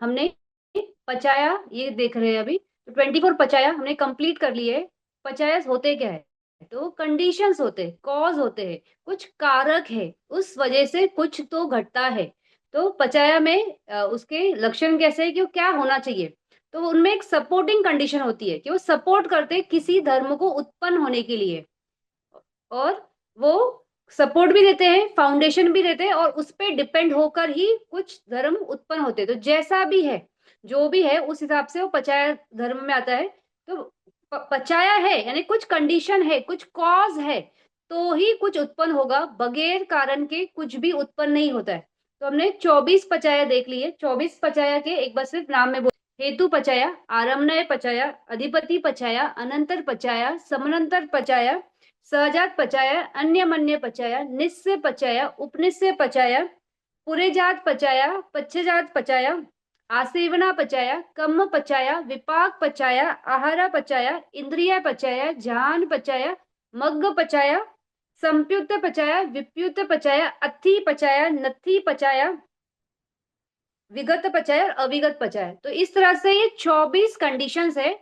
हमने पचाया, ये देख रहे हैं अभी तो 24 पचाया हमने कंप्लीट कर लिए। पचाया होते क्या है? तो कंडीशंस होते हैं, कॉज होते हैं, कुछ कारक है, उस वजह से कुछ तो घटता है। तो पचाया में उसके लक्षण कैसे है कि वो क्या होना चाहिए? तो उनमें एक सपोर्टिंग कंडीशन होती है कि वो सपोर्ट करते हैं किसी धर्म को उत्पन्न होने के लिए, और वो सपोर्ट भी देते हैं, फाउंडेशन भी देते हैं, और उस पे डिपेंड होकर ही कुछ धर्म उत्पन्न होते हैं। तो जैसा भी है, जो भी है, उस हिसाब से वो पचाया धर्म में आता है। तो पचाया है यानी कुछ कंडीशन है, कुछ कॉज है, तो ही कुछ उत्पन्न होगा, बगैर कारण के कुछ भी उत्पन्न नहीं होता है। तो हमने 24 पचाया देख लिए। 24 पचाया के एक बार सिर्फ नाम में बोल, हेतु पचाया, आरम्भणय पचाया, अधिपति पचाया, अनंतर पचाया, समनंतर पचाया, सहजात पचाया, अन्यमन्य पचाया, निस्य पचाया, उपनिस्य पचाया, पुरेजात पचाया, पच्चजात पचाया, आसेवना पचाया, कम्म पचाया, विपाक पचाया, आहारा पचाया, इंद्रिय पचाया, जान पचाया, मग्ग पचाया, संप्युक्त पचाया, विप्युक्त पचाया, अत्थि पचाया, नत्थि पचाया, विगत पचाया और अविगत पचाया। तो इस तरह से ये 24 कंडीशंस है।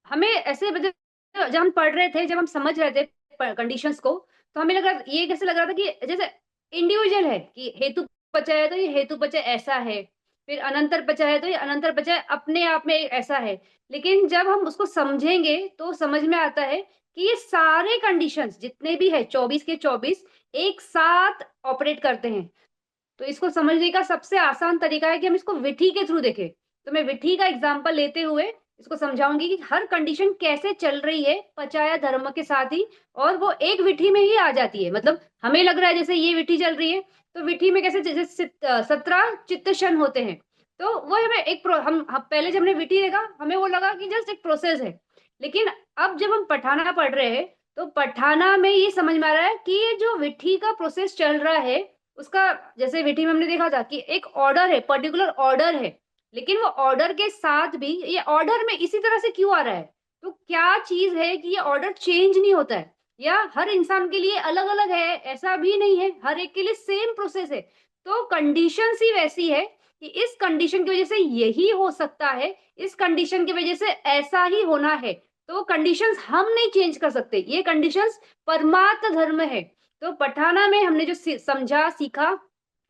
हमें ऐसे मतलब जब हम पढ़ रहे थे, जब हम समझ रहे थे कंडीशंस को, तो हमें लग रहा, ये कैसे लग रहा था कि जैसे इंडिविजुअल है कि हेतु पचा है तो ये हेतु पचा ऐसा है, फिर अनंतर पचा है तो ये अनंतर पचा अपने आप में ऐसा है। लेकिन जब हम उसको समझेंगे तो समझ में आता है कि ये सारे कंडीशंस जितने भी है 24 के 24 एक साथ ऑपरेट करते हैं। तो इसको समझने का सबसे आसान तरीका है कि हम इसको विधि के थ्रू देखें। तो मैं विधि का एग्जांपल लेते हुए इसको समझाऊंगी कि हर कंडीशन कैसे चल रही है पचाया धर्म के साथ ही, और वो एक विधि में ही आ जाती है। मतलब हमें लग रहा है जैसे ये विधि चल रही है, तो विधि में कैसे जैसे 17 चित्त शन होते हैं। तो वो हमें हम पहले जब हमने विधि देखा हमें वो लगा कि जस्ट एक प्रोसेस है। लेकिन अब जब हम पठाना पढ़ रहे हैं तो पठाना में ये समझ में आ रहा है कि ये जो विधि का प्रोसेस चल रहा है उसका, जैसे विधि में हमने देखा था कि एक ऑर्डर है, पर्टिकुलर ऑर्डर है, लेकिन वो ऑर्डर के साथ भी ये ऑर्डर में इसी तरह से क्यों आ रहा है? तो क्या चीज है कि ये ऑर्डर चेंज नहीं होता है, या हर इंसान के लिए अलग अलग है? ऐसा भी नहीं है, हर एक के लिए सेम प्रोसेस है। तो कंडीशन ही वैसी है कि इस कंडीशन की वजह से यही हो सकता है, इस कंडीशन की वजह से ऐसा ही होना है। तो कंडीशंस हम नहीं चेंज कर सकते, ये कंडीशंस परमात्म धर्म है। तो पठाना में हमने जो समझा सीखा,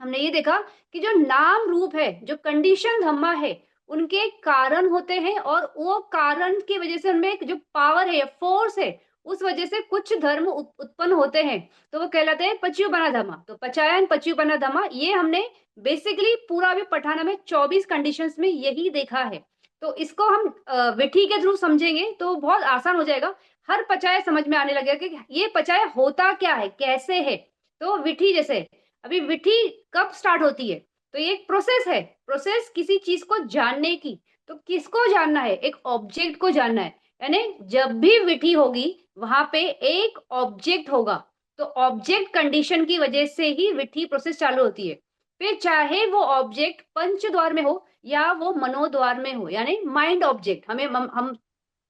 हमने ये देखा कि जो नाम रूप है, जो कंडीशन धम्मा है, उनके कारण होते हैं, और वो कारण की वजह से उनमें एक जो पावर है, फोर्स है, उस वजह से कुछ धर्म उत्पन्न होते हैं। तो वो कहलाते हैं पच्युबना धमा। तो पचायन पच्युबना धमा ये हमने बेसिकली पूरा भी पठाना में 24 कंडीशंस में यही देखा है। तो इसको हम विधि के थ्रू समझेंगे तो बहुत आसान हो जाएगा, हर पचाया समझ में आने लगेगा कि ये पचाया होता क्या है, कैसे है। तो विधि जैसे अभी विधि कब स्टार्ट होती है? तो ये एक प्रोसेस है, प्रोसेस किसी चीज को जानने की। तो किसको जानना है? एक ऑब्जेक्ट को जानना है। यानी जब भी विधि होगी वहां पे एक ऑब्जेक्ट होगा। तो ऑब्जेक्ट कंडीशन की वजह से ही विधि प्रोसेस चालू होती है। फिर चाहे वो ऑब्जेक्ट पंच द्वार में हो या वो मनोद्वार में हो, यानी माइंड ऑब्जेक्ट, हम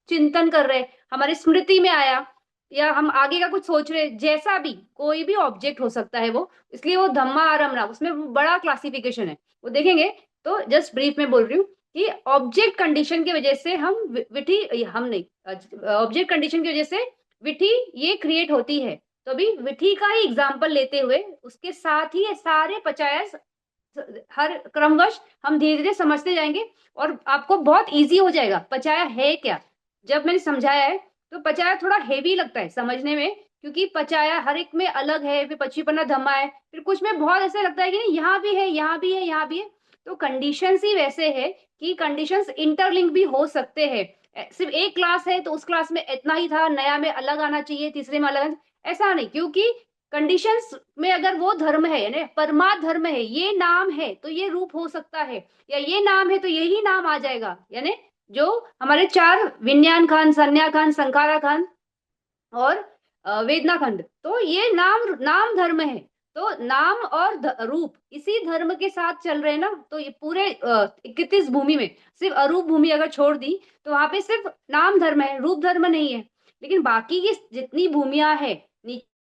चिंतन कर रहे, हमारी स्मृति में आया, या हम आगे का कुछ सोच रहे, जैसा भी कोई भी ऑब्जेक्ट हो सकता है वो। इसलिए वो धम्मा आरम्भना उसमें बड़ा क्लासिफिकेशन है, वो देखेंगे। तो जस्ट ब्रीफ में बोल रही हूँ कि ऑब्जेक्ट कंडीशन की वजह से हम विधि, हम नहीं, ऑब्जेक्ट कंडीशन की वजह से विधि ये क्रिएट होती है। तो अभी विधि का ही एग्जाम्पल लेते हुए उसके साथ ही ये सारे पचाया हर क्रमवश हम धीरे धीरे समझते जाएंगे, और आपको बहुत इजी हो जाएगा पचाया है क्या। जब मैंने समझाया है तो पचाया थोड़ा हेवी लगता है समझने में, क्योंकि पचाया हर एक में अलग है, फिर पच्चीपन्ना धम्मा है, फिर कुछ में बहुत ऐसा लगता है कि नहीं यहाँ भी है, यहाँ भी है, यहाँ भी है। तो कंडीशंस ही वैसे है कि कंडीशंस इंटरलिंक भी हो सकते हैं। सिर्फ एक क्लास है तो उस क्लास में इतना ही था, नया में अलग आना चाहिए, तीसरे में अलग ऐसा नहीं, क्योंकि कंडीशंस में अगर वो धर्म है यानी परमात्म धर्म है, ये नाम है तो ये रूप हो सकता है, या ये नाम है तो यही नाम आ जाएगा। यानी जो हमारे चार विज्ञान खंड, संज्ञा खंड, संखारा खंड और वेदना खंड, तो ये नाम नाम धर्म है। तो नाम और रूप इसी धर्म के साथ चल रहे हैं ना। तो ये पूरे 31 भूमि में सिर्फ अरूप भूमि अगर छोड़ दी तो वहां पे सिर्फ नाम धर्म है, रूप धर्म नहीं है। लेकिन बाकी की जितनी भूमिया है,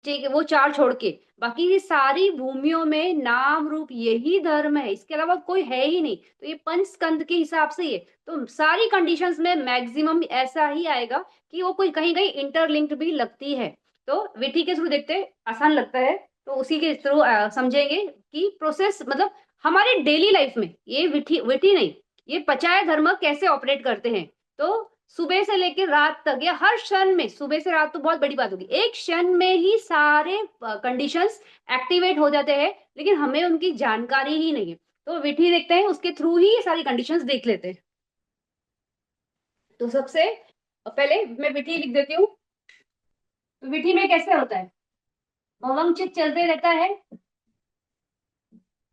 वो चार छोड़ के बाकी ये सारी भूमियों में नाम रूप यही धर्म है, इसके अलावा कोई है ही नहीं। तो ये पंच स्कंद के हिसाब से ये तो सारी कंडीशंस में मैक्सिमम ऐसा ही आएगा कि वो कोई कहीं कहीं इंटरलिंक्ड भी लगती है। तो विधि के थ्रू देखते हैं, आसान लगता है तो उसी के थ्रू समझेंगे कि प्रोसेस मतलब हमारे डेली लाइफ में ये विधि विधि नहीं, ये पचाया धर्म कैसे ऑपरेट करते हैं। तो सुबह से लेकर रात तक या हर क्षण में, सुबह से रात तो बहुत बड़ी बात होगी, एक क्षण में ही सारे कंडीशंस एक्टिवेट हो जाते हैं, लेकिन हमें उनकी जानकारी ही नहीं है। तो विधि देखते हैं, उसके थ्रू ही ये सारी कंडीशंस देख लेते हैं। तो सबसे पहले मैं विधि लिख देती हूँ। तो विधि में कैसे होता है, भवंग चित चलते रहता है,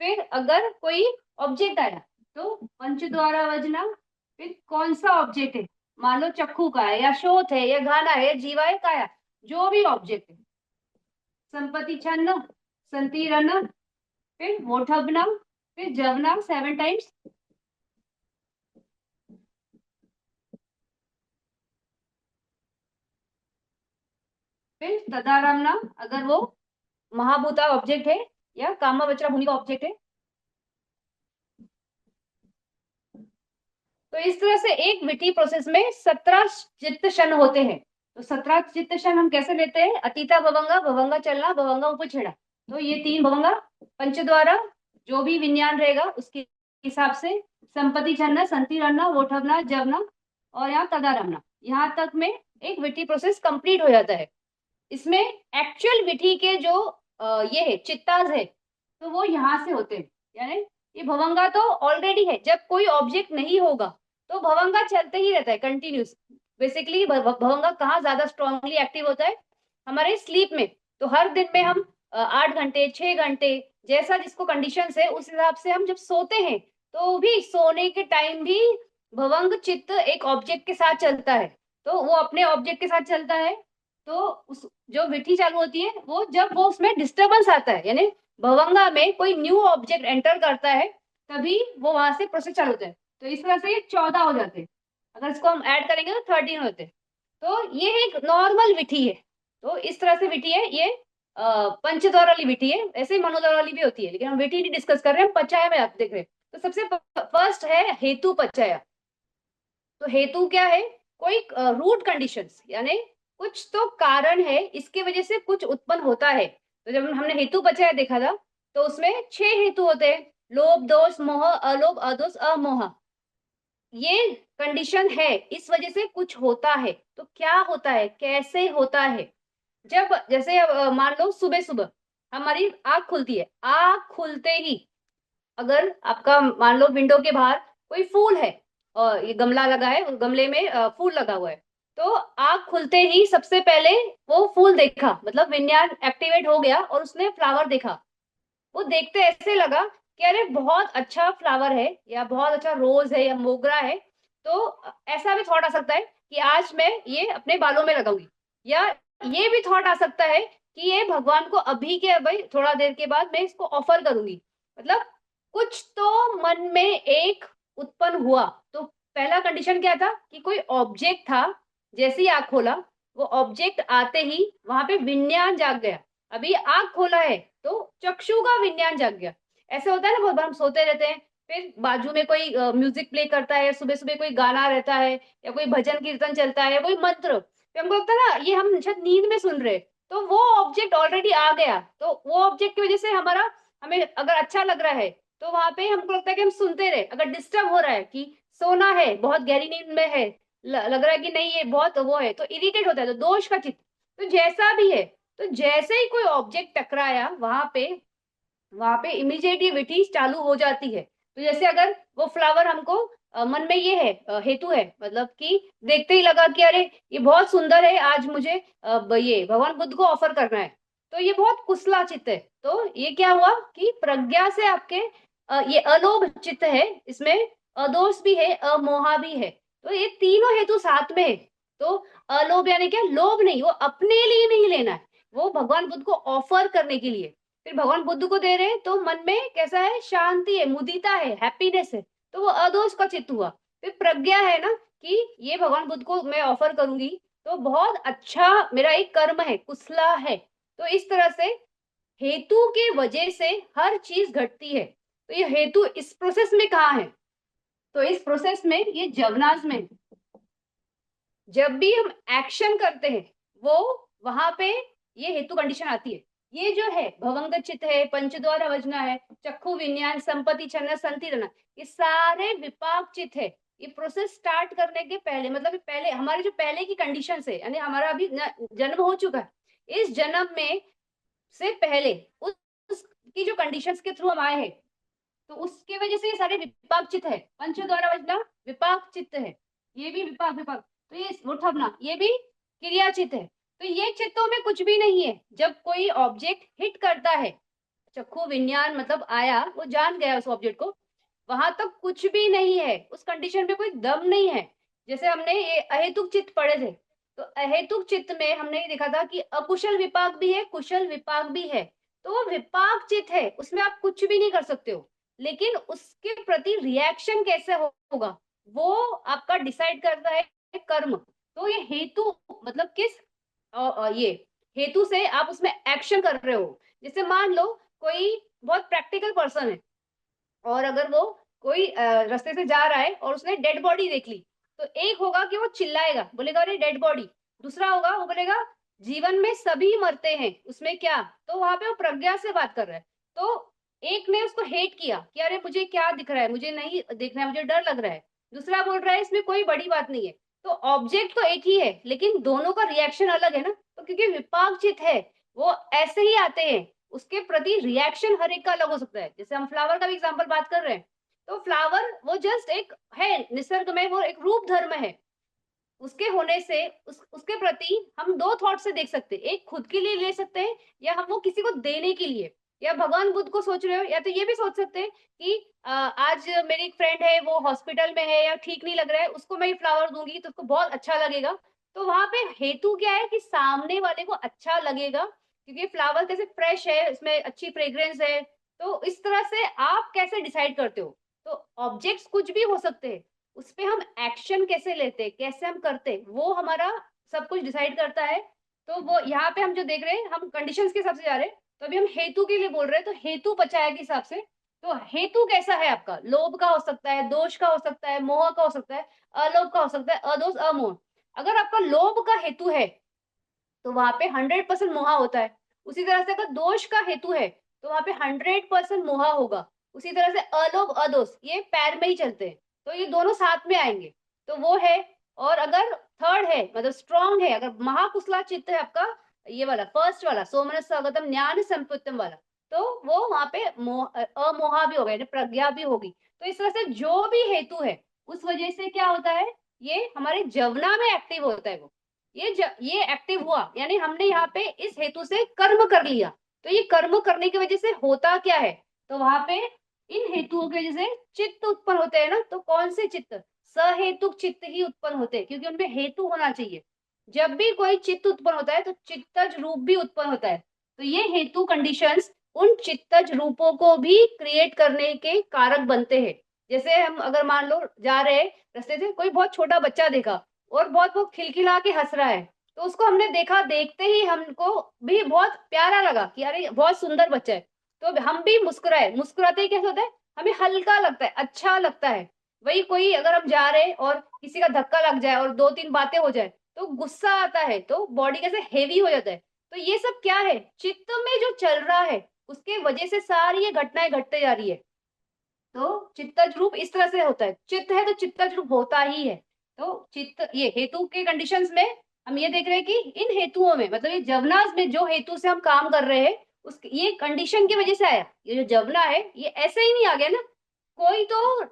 फिर अगर कोई ऑब्जेक्ट आया तो पंच द्वारा वजना, फिर कौन सा ऑब्जेक्ट है, मान लो चक्कू का है या शोथ है या गाना है, जीवा है, काया, जो भी ऑब्जेक्ट है, संपत्ति छन्न, संतिरन, फिर मोठबना, फिर जवना 7 टाइम्स, फिर तदारामना अगर वो महाभूता ऑब्जेक्ट है या कामा वचरा भूमि का ऑब्जेक्ट है। तो इस तरह से एक विधि प्रोसेस में 17 चित्त क्षण होते हैं। तो 17 चित्त क्षण हम कैसे लेते हैं, अतीता भवंगा, भवंगा चलना, भवंगा उपछेड़ा। तो ये 3 भवंगा पंच द्वारा जो भी विज्ञान रहेगा उसके हिसाब से, संपत्ति छन्ना, संति रन्ना, वोठवना, जवना और यहाँ तदारमना, यहाँ तक में एक विधि प्रोसेस कंप्लीट हो जाता है। इसमें एक्चुअल विधि के जो ये है चित्ताज है, तो वो यहाँ से होते हैं। यानी ये भवंगा तो ऑलरेडी है, जब कोई ऑब्जेक्ट नहीं होगा तो भवंगा चलते ही रहता है कंटिन्यूस। बेसिकली भवंगा कहाँ ज्यादा स्ट्रांगली एक्टिव होता है, हमारे स्लीप में। तो हर दिन में हम 8 घंटे 6 घंटे जैसा जिसको कंडीशन है उस हिसाब से हम जब सोते हैं, तो भी सोने के टाइम भी भवंग चित्त एक ऑब्जेक्ट के साथ चलता है। तो वो अपने ऑब्जेक्ट के साथ चलता है। तो उस जो विधि चालू होती है वो जब वो उसमें डिस्टरबेंस आता है, यानी भवंगा में कोई न्यू ऑब्जेक्ट एंटर करता है, तभी वो वहां से प्रोसेस चालू होता है। तो इस तरह से ये 14 हो जाते हैं, अगर इसको हम ऐड करेंगे तो 13 होते हैं। तो ये एक नॉर्मल विधि है। तो इस तरह से विधि है ये, पंचद्वार वाली विधि है। ऐसे ही मनोद्वार वाली भी होती है, लेकिन हम विधि नहीं डिस्कस कर रहे हैं, हम पचाया में आप देख रहे हैं। तो सबसे फर्स्ट है हेतु पचाया। तो हेतु क्या है, कोई रूट कंडीशंस, यानी कुछ तो कारण है, इसके वजह से कुछ उत्पन्न होता है। तो जब हमने हेतु पचाया देखा था, तो उसमें 6 हेतु होते हैं, लोभ दोष मोह अलोभ अदोष अमोह। ये कंडीशन है, इस वजह से कुछ होता है। तो क्या होता है, कैसे होता है, जब जैसे मान लो सुबह सुबह हमारी आंख खुलती है, आंख खुलते ही अगर आपका मान लो विंडो के बाहर कोई फूल है और ये गमला लगा है, उस गमले में फूल लगा हुआ है, तो आंख खुलते ही सबसे पहले वो फूल देखा, मतलब विज्ञान एक्टिवेट हो गया और उसने फ्लावर देखा। वो देखते ऐसे लगा कि अरे बहुत अच्छा फ्लावर है या बहुत अच्छा रोज है या मोगरा है। तो ऐसा भी थॉट आ सकता है कि आज मैं ये अपने बालों में लगाऊंगी, या ये भी थॉट आ सकता है कि ये भगवान को अभी के अभी थोड़ा देर के बाद मैं इसको ऑफर करूंगी। मतलब कुछ तो मन में एक उत्पन्न हुआ। तो पहला कंडीशन क्या था कि कोई ऑब्जेक्ट था, जैसे ही आंख खोला वो ऑब्जेक्ट आते ही वहां पे विज्ञान जाग गया। अभी आंख खोला है तो चक्षु का विज्ञान जाग गया। ऐसे होता है ना, बहुत बार हम सोते रहते हैं, फिर बाजू में कोई म्यूजिक प्ले करता है, सुबह सुबह कोई गाना रहता है या कोई भजन कीर्तन चलता है, कोई मंत्र, फिर हमको लगता है ना ये हम शायद नींद में सुन रहे हैं। तो वो ऑब्जेक्ट ऑलरेडी आ गया, तो वो ऑब्जेक्ट की वजह से हमारा, हमें अगर अच्छा लग रहा है तो वहां पे हमको लगता है कि हम सुनते रहे। अगर डिस्टर्ब हो रहा है कि सोना है, बहुत गहरी नींद में है, लग रहा है कि नहीं ये बहुत वो है, तो इरिटेट होता है, तो दोष का चित्त। तो जैसा भी है, तो जैसे ही कोई ऑब्जेक्ट टकराया वहां पे इमीडिएट ये विधि चालू हो जाती है। तो जैसे अगर वो फ्लावर हमको मन में ये है, हेतु है, मतलब कि देखते ही लगा कि अरे ये बहुत सुंदर है, आज मुझे ये भगवान बुद्ध को ऑफर करना है, तो ये बहुत कुशला चित्त है। तो ये क्या हुआ कि प्रज्ञा से आपके ये अलोभ चित्त है, इसमें अदोष भी है, अमोहा भी है। तो ये तीनों हेतु साथ में है। तो अलोभ यानी क्या, लोभ नहीं, वो अपने लिए नहीं लेना है, वो भगवान बुद्ध को ऑफर करने के लिए। फिर भगवान बुद्ध को दे रहे हैं तो मन में कैसा है, शांति है, मुदिता है, हैप्पीनेस है, तो वो अदोष का चित्त हुआ। फिर प्रज्ञा है ना कि ये भगवान बुद्ध को मैं ऑफर करूंगी, तो बहुत अच्छा मेरा एक कर्म है, कुशला है, तो इस तरह से हेतु के वजह से हर चीज घटती है। तो ये हेतु इस प्रोसेस में कहाँ है? तो इस प्रोसेस में ये जवनाज में, जब भी हम एक्शन करते हैं वो वहां पे ये हेतु कंडीशन आती है। ये जो है भवंग चित्त है, पंचद्वार अवजना है, चक्षु विज्ञान, संपत्ति, छन्न, संतिरना, ये सारे विपाक चित्त है। ये प्रोसेस स्टार्ट करने के पहले, मतलब पहले हमारी जो पहले की कंडीशन है, यानी हमारा अभी जन्म हो चुका है, इस जन्म में से पहले उसकी जो कंडीशंस के थ्रू हम आए हैं, तो उसके वजह से ये सारे विपाक चित्त है। पंचद्वार अवजना विपाक चित्त है, ये भी विपाक विपाक। तो ये उठवना ये भी क्रिया चित्त है। तो ये चित्तों में कुछ भी नहीं है। जब कोई ऑब्जेक्ट हिट करता है, चक्षु विज्ञान मतलब आया, वो जान गया उस ऑब्जेक्ट को, वहां तक कुछ भी नहीं है, उस कंडीशन में कोई दम नहीं है। जैसे हमने ये अहेतुक चित्त पढ़े थे, तो अहेतुक चित्त में हमने ये देखा था कि अकुशल विपाक भी है, कुशल विपाक भी है। तो वो विपाक चित्त है, उसमें आप कुछ भी नहीं कर सकते हो। लेकिन उसके प्रति रिएक्शन कैसे होगा वो आपका डिसाइड करता है कर्म। तो ये हेतु मतलब किस ये हेतु से आप उसमें एक्शन कर रहे हो। जैसे मान लो कोई बहुत प्रैक्टिकल पर्सन है, और अगर वो कोई रास्ते से जा रहा है और उसने डेड बॉडी देख ली, तो एक होगा कि वो चिल्लाएगा, बोलेगा अरे डेड बॉडी। दूसरा होगा वो बोलेगा जीवन में सभी मरते हैं, उसमें क्या। तो वहां पे वो प्रज्ञा से बात कर रहा है। तो एक ने उसको हेट किया कि अरे मुझे क्या दिख रहा है, मुझे नहीं देखना है, मुझे डर लग रहा है। दूसरा बोल रहा है इसमें कोई बड़ी बात नहीं है। तो ऑब्जेक्ट तो एक ही है, लेकिन दोनों का रिएक्शन अलग है ना। तो क्योंकि विपाकचित है, वो ऐसे ही आते हैं, उसके प्रति रिएक्शन हर एक का अलग हो सकता है। जैसे हम फ्लावर का भी एग्जांपल बात कर रहे हैं, तो फ्लावर वो जस्ट एक है, निसर्ग में वो एक रूप धर्म है। उसके होने से उसके प्रति हम दो थॉट से देख सकते हैं, एक खुद के लिए ले सकते हैं, या हम वो किसी को देने के लिए, या भगवान बुद्ध को सोच रहे हो, या तो ये भी सोच सकते हैं कि आज मेरी एक फ्रेंड है वो हॉस्पिटल में है या ठीक नहीं लग रहा है, उसको मैं ये फ्लावर दूंगी तो उसको बहुत अच्छा लगेगा। तो वहां पे हेतु क्या है कि सामने वाले को अच्छा लगेगा, क्योंकि फ्लावर कैसे फ्रेश है, इसमें अच्छी फ्रेग्रेंस है। तो इस तरह से आप कैसे डिसाइड करते हो? तो ऑब्जेक्ट्स कुछ भी हो सकते हैं, उसपे हम एक्शन कैसे लेते, कैसे हम करते, वो हमारा सब कुछ डिसाइड करता है। तो वो यहाँ पे हम जो देख रहे हैं, हम कंडीशंस के हिसाब से जा रहे हैं, तो अभी हम हेतु के लिए बोल रहे हैं, तो हेतु पचाया के हिसाब से। तो हेतु कैसा है आपका? लोभ का हो सकता है, दोष का हो सकता है, मोह का हो सकता है, अलोभ का हो सकता है, अदोष अमोह। अगर आपका लोभ का हेतु है तो वहां पे 100% मोहा होता है। उसी तरह से अगर दोष का हेतु है तो वहां पे 100% मोहा होगा। उसी तरह से अलोभ अदोष ये पैर में ही चलते हैं, तो ये दोनों साथ में आएंगे। तो वो है। और अगर थर्ड है मतलब स्ट्रॉन्ग है, अगर महाकुशला चित्त है आपका, ये वाला फर्स्ट वाला सोमनस स्वागतम ज्ञान संपुतम वाला, तो वो वहां पे अमोहा भी होगा, यानी प्रज्ञा भी होगी। तो इस तरह से जो भी हेतु है उस वजह से क्या होता है, ये हमारे जवना में एक्टिव होता है। वो ये एक्टिव हुआ, यानी हमने यहाँ पे इस हेतु से कर्म कर लिया। तो ये कर्म करने की वजह से होता क्या है, तो वहां पे इन हेतुओं की वजह से चित्त उत्पन्न होते हैं ना। तो कौन से चित्त? सहेतुक चित्त ही उत्पन्न होते हैं, क्योंकि उनमें हेतु होना चाहिए। जब भी कोई चित्त उत्पन्न होता है तो चित्तज रूप भी उत्पन्न होता है। तो ये हेतु कंडीशंस उन चित्तज रूपों को भी क्रिएट करने के कारक बनते हैं। जैसे हम अगर मान लो जा रहे हैं रास्ते से, कोई बहुत छोटा बच्चा देखा और बहुत वो खिलखिला के हंस रहा है, तो उसको हमने देखा, देखते ही हमको भी बहुत प्यारा लगा कि अरे बहुत सुंदर बच्चा है। तो हम भी मुस्कुराए, मुस्कुराते ही कैसे होता है, हमें हल्का लगता है, अच्छा लगता है। वही कोई अगर हम जा रहे हैं और किसी का धक्का लग जाए और दो तीन बातें हो जाए तो गुस्सा आता है, तो बॉडी कैसे हेवी हो जाता है। तो ये सब क्या है, चित्त में जो चल रहा है उसके वजह से सारी ये घटनाएं घटते जा रही है। तो चित्तज रूप इस तरह से होता है, चित्त है तो चित्तज रूप होता ही है। तो चित्त ये हेतु के कंडीशंस में हम ये देख रहे हैं कि इन हेतुओं में, मतलब ये जवनास में जो हेतु से हम काम कर रहे हैं, उस ये कंडीशन की वजह से आया। ये जो जवना है ये ऐसे ही नहीं आ गया ना। कोई तो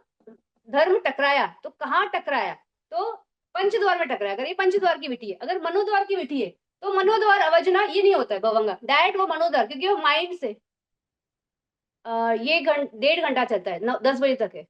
धर्म टकराया, तो कहाँ टकराया, तो पंचद्वार में टकराया। अगर ये पंचद्वार की विधि है, अगर मनोद्वार की विधि है, तो मनोद्वार अवजना ये नहीं होता है भवंगा, डायरेक्ट वो मनोद्वार, क्योंकि वो माइंड से ये 1.5 घंटा चलता है, 10 बजे तक है।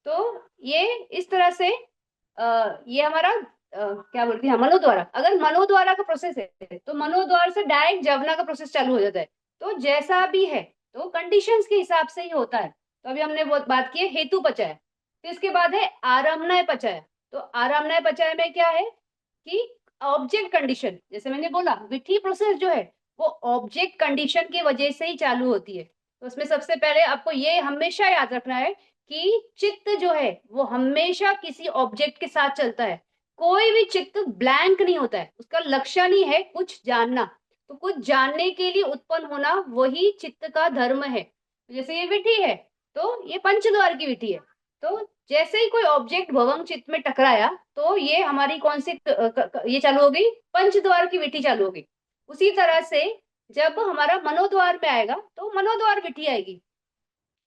तो ये इस तरह से ये हमारा क्या बोलते हैं मनोद्वारा। अगर मनोद्वारा का प्रोसेस है तो मनोद्वार से डायरेक्ट जवना का प्रोसेस चालू हो जाता है। तो जैसा भी है तो कंडीशंस के हिसाब से ही होता है। तो अभी हमने बहुत बात की है हेतु पचाया, तो इसके बाद है आरम्भनय पचाया। तो आरम्भनय पचाया में क्या है कि ऑब्जेक्ट कंडीशन, जैसे मैंने बोला विठी प्रोसेस जो है वो ऑब्जेक्ट कंडीशन की वजह से ही चालू होती है। तो उसमें सबसे पहले आपको ये हमेशा याद रखना है कि चित्त जो है वो हमेशा किसी ऑब्जेक्ट के साथ चलता है। कोई भी चित्त ब्लैंक नहीं होता है, उसका लक्षण ही है कुछ जानना। तो कुछ जानने के लिए उत्पन्न होना वही चित्त का धर्म है। तो जैसे ये विठी है, तो ये पंचद्वार की विठी है। तो जैसे ही कोई ऑब्जेक्ट भवंग चित्त में टकराया तो ये हमारी कौन सी ये चालू हो गई, पंचद्वार की विठी चालू हो गई। उसी तरह से जब हमारा मनोद्वार में आएगा तो मनोद्वार विठी आएगी।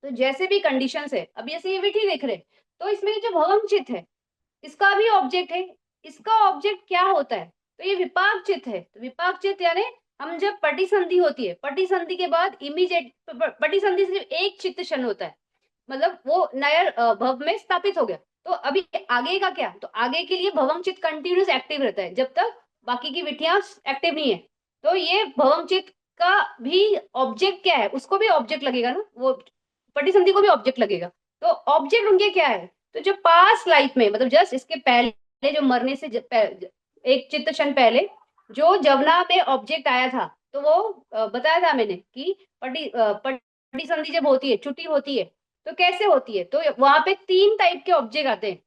तो जैसे भी कंडीशंस है, अब जैसे ये विठी देख रहे हैं, तो इसमें जो भवंग चित्त है इसका भी ऑब्जेक्ट है। इसका ऑब्जेक्ट क्या होता है, तो ये विपाक चित्त है। तो विपाक चित्त यानी हम जब पटिसंधि होती है, पटिसंधि के बाद इमीडिएट, पटिसंधि सिर्फ एक चित्त क्षण होता है, मतलब वो नया भव में स्थापित हो गया। तो अभी आगे का क्या, तो आगे के लिए भवंग चित्त कंटिन्यूस एक्टिव रहता है जब तक बाकी की विधियां एक्टिव नहीं है। तो ये भवंग चित्त का भी ऑब्जेक्ट क्या है, उसको भी ऑब्जेक्ट लगेगा ना, वो पटिसंधि को भी ऑब्जेक्ट लगेगा। तो ऑब्जेक्ट उनके क्या है, तो जो पास लाइफ में मतलब जस्ट इसके पहले जो मरने से एक चित्त क्षण पहले जो जवना में ऑब्जेक्ट आया था, तो वो बताया था मैंने कि पटी संधि जब होती है, छुट्टी होती है, तो कैसे होती है, तो वहां पे तीन टाइप के ऑब्जेक्ट आते हैं।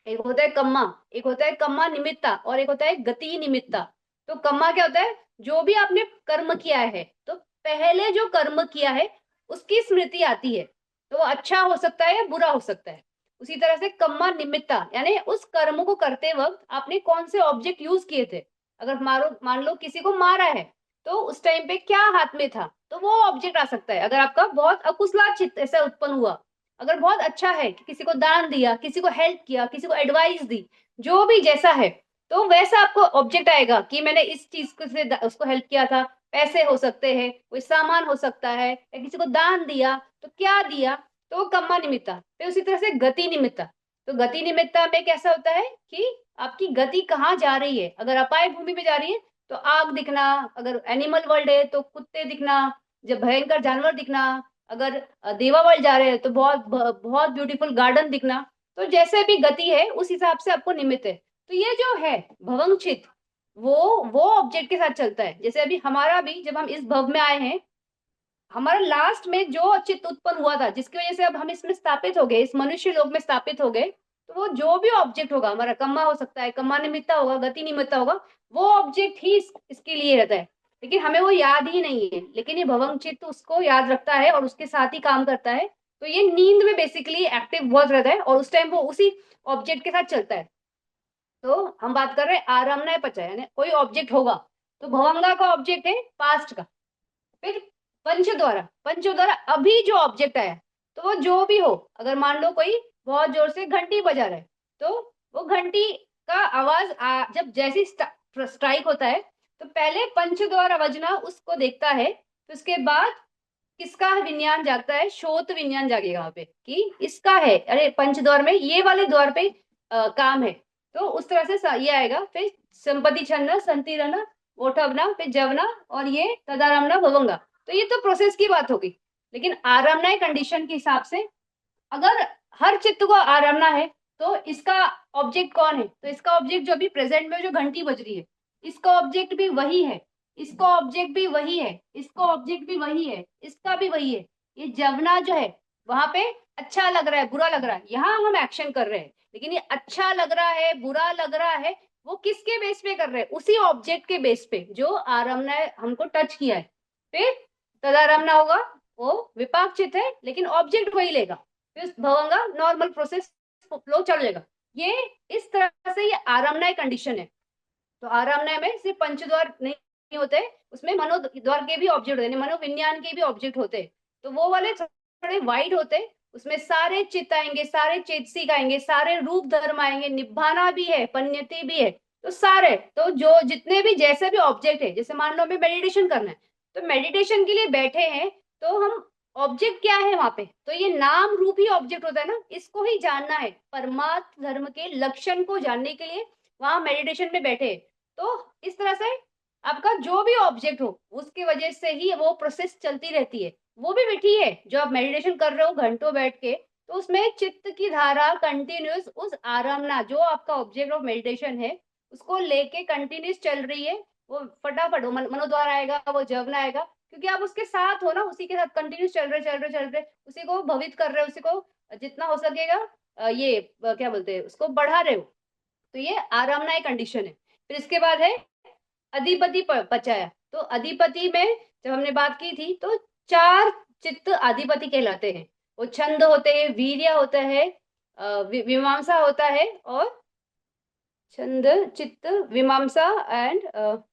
एक होता है कम्मा, एक होता है कम्मा निमित्ता, और एक होता है गति निमित्ता। तो कम्मा क्या होता है, जो भी आपने कर्म किया है, तो पहले जो कर्म किया है उसकी स्मृति आती है। तो वो अच्छा हो सकता है या बुरा हो सकता है। उसी तरह से कम्मा निमित्ता यानी उस कर्म को करते वक्त आपने कौन से ऑब्जेक्ट यूज किए थे। अगर मारो मान लो किसी को मारा है, तो उस टाइम पे क्या हाथ में था, तो वो ऑब्जेक्ट आ सकता है। अगर आपका बहुत अकुशला चित्त ऐसा उत्पन्न हुआ, अगर बहुत अच्छा है कि किसी को दान दिया, किसी को हेल्प किया, किसी को एडवाइस दी, जो भी जैसा है, तो वैसा आपको ऑब्जेक्ट आएगा कि मैंने इस चीज को से उसको हेल्प किया था। पैसे हो सकते हैं, कोई सामान हो सकता है, या किसी को दान दिया, तो क्या दिया, तो वो कम्मा निमित्ता। फिर उसी तरह से गति निमित्ता। तो गति निमित्ता में कैसा होता है कि आपकी गति कहाँ जा रही है। अगर अपाय भूमि में जा रही है तो आग दिखना, अगर एनिमल वर्ल्ड है तो कुत्ते दिखना, जब भयंकर जानवर दिखना, अगर देवावर्ल्ड जा रहे हैं तो बहुत बहुत ब्यूटीफुल गार्डन दिखना। तो जैसे भी गति है उस हिसाब से आपको निमित्त है। तो ये जो है भवंग चित्त, वो ऑब्जेक्ट के साथ चलता है। जैसे अभी हमारा भी जब हम इस भव में आए हैं, हमारा लास्ट में जो चित्त उत्पन्न हुआ था जिसकी वजह से अब हम इसमें स्थापित हो गए, इस मनुष्य लोक में स्थापित हो गए, तो वो जो भी ऑब्जेक्ट होगा, हमारा कम्मा हो सकता है, कम्मा निमित्ता होगा, गति निमित्ता होगा, वो ऑब्जेक्ट ही इसके लिए रहता है। लेकिन हमें वो याद ही नहीं है, लेकिन ये भवंग चित्त उसको याद रखता है और उसके साथ ही काम करता है। तो ये नींद में बेसिकली एक्टिव बहुत रहता है और उस टाइम वो उसी ऑब्जेक्ट के साथ चलता है। तो हम बात कर रहे हैं आरामनाय पचा, यानी कोई ऑब्जेक्ट होगा, तो भवंगा का ऑब्जेक्ट है पास्ट का। फिर पंच द्वारा अभी जो ऑब्जेक्ट आया, तो वो जो भी हो, अगर मान लो कोई बहुत जोर से घंटी बजा रहा है, तो वो घंटी का आवाज जब जैसे स्ट्राइक होता है, तो पहले पंच द्वारा बजना उसको देखता है, तो उसके बाद किसका विज्ञान जागता है, श्रोत विज्ञान जागेगा वहां पे कि इसका है, अरे पंच द्वार में ये वाले द्वार पे काम है। तो उस तरह से ये आएगा। फिर संपत्ति छन्ना संतिरना ओठवना, फिर जवना, और ये तदारमना भवंगा। तो ये तो प्रोसेस की बात होगी। लेकिन आरामनाय कंडीशन के हिसाब से अगर हर चित्त को आरामना है, तो इसका ऑब्जेक्ट कौन है, तो इसका ऑब्जेक्ट जो अभी प्रेजेंट में जो घंटी बज रही है, इसका ऑब्जेक्ट भी वही है, इसका ऑब्जेक्ट भी वही है, इसका ऑब्जेक्ट भी वही है, इसका भी वही है। ये जवना जो है वहां पे अच्छा लग रहा है बुरा लग रहा है, यहाँ हम एक्शन कर रहे हैं, लेकिन ये अच्छा लग रहा है बुरा लग रहा है वो किसके बेस पे कर रहे हैं, उसी ऑब्जेक्ट के बेस पे जो आरामना हमको टच किया है। फिर तदारमना होगा, वो विपाक चित है लेकिन ऑब्जेक्ट वही लेगा। फिर भवंगा नॉर्मल प्रोसेस फ्लो चल जाएगा। ये इस तरह से ये आरामनाय कंडीशन है। तो आरामनाय में सिर्फ पंचद्वार नहीं होते, उसमें मनोद्वार के भी ऑब्जेक्ट होते हैं, मनोविज्ञान के भी ऑब्जेक्ट होते हैं। तो वो वाले थोड़े वाइड होते, उसमें सारे चित्त आएंगे, सारे चेतसिक आएंगे, सारे रूप धर्म आएंगे, निभाना भी है, पन्यति भी है। तो सारे, तो जो जितने भी जैसे भी ऑब्जेक्ट है, जैसे मान लो हमें मेडिटेशन करना है, तो मेडिटेशन के लिए बैठे हैं, तो हम ऑब्जेक्ट क्या है वहां पे, तो ये नाम रूप ही ऑब्जेक्ट होता है ना, इसको ही जानना है, परमात्म धर्म के लक्षण को जानने के लिए वहां मेडिटेशन में बैठे। तो इस तरह से आपका जो भी ऑब्जेक्ट हो उसकी वजह से ही वो प्रोसेस चलती रहती है। वो भी बैठी है जो आप मेडिटेशन कर रहे हो घंटों बैठ के, तो उसमें चित्त की धारा कंटिन्यूस उस आरामना जो आपका ऑब्जेक्ट ऑफ मेडिटेशन है उसको लेके कंटिन्यूस चल रही है, वो फटाफट वो मनो द्वार आएगा, वो जवना आएगा, क्योंकि आप उसके साथ हो ना, उसी के साथ कंटिन्यूस चल रहे उसी को भवित कर रहे हो, उसी को जितना हो सकेगा ये क्या बोलते हैं उसको बढ़ा रहे हो। तो ये आरामनाय कंडीशन है। फिर इसके बाद है अधिपति पचाया। तो अधिपति में जब हमने बात की थी तो चार चित्त अधिपति कहलाते हैं। वो छंद होते हैं, वीर्य होता है, विमांसा होता है, और छंद चित्त विमांसा एंड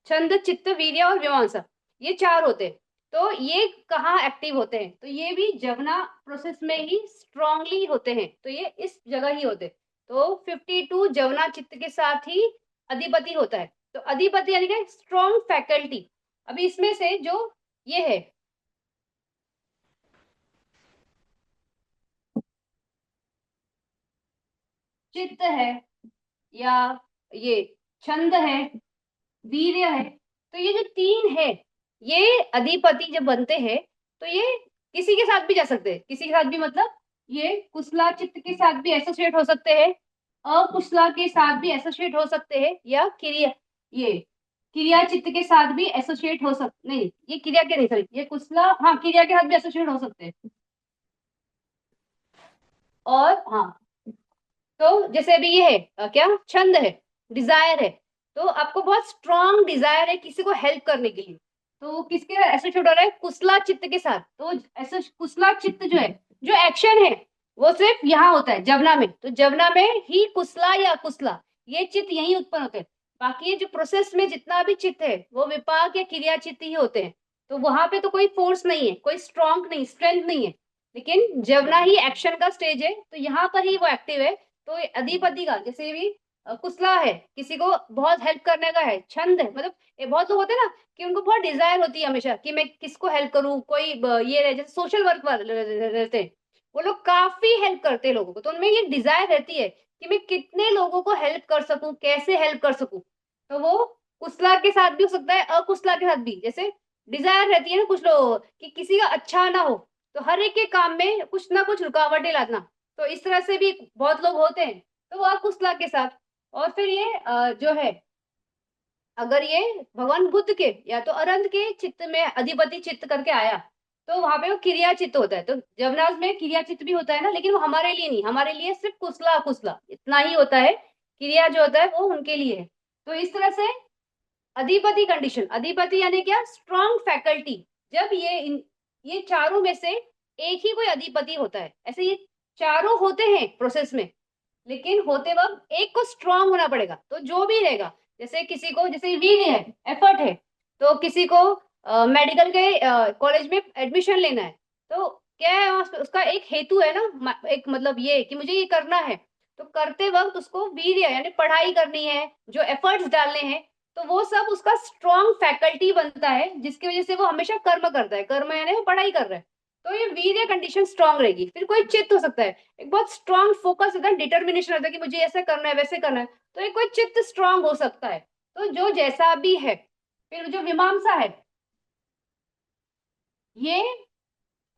छंद चित्त वीर्य और मीमांसा, ये चार होते हैं। तो ये कहाँ एक्टिव होते हैं, तो ये भी जवना प्रोसेस में ही स्ट्रांगली होते हैं, तो ये इस जगह ही होते हैं। तो 52 जवना चित्त के साथ ही अधिपति होता है। तो अधिपति यानी कि स्ट्रॉन्ग फैकल्टी। अभी इसमें से जो ये है चित्त है, या ये छंद है, वीर्य है, तो ये जो तीन है, ये अधिपति जब बनते हैं तो ये किसी के साथ भी जा सकते हैं। किसी के साथ भी मतलब ये कुशला चित्त के साथ भी एसोसिएट हो सकते हैं, अकुशला के साथ भी एसोसिएट हो सकते हैं, या क्रिया ये क्रिया चित्त के साथ भी एसोसिएट हो सकते, नहीं ये क्रिया के नहीं, सॉरी ये कुशला, हाँ क्रिया के साथ भी एसोसिएट हो सकते हैं। और हाँ, तो जैसे अभी ये है क्या छंद है, डिजायर है, तो आपको बहुत स्ट्रांग डिजायर है किसी को हेल्प करने के लिए, तो किसके एसोसिएट हो रहा है, कुशला चित्त के साथ। तो ऐसा कुशला चित्त जो है, जो एक्शन है वो सिर्फ यहाँ होता है जवना में, तो जवना में ही कुशला या कुशला ये चित्त यही उत्पन्न होते हैं। बाकी ये जो प्रोसेस में जितना भी चित्त है वो विपाक या क्रिया चित्त ही होते हैं। तो वहां पे तो कोई फोर्स नहीं है, कोई स्ट्रांग नहीं, स्ट्रेंथ नहीं है, लेकिन जवना ही एक्शन का स्टेज है, तो यहाँ पर ही वो एक्टिव है। तो ये अधिपति का जैसे भी कुशला है, किसी को बहुत हेल्प करने का है, छंद है, मतलब ये बहुत लोग होते हैं ना कि उनको बहुत डिजायर होती है हमेशा कि मैं किसको हेल्प करूं, कोई ये रहे, जैसे सोशल वर्क वाले रहते हैं, वो लोग काफी हेल्प करते हैं लोगों को, तो उनमें ये डिजायर रहती है कि मैं कितने लोगों को हेल्प कर सकूं, कैसे हेल्प कर सकूं। तो वो कुशला के साथ भी हो सकता है, अकुशला के साथ भी, जैसे डिजायर रहती है ना कुछ लोगों को कि किसी का अच्छा ना हो, तो हर एक के काम में कुछ ना कुछ रुकावटें लाना, तो इस तरह से भी बहुत लोग होते हैं। तो वो कुशला के साथ। और फिर ये जो है, अगर ये भगवान बुद्ध के या तो अरंत के चित्त में अधिपति चित्त करके आया, तो वहां पे वो क्रिया चित्त होता है। तो जवनाज में क्रिया चित्त भी होता है ना, लेकिन वो हमारे लिए नहीं, हमारे लिए सिर्फ कुशला कुशला इतना ही होता है, क्रिया जो होता है वो उनके लिए है। तो इस तरह से अधिपति कंडीशन, अधिपति यानी क्या, स्ट्रॉन्ग फैकल्टी। जब ये चारों में से एक ही कोई अधिपति होता है, ऐसे ये चारों होते हैं प्रोसेस में, लेकिन होते वक्त एक को स्ट्रांग होना पड़ेगा। तो जो भी रहेगा, जैसे किसी को जैसे वीर है, एफर्ट है, तो किसी को मेडिकल के कॉलेज में एडमिशन लेना है, तो क्या है उसका एक हेतु है ना, एक मतलब ये कि मुझे ये करना है, तो करते वक्त उसको वीर यानी पढ़ाई करनी है, जो एफर्ट्स डालने हैं, तो वो सब उसका स्ट्रॉन्ग फैकल्टी बनता है, जिसकी वजह से वो हमेशा कर्म करता है, कर्म यानी वो पढ़ाई कर रहा है। तो ये वीर्य कंडीशन स्ट्रांग रहेगी। फिर कोई चित्त हो सकता है, एक बहुत स्ट्रांग फोकस होता है, डिटर्मिनेशन होता है कि मुझे ऐसे करना है वैसे करना है, तो एक कोई चित्त स्ट्रांग हो सकता है। तो जो जैसा भी है। फिर जो मीमांसा है, ये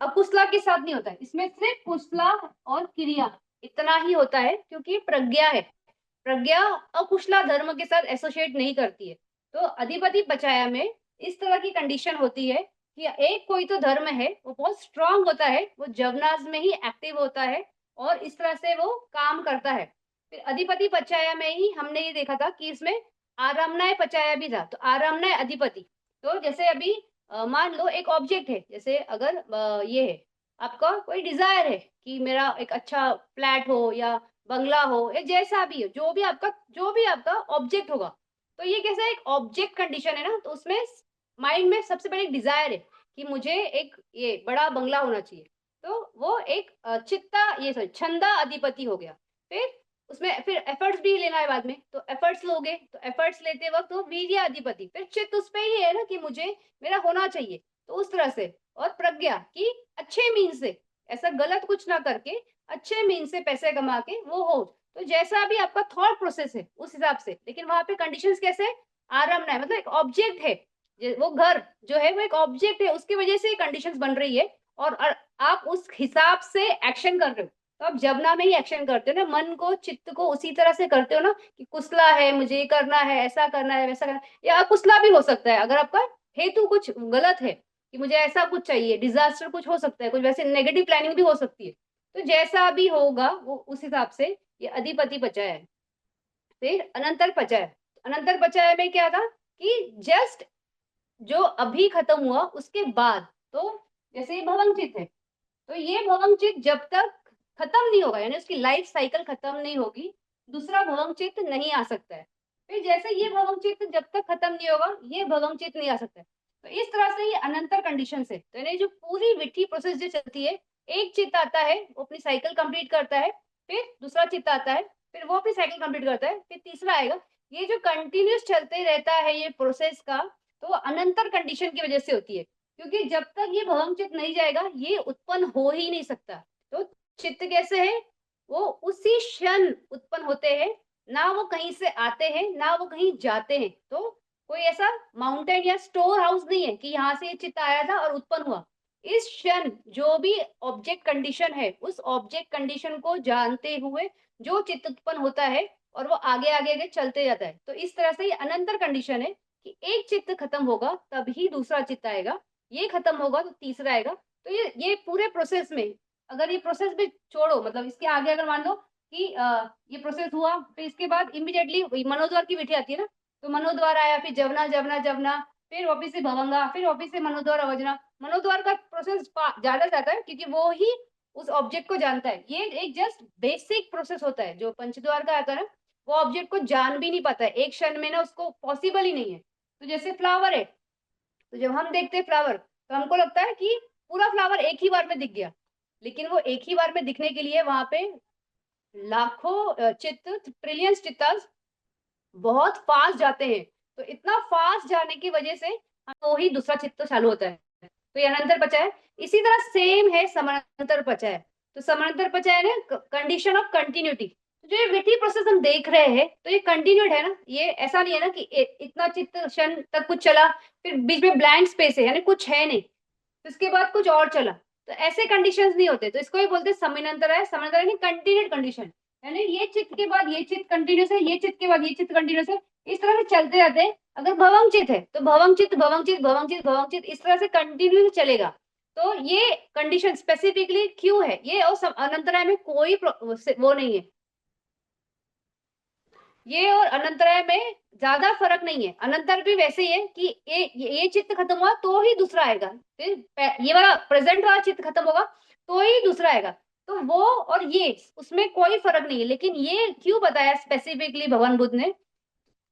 अकुशला के साथ नहीं होता है, इसमें सिर्फ कुशला और क्रिया इतना ही होता है, क्योंकि प्रज्ञा है, प्रज्ञा अकुशला धर्म के साथ एसोसिएट नहीं करती है। तो अधिपति पचाया में इस तरह की कंडीशन होती है कि एक कोई तो धर्म है वो बहुत स्ट्रांग होता है, वो जवनाज में ही एक्टिव होता है, और इस तरह से वो काम करता है। फिर अधिपति पचाया में ही हमने ये देखा था कि इसमें आरामनाय पचाया भी था, तो आरामनाय अधिपति। तो जैसे अभी मान लो एक ऑब्जेक्ट है, जैसे अगर ये है आपका कोई डिजायर है कि मेरा एक अच्छा फ्लैट हो या बंगला हो या जैसा भी हो, जो भी आपका ऑब्जेक्ट होगा, तो ये कैसा एक ऑब्जेक्ट कंडीशन है ना, तो उसमें माइंड में सबसे पहले एक डिजायर है कि मुझे एक ये बड़ा बंगला होना चाहिए, तो वो एक चित्ता ये सॉरी छंदा अधिपति हो गया। फिर उसमें फिर एफर्ट्स भी लेना है बाद में, तो एफर्ट्स लोगे, तो एफर्ट्स लेते वक्त वो वीर्य अधिपति, फिर चित्त उस पे ही है ना कि मुझे मेरा होना चाहिए, तो उस तरह से। और प्रज्ञा की अच्छे मीन से, ऐसा गलत कुछ ना करके अच्छे मीन से पैसे कमा के वो हो, तो जैसा भी आपका थॉट प्रोसेस है उस हिसाब से। लेकिन वहां पे कंडीशंस कैसे, आराम ना, मतलब एक ऑब्जेक्ट है, वो घर जो है वो एक ऑब्जेक्ट है, उसकी वजह से कंडीशंस बन रही है, और आप उस हिसाब से एक्शन कर रहे हो, तो आप जबना में ही एक्शन करते हो ना, मन को चित्त को उसी तरह से करते हो ना कि कुसला है, मुझे ये करना है, ऐसा करना है, वैसा करना है, या अकुसला भी हो सकता है अगर आपका हेतु कुछ गलत है कि मुझे ऐसा कुछ चाहिए, डिजास्टर कुछ हो सकता है, कुछ वैसे नेगेटिव प्लानिंग भी हो सकती है। तो जैसा भी होगा वो उस हिसाब से ये अधिपति पचा है। फिर अनंतर पचा है। अनंतर पचा है में क्या था कि जस्ट जो अभी खत्म हुआ उसके बाद, तो जैसे ये भवंचित है, तो ये भवंचित जब तक खत्म नहीं होगा, यानी उसकी लाइफ साइकिल खत्म नहीं होगी, दूसरा भवंचित नहीं आ सकता है। फिर जैसे ये भवंचित जब तक खत्म नहीं होगा, ये भवंचित नहीं आ सकता है। तो इस तरह से ये अनंतर कंडीशन है। तो यानी जो पूरी विट्ठी प्रोसेस जो चलती है, एक चित्त आता है, वो अपनी साइकिल कंप्लीट करता है, फिर दूसरा चित्त आता है, फिर वो अपनी साइकिल कंप्लीट करता है, फिर तीसरा आएगा। ये जो कंटिन्यूस चलते रहता है ये प्रोसेस का, तो अनंतर कंडीशन की वजह से होती है, क्योंकि जब तक ये भवंचित नहीं जाएगा ये उत्पन्न हो ही नहीं सकता। तो चित्त कैसे है, वो उसी क्षण उत्पन्न होते हैं, ना वो कहीं से आते हैं ना वो कहीं जाते हैं। तो कोई ऐसा माउंटेन या स्टोर हाउस नहीं है कि यहाँ से ये चित्त आया था और उत्पन्न हुआ। इस क्षण जो भी ऑब्जेक्ट कंडीशन है, उस ऑब्जेक्ट कंडीशन को जानते हुए जो चित्त उत्पन्न होता है और वो आगे आगे आगे चलते जाता है। तो इस तरह से ये अनंतर कंडीशन है कि एक चित्त खत्म होगा तभी दूसरा चित्त आएगा, ये खत्म होगा तो तीसरा आएगा। तो ये पूरे प्रोसेस में, अगर ये प्रोसेस भी छोड़ो, मतलब इसके आगे अगर मान लो कि ये प्रोसेस हुआ, फिर इसके बाद इमीडिएटली मनोद्वार की विधि आती है ना, तो मनोद्वार आया, फिर जवना जवना जवना, फिर वापिस से भवंगा, फिर वापिस से मनोद्वार अवजना। मनोद्वार का प्रोसेस ज्यादा जाता है क्योंकि वो ही उस ऑब्जेक्ट को जानता है। ये एक जस्ट बेसिक प्रोसेस होता है। जो पंचद्वार का आता है ना, वो ऑब्जेक्ट को जान भी नहीं पाता है एक क्षण में ना, उसको पॉसिबल ही नहीं है। तो जैसे फ्लावर है, तो जब हम देखते हैं फ्लावर, तो हमको लगता है कि पूरा फ्लावर एक ही बार में दिख गया, लेकिन वो एक ही बार में दिखने के लिए वहां पे लाखों चित्त, ट्रिलियंस चित्तास बहुत फास्ट जाते हैं। तो इतना फास्ट जाने की वजह से तो ही दूसरा चित्त चालू होता है। तो ये अनंतर पचा है। इसी तरह सेम है समानांतर पचा है। तो समानांतर पचा है ना, कंडीशन ऑफ कंटिन्यूटी। तो जो ये विटी प्रोसेस हम देख रहे हैं, तो ये कंटिन्यूड है ना, ये ऐसा नहीं है ना कि इतना चित्त क्षण तक कुछ चला, फिर बीच में ब्लैंक स्पेस है, यानी कुछ है नहीं, तो इसके बाद कुछ और चला। तो ऐसे कंडीशंस नहीं होते, तो इसको ही बोलते हैं समानांतर है। समानांतर यानी कंटिन्यूड कंडीशन, यानी ये चित्त के बाद ये चित्त कंटिन्यूस है, ये चित्त के बाद ये चित्त कंटिन्यूस है, इस तरह से चलते रहते हैं। अगर भवंग चित्त है तो भवंग चित्त भवंग चित्त भवंग चित्त भवंग चित्त, इस तरह से कंटिन्यू चलेगा। तो ये कंडीशन स्पेसिफिकली क्यों है ये, और अनंतराय में कोई वो नहीं है। ये और अनंतराय में ज्यादा फर्क नहीं है। अनंतर भी वैसे ही है कि ये चित्त खत्म हुआ तो ही दूसरा आएगा, फिर ये वाला प्रेजेंट वाला चित्त खत्म होगा तो ही दूसरा आएगा। तो वो और ये उसमें कोई फर्क नहीं है। लेकिन ये क्यों बताया स्पेसिफिकली भगवान बुद्ध ने,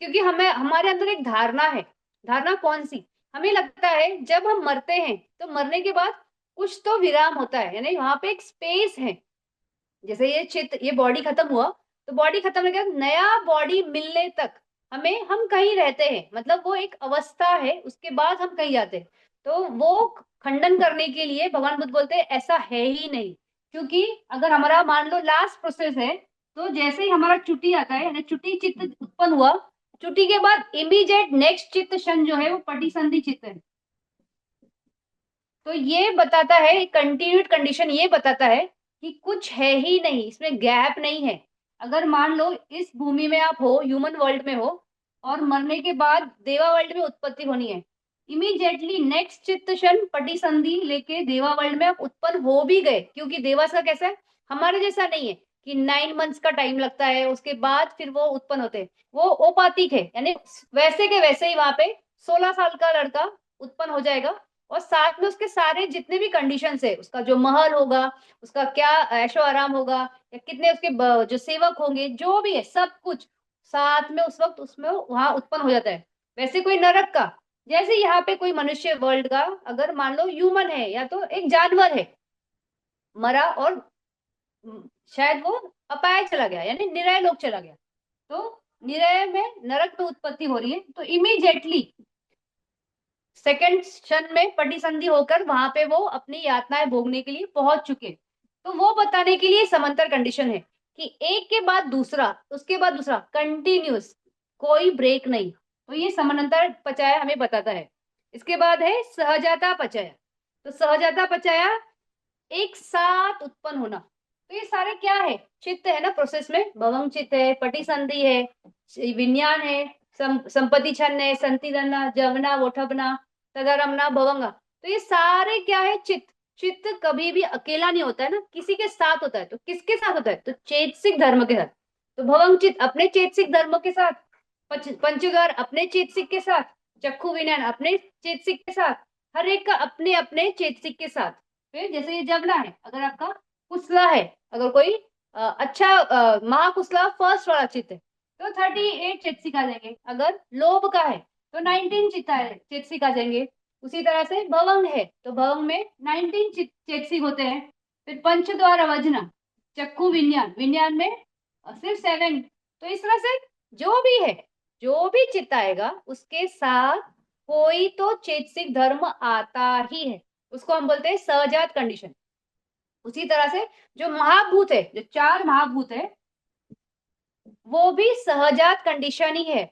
क्योंकि हमें हमारे अंदर एक धारणा है। धारणा कौन सी, हमें लगता है जब हम मरते हैं तो मरने के बाद कुछ तो विराम होता है, यानी वहां पे एक स्पेस है। जैसे ये चित्त, ये बॉडी खत्म हुआ, तो बॉडी खत्म होने के बाद नया बॉडी मिलने तक हमें, हम कहीं रहते हैं, मतलब वो एक अवस्था है, उसके बाद हम कहीं जाते हैं। तो वो खंडन करने के लिए भगवान बुद्ध बोलते हैं ऐसा है ही नहीं। क्योंकि अगर हमारा मान लो लास्ट प्रोसेस है, तो जैसे ही हमारा चुटी आता है, यानी चुटी चित्त उत्पन्न हुआ, चुटी के बाद इमीडिएट नेक्स्ट चित्त क्षण जो है वो पटिसंधि चित्त है। तो ये बताता है, कंटिन्यूड कंडीशन ये बताता है कि कुछ है ही नहीं, इसमें गैप नहीं है। अगर मान लो इस भूमि में आप हो, ह्यूमन वर्ल्ड में हो, और मरने के बाद देवा वर्ल्ड में उत्पत्ति होनी है, इमीडिएटली नेक्स्ट चित्त क्षण पटिसंधि लेके देवा वर्ल्ड में आप उत्पन्न हो भी गए। क्योंकि देवास का कैसा है, हमारे जैसा नहीं है कि 9 मंथ्स का टाइम लगता है उसके बाद फिर वो उत्पन्न होते हैं। वो औपातिक है, यानी वैसे के वैसे ही वहां पे 16 साल का लड़का उत्पन्न हो जाएगा, और साथ में उसके सारे जितने भी कंडीशंस है, उसका जो महल होगा, उसका क्या ऐशो आराम होगा, या कितने उसके जो सेवक होंगे, जो भी है सब कुछ साथ में उस वक्त उसमें वहां उत्पन्न हो जाता है। वैसे कोई नरक का, जैसे यहाँ पे कोई मनुष्य वर्ल्ड का, अगर मान लो ह्यूमन है या तो एक जानवर है, मरा और शायद वो अपाय चला गया, यानी निरय लोक चला गया, तो निरय में नरक में उत्पत्ति हो रही है, तो इमीडिएटली सेकंड क्षण में पटिसंधि होकर वहां पे वो अपनी यातनाएं भोगने के लिए पहुंच चुके। तो वो बताने के लिए समांतर कंडीशन है कि एक के बाद दूसरा, उसके बाद दूसरा, कंटिन्यूस, कोई ब्रेक नहीं। तो ये समानांतर पचाया हमें बताता है। इसके बाद है सहजाता पचाया। तो सहजाता पचाया एक साथ उत्पन्न होना। तो ये सारे क्या है, चित्त है ना प्रोसेस में। भवंग चित्त है, पटिसंधि है, विज्ञान है, संपत्ति छन्न है, संतिदना, जवना, वोठबना, तदारमना, भवंगा। तो ये सारे क्या है, चित्त। चित्त कभी भी अकेला नहीं होता है ना, किसी के साथ होता है। तो किसके साथ होता है, तो चेतसिक धर्म के साथ। तो भवंग चित्त अपने चेतसिक धर्म के साथ, पंचद्वार अपने चेतसिक के साथ, चक्षु विज्ञान अपने चेतसिक के साथ, हर एक का अपने अपने चेतसिक के साथ। फिर जैसे ये जवना है, अगर आपका कुसला है, अगर कोई अच्छा महाकुसला फर्स्ट वाला चित्त है तो 38 चेतसिक आ जाएंगे। अगर लोभ का है तो 19 चित्ता है चेतसिक आ जाएंगे। उसी तरह से भवंग है तो भवंग में 19 चेतसिक होते हैं। फिर पंचद्वार अवजना, चक्षु विज्ञान, विज्ञान में सिर्फ 7। तो इस तरह से जो भी है, जो भी चित्त आएगा उसके साथ कोई तो चेतसिक धर्म आता ही है, उसको हम बोलते हैं सहजात कंडीशन। उसी तरह से जो महाभूत है, जो चार महाभूत है, वो भी सहजात कंडीशन ही है।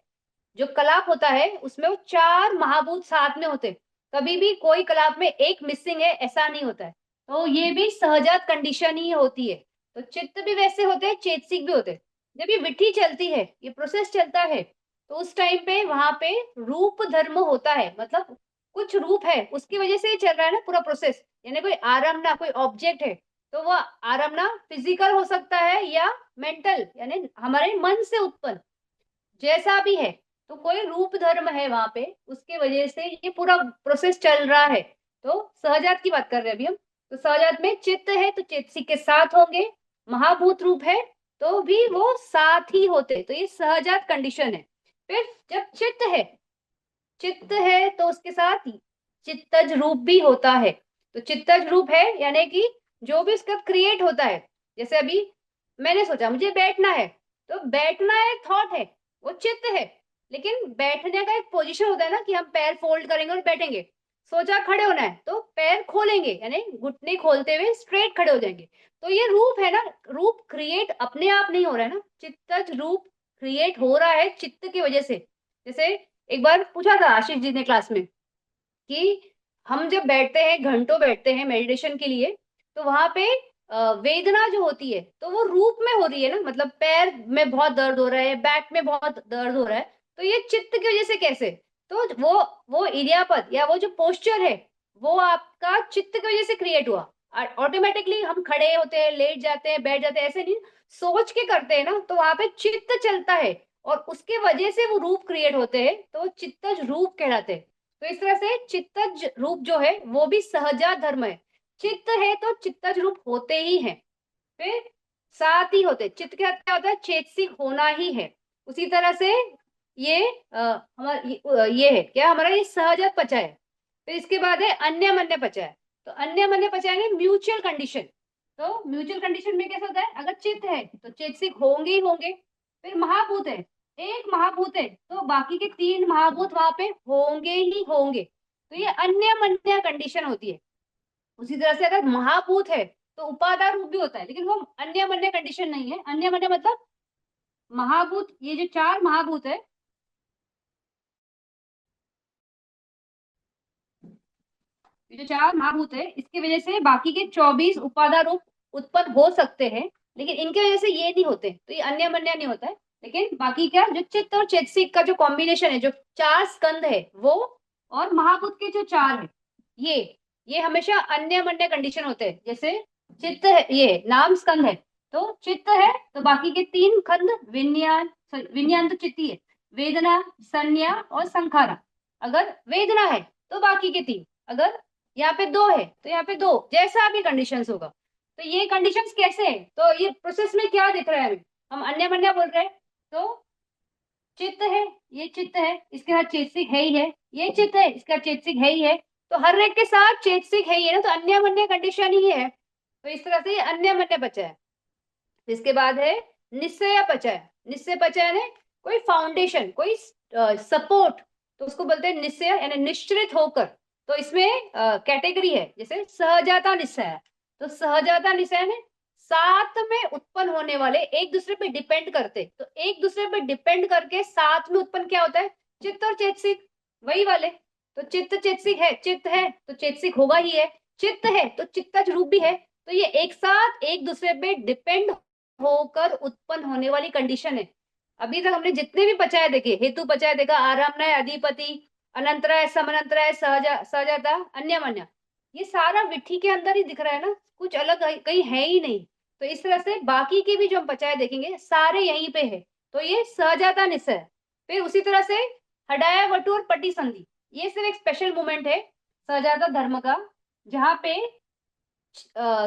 जो कलाप होता है उसमें वो चार महाभूत साथ में होते, कभी भी कोई कलाप में एक मिसिंग है ऐसा नहीं होता है। तो ये भी सहजात कंडीशन ही होती है। तो चित्त भी वैसे होते हैं, चेतसिक भी होते हैं। जब ये विधि चलती है, ये प्रोसेस चलता है, तो उस टाइम पे वहां पे रूप धर्म होता है, मतलब कुछ रूप है उसकी वजह से ही चल रहा है ना पूरा प्रोसेस। यानी कोई आराम ना, कोई ऑब्जेक्ट है तो वो आराम ना फिजिकल हो सकता है या मेंटल, यानी हमारे मन से उत्पन्न, जैसा भी है। तो कोई रूप धर्म है वहां पे, उसके वजह से ये पूरा प्रोसेस चल रहा है। तो सहजात की बात कर रहे हैं अभी हम। तो सहजात में चित्त है तो चेतसिक के साथ होंगे, महाभूत रूप है तो भी वो साथ ही होते। तो ये सहजात कंडीशन है। फिर जब चित्त है तो उसके साथ चित्तज रूप भी होता है। तो चित्तज रूप है यानी कि जो भी उसका क्रिएट होता है। जैसे अभी मैंने सोचा मुझे बैठना है, तो बैठना एक थॉट है, वो चित्त है। लेकिन बैठने का एक पोजीशन होता है ना कि हम पैर फोल्ड करेंगे और बैठेंगे। सोचा खड़े होना है तो पैर खोलेंगे, यानी घुटने खोलते हुए स्ट्रेट खड़े हो जाएंगे। तो ये रूप है ना, रूप क्रिएट अपने आप नहीं हो रहा है ना, चित्तज रूप क्रिएट हो रहा है चित्त की वजह से। जैसे एक बार पूछा था आशीष जी ने क्लास में कि हम जब बैठते हैं, घंटों बैठते हैं मेडिटेशन के लिए, तो वहां पे वेदना जो होती है तो वो रूप में हो रही है ना, मतलब पैर में बहुत दर्द हो रहा है, बैक में बहुत दर्द हो रहा है। तो ये चित्त की वजह से कैसे, तो वो इरियापद या वो जो पोस्चर है वो आपका चित्त की वजह से क्रिएट हुआ। ऑटोमेटिकली हम खड़े होते हैं, लेट जाते हैं, बैठ जाते हैं, ऐसे नहीं, सोच के करते हैं ना, तो वहां पे चित्त चलता है और उसके वजह से वो रूप क्रिएट होते हैं, तो चित्तज रूप कहलाते हैं। तो इस तरह से चित्तज रूप जो है वो भी सहजा धर्म है। चित्त है तो चित्तज रूप होते ही हैं। फिर साथ ही होते, चित्त के साथ क्या होता है, चेतसिक होना ही है। उसी तरह से ये हमारा ये है क्या, हमारा ये सहजत पचा है। फिर इसके बाद है अन्य मन्य पचा है। तो अन्य मन्य पचा है म्यूचुअल कंडीशन। तो म्यूचुअल कंडीशन में कैसा होता है, अगर चित्त है तो चेतसिक होंगे ही होंगे। फिर महाभूत है, एक महाभूत है तो बाकी के तीन महाभूत वहां पे होंगे ही होंगे। तो ये अन्य मन्य कंडीशन होती है। उसी तरह से अगर महाभूत है तो उपादान रूप भी होता है, लेकिन वो अन्य मन्य कंडीशन नहीं है। अन्य मन्य मतलब महाभूत, ये जो चार महाभूत है, ये जो चार महाभूत है इसकी वजह से बाकी के 24 उपादान रूप उत्पन्न हो सकते हैं, लेकिन इनके वजह से ये नहीं होते, तो ये अन्य मन्य नहीं होता है। लेकिन बाकी क्या, जो चित्त और चेतसिक का जो कॉम्बिनेशन है, जो चार स्कंद है वो, और महाभूत के जो चार है, ये हमेशा अन्य मन्य कंडीशन होते हैं। जैसे चित्त है, ये नाम स्कंद है, तो चित्त है तो बाकी के तीन खंड विज्ञान, विज्ञान तो चित्त ही है, वेदना, संज्ञा और संखारा। अगर वेदना है तो बाकी के तीन, अगर यहाँ पे दो है तो यहाँ पे दो, जैसा भी कंडीशंस होगा। तो ये कंडीशंस कैसे है, तो ये प्रोसेस में क्या दिख रहा है हमें, हम अन्य मन्य बोल रहे हैं। तो चित्त है, ये चित्त है, इसके साथ चेतसिक है ही है, ये चित्त है, इसका चेतसिक है ही है। तो हर एक के साथ चेतसिक है ही है ना, तो अन्य मन्य कंडीशन ही है। तो इस तरह से ये अन्य मन्य बचा है। इसके बाद है निश्चय पचा है। निश्चय पचा है कोई फाउंडेशन, कोई सपोर्ट, तो उसको बोलते हैं निश्चय, यानी निश्चित होकर। तो इसमें कैटेगरी है, जैसे सहजाता निश्चय है। तो सहजाता निश्चय ने साथ में उत्पन्न होने वाले, एक दूसरे पे डिपेंड करते, तो एक दूसरे पे डिपेंड करके साथ में उत्पन्न क्या होता है, चित्त और चेतसिक, वही वाले। तो चित्त चेतसिक है, चित्त है तो चेतसिक होगा ही है, चित्त है तो चित्तज रूप भी है, तो ये एक साथ एक दूसरे पे डिपेंड होकर उत्पन्न होने वाली कंडीशन है। अभी तक हमने जितने भी पचाए देखे, हेतु पचाए देखा, आरामनाय, अधिपति, अनंतराय, समनंतराय, सहजाता, अन्यमन्य, ये सारा विट्ठी के अंदर ही दिख रहा है ना, कुछ अलग कहीं है ही नहीं। तो इस तरह से बाकी के भी जो हम पचाए देखेंगे सारे यहीं पे है। तो ये सहजाता निश्चय है। फिर उसी तरह से हडाया वटु और पटी संधि, ये सिर्फ एक स्पेशल मोमेंट है सहजाता धर्म का, जहाँ पे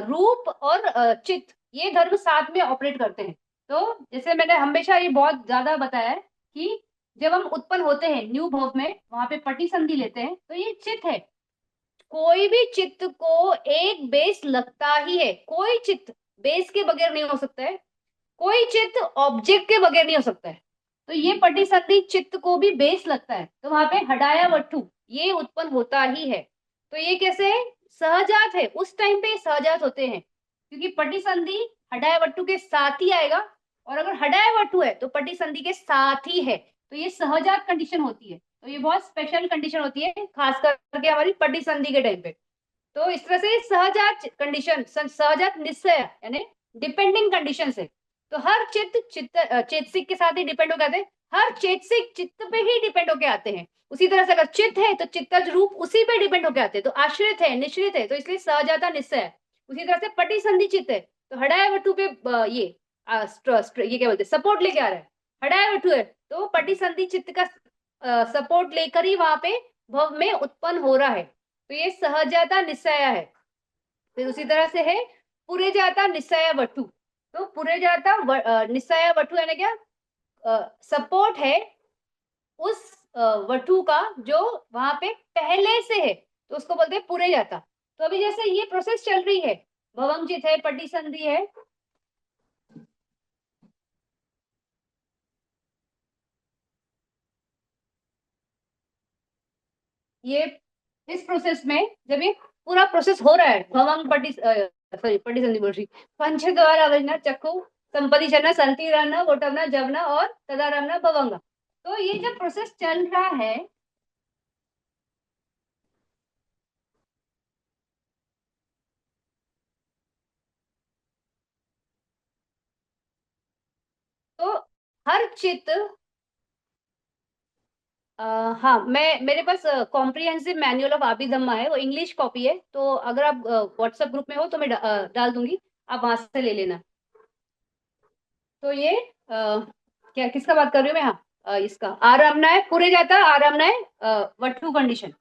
रूप और चित्त ये धर्म साथ में ऑपरेट करते हैं। तो जैसे मैंने हमेशा ये बहुत ज्यादा बताया है कि जब हम उत्पन्न होते हैं न्यू भव में, वहां पे पटी संधि लेते हैं, तो ये चित्त है। कोई भी चित्त को एक बेस लगता ही है, कोई चित्त बेस के बगैर नहीं हो सकता है, कोई चित्त ऑब्जेक्ट के बगैर नहीं हो सकता है। तो ये पटी संधि चित्त को भी बेस लगता है, तो वहां पे हडाया वट्टु ये उत्पन्न होता ही है। तो ये कैसे है, सहजात है, उस टाइम पे सहजात होते हैं, क्योंकि पटी संधि हडाया वट्टु के साथ ही आएगा, और अगर हडाया वट्टु है तो पटी संधि के साथ ही है, तो ये सहजात कंडीशन होती है। तो ये बहुत स्पेशल कंडीशन होती है, खास करके हमारी पटी संधि के टाइम पे। तो इस तरह से सहजात कंडीशन, सहजात निश्चय यानी डिपेंडिंग कंडीशन है। तो हर चेतसिक के साथ ही डिपेंड होकर आते हैं, हर चेतसिक चित्त पे ही डिपेंड होके आते हैं। उसी तरह से अगर चित्त है तो चित्तज रूप उसी पे डिपेंड होके आते हैं, तो आश्रित है, निश्रित है, तो इसलिए सहजाता निश्चय है। उसी तरह से पटी संधि चित्त है, तो हडाया वटु पे ये क्या बोलते हैं, सपोर्ट लेके आ रहा है। हडाया वटु है तो पटी संधि चित्त का सपोर्ट लेकर ही वहां पे भव में उत्पन्न हो रहा है। तो ये सहजाता निश्चय है। फिर उसी तरह से है पुरे जाता निश्चय वटु। तो पुरे जाता निश्चय वटु यानी क्या, सपोर्ट है उस वटु का जो वहां पे पहले से है, तो उसको बोलते हैं पुरे जाता। तो अभी जैसे ये प्रोसेस चल रही है, भवंजित है, पटी संधि है, ये इस प्रोसेस में जब ये पूरा प्रोसेस हो रहा है, भवंग पटी सॉरी पटी संधि बोल रही, पंच द्वार अवजना चक्षु संपदिशना संतिरना वोटवना जवना और तदारमना भवंगा। तो ये जब प्रोसेस चल रहा है, तो हर चित्त हाँ, मैं मेरे पास कॉम्प्रिहेंसिव मैनुअल ऑफ अभिधम्मा है, वो इंग्लिश कॉपी है, तो अगर आप व्हाट्सएप ग्रुप में हो तो मैं डाल दूंगी, आप वहां से ले लेना। तो ये क्या किसका बात कर रही हूँ मैं, हाँ इसका आरामना है, पूरे जाता आरामना है वट्ठु कंडीशन।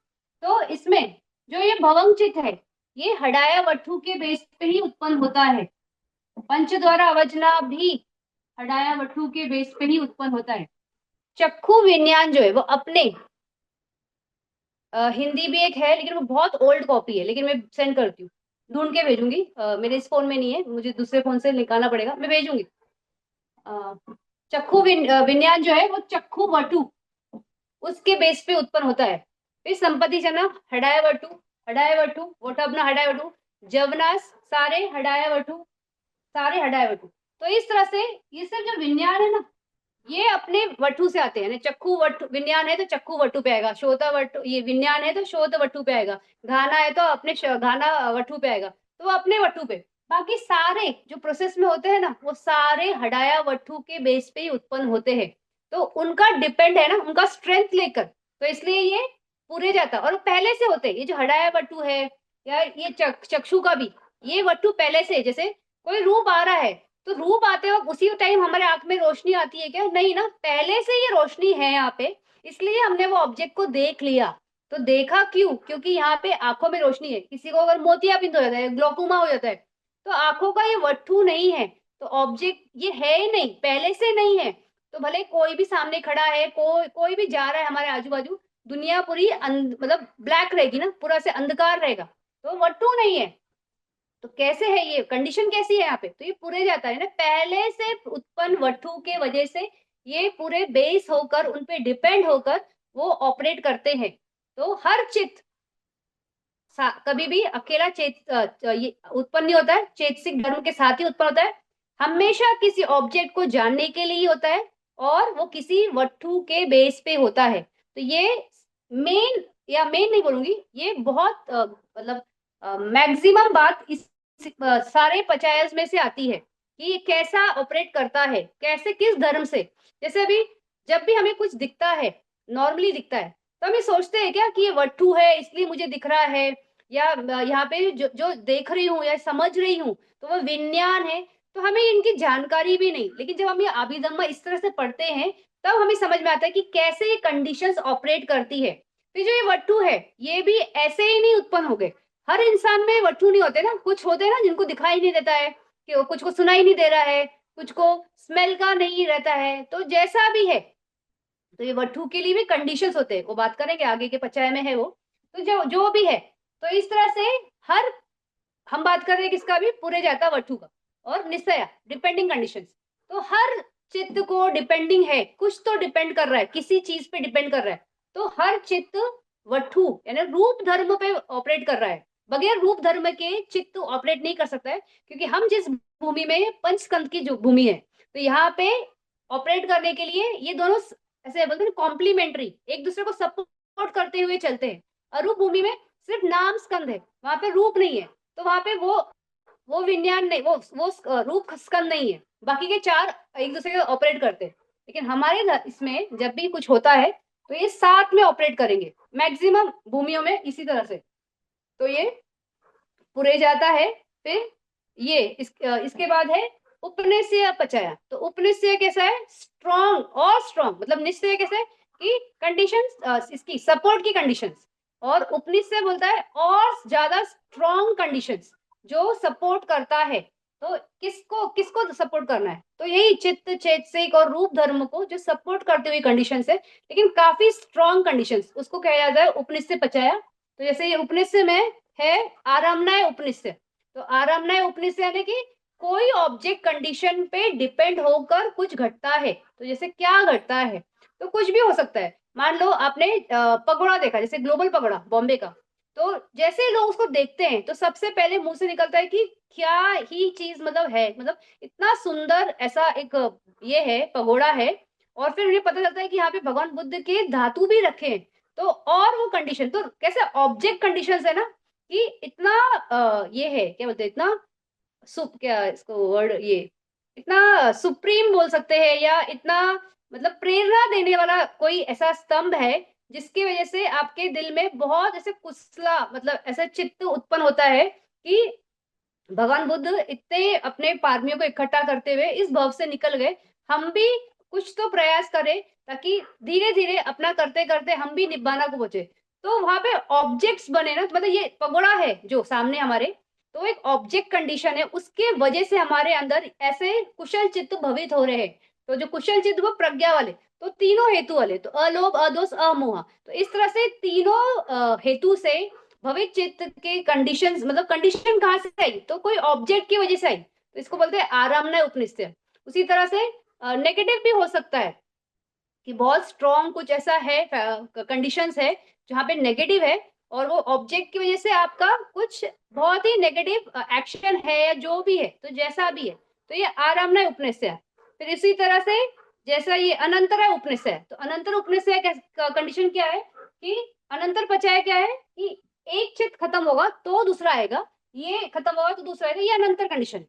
तो इसमें जो ये भवंग चित्त है, ये हडाया वट्ठु के बेस पे ही उत्पन्न होता है। पंच द्वारा अवजना भी हडाया वट्ठु के बेस पे ही उत्पन्न होता है। चक्षु विज्ञान जो है वो अपने हिंदी भी एक है, लेकिन वो बहुत ओल्ड कॉपी है, लेकिन मैं सेंड करती हूँ, ढूंढ के भेजूंगी, मेरे इस फोन में नहीं है, मुझे दूसरे फोन से निकालना पड़ेगा, मैं भेजूंगी। अ, चक्षु विज्ञान जो है वो चक्षु वटु उसके बेस पे उत्पन्न होता है। फिर संपत्ति जना हडाया वटु, हडाया वटु वोटअपना हडाया वटु, जवनास सारे हडाया वटु, सारे हडाया वटु। तो इस तरह से ये सब जो विज्ञान है ना, ये अपने वटु से आते हैं। चक्कू वटु विज्ञान है तो चक्कू वटु पे आएगा, श्रोता वटु ये विज्ञान है तो श्रोत वटु पे आएगा, घाना है तो अपने घाना वटु पे आएगा, तो वो अपने वटु पे। बाकी सारे जो प्रोसेस में होते हैं ना, वो सारे हडाया वटु के बेस पे ही उत्पन्न होते हैं। तो उनका डिपेंड है ना, उनका स्ट्रेंथ लेकर, तो इसलिए ये पूरे जाता, और पहले से होते हैं। ये जो हडाया वटु है या ये चक्षु का भी, ये वटु पहले से, जैसे कोई रूप आ रहा है तो रूप आते वक्त उसी टाइम हमारे आंख में रोशनी आती है क्या, नहीं ना, पहले से ये रोशनी है यहाँ पे, इसलिए हमने वो ऑब्जेक्ट को देख लिया। तो देखा क्यों, क्योंकि यहाँ पे आंखों में रोशनी है। किसी को अगर मोतियाबिंद हो जाता है, ग्लोकोमा हो जाता है, तो आंखों का ये वट्ठू नहीं है, तो ऑब्जेक्ट ये है ही नहीं, पहले से नहीं है। तो भले कोई भी सामने खड़ा है, कोई भी जा रहा है हमारे आजू बाजू, दुनिया पूरी मतलब ब्लैक रहेगी ना, पूरा से अंधकार रहेगा, तो वट्ठू नहीं है। तो कैसे है ये कंडीशन, कैसी है यहाँ पे, तो ये पूरे जाता है ना, पहले से उत्पन्न वट्ठू के वजह से ये पूरे बेस होकर, उन पे डिपेंड होकर वो ऑपरेट करते हैं। तो हर चित्त कभी भी अकेला ये उत्पन्न नहीं होता है, चेतसिक धर्म के साथ ही उत्पन्न होता है, हमेशा किसी ऑब्जेक्ट को जानने के लिए होता है, और वो किसी वट्ठू के बेस पे होता है। तो ये मेन, या मेन नहीं बोलूंगी, ये बहुत मतलब मैक्सिमम बात इस सारे पचायस में से आती है कि ये कैसा ऑपरेट करता है, कैसे किस धर्म से। जैसे अभी जब भी हमें कुछ दिखता है, नॉर्मली दिखता है, तो हम ये सोचते हैं क्या कि ये वट्ठू है इसलिए मुझे दिख रहा है, या यहाँ पे जो जो देख रही हूँ या समझ रही हूँ तो वो विज्ञान है। तो हमें इनकी जानकारी भी नहीं, लेकिन जब हम ये अभिधम्म इस तरह से पढ़ते हैं तब हमें समझ में आता है कि कैसे ये कंडीशंस ऑपरेट करती है। फिर जो ये वट्ठू है ये भी ऐसे ही नहीं उत्पन्न हो गए। हर इंसान में वट्ठू नहीं होते ना, कुछ होते हैं ना जिनको दिखाई नहीं देता है, कि वो कुछ को सुनाई नहीं दे रहा है, कुछ को स्मेल का नहीं रहता है, तो जैसा भी है। तो ये वट्ठू के लिए भी कंडीशंस होते हैं, वो बात करेंगे आगे के पचाय में है वो। तो जो जो भी है, तो इस तरह से हर, हम बात कर रहे हैं किसका भी, पूरे जाता वट्ठू का। और निश्चय डिपेंडिंग कंडीशंस, तो हर चित्त को डिपेंडिंग है, कुछ तो डिपेंड कर रहा है, किसी चीज पे डिपेंड कर रहा है। तो हर चित्त वट्ठू यानी रूप धर्म पे ऑपरेट कर रहा है। बगैर रूप धर्म के चित्त ऑपरेट नहीं कर सकता है, क्योंकि हम जिस भूमि में, पंचस्कंद की जो भूमि है, तो यहाँ पे ऑपरेट करने के लिए ये दोनों ऐसे बोलते हैं कॉम्प्लीमेंट्री, एक दूसरे को सपोर्ट करते हुए चलते हैं। अरूप भूमि में सिर्फ नाम स्कंद है, वहां पे रूप नहीं है, तो वहां पे वो विज्ञान नहीं, वो रूप स्कंद नहीं है, बाकी के चार एक दूसरे के ऑपरेट करते हैं। लेकिन हमारे इसमें जब भी कुछ होता है तो ये साथ में ऑपरेट करेंगे, मैक्सिमम भूमियों में इसी तरह से। तो ये पुरे जाता है। फिर ये इसके बाद है उपनिषय पचाया। तो उपनिषय कैसा है, स्ट्रॉन्ग और स्ट्रॉन्ग, मतलब निश्चय कैसा है कि कंडीशंस, इसकी सपोर्ट की कंडीशंस। और उपनिषय बोलता है और ज्यादा स्ट्रॉन्ग कंडीशंस जो सपोर्ट करता है। तो किसको किसको सपोर्ट करना है, तो यही चित्त चैतसिक और रूप धर्म को जो सपोर्ट करते हुए कंडीशंस है, लेकिन काफी स्ट्रॉन्ग कंडीशंस, उसको कहा जाता है उपनिषय पचाया। तो जैसे ये उपनिषय में है आरामनाय उपनिषय। तो आरामनाय उपनिषय यानी कि कोई ऑब्जेक्ट कंडीशन पे डिपेंड होकर कुछ घटता है। तो जैसे क्या घटता है, तो कुछ भी हो सकता है। मान लो आपने पगोड़ा देखा, जैसे ग्लोबल पगोड़ा बॉम्बे का। तो जैसे लोग उसको देखते हैं तो सबसे पहले मुंह से निकलता है कि क्या ही चीज मतलब है, मतलब इतना सुंदर ऐसा एक ये है पगोड़ा है। और फिर उन्हें पता चलता है कि यहाँ पे भगवान बुद्ध के धातु भी रखे हैं। तो और वो कंडीशन तो कैसे ऑब्जेक्ट कंडीशंस है ना, कि इतना ये है क्या बोलते हैं, इतना क्या इसको वर्ड, ये इतना सुप्रीम बोल सकते हैं, या इतना मतलब प्रेरणा देने वाला कोई ऐसा स्तंभ है जिसकी वजह से आपके दिल में बहुत ऐसे कुसला, मतलब ऐसा चित्त उत्पन्न होता है कि भगवान बुद्ध इतने अपने पारमियों को इकट्ठा करते हुए इस भव से निकल गए, हम भी कुछ तो प्रयास करें ताकि धीरे धीरे अपना करते करते हम भी निब्बाना को पहुंचे। तो वहां पे ऑब्जेक्ट्स बने ना, मतलब ये पगोड़ा है जो सामने हमारे, तो एक ऑब्जेक्ट कंडीशन है, उसके वजह से हमारे अंदर ऐसे कुशल चित्त भवित हो रहे हैं। तो जो कुशल चित्त वो प्रज्ञा वाले, तो तीनों हेतु वाले, तो अलोभ अदोष अमोह, तो इस तरह से तीनों हेतु से भवित चित्त के कंडीशंस, मतलब कंडीशन कहाँ से आई, तो कोई ऑब्जेक्ट की वजह से आई, तो इसको बोलते हैं आरामनाय उपनिषद। उसी तरह से नेगेटिव भी हो सकता है कि बहुत स्ट्रॉन्ग कुछ ऐसा है, कंडीशंस है जहाँ पे नेगेटिव है, और वो ऑब्जेक्ट की वजह से आपका कुछ बहुत ही नेगेटिव एक्शन है या जो भी है, तो जैसा भी है, तो ये आरामनाय उपनिषद है। फिर इसी तरह से जैसा ये अनंतराय उपनिषद है, तो अनंतर उपनिषद कंडीशन क्या है कि अनंतर पचाय क्या है कि एक चित्त खत्म होगा तो दूसरा आएगा, ये खत्म होगा तो दूसरा आएगा, ये अनंतर कंडीशन।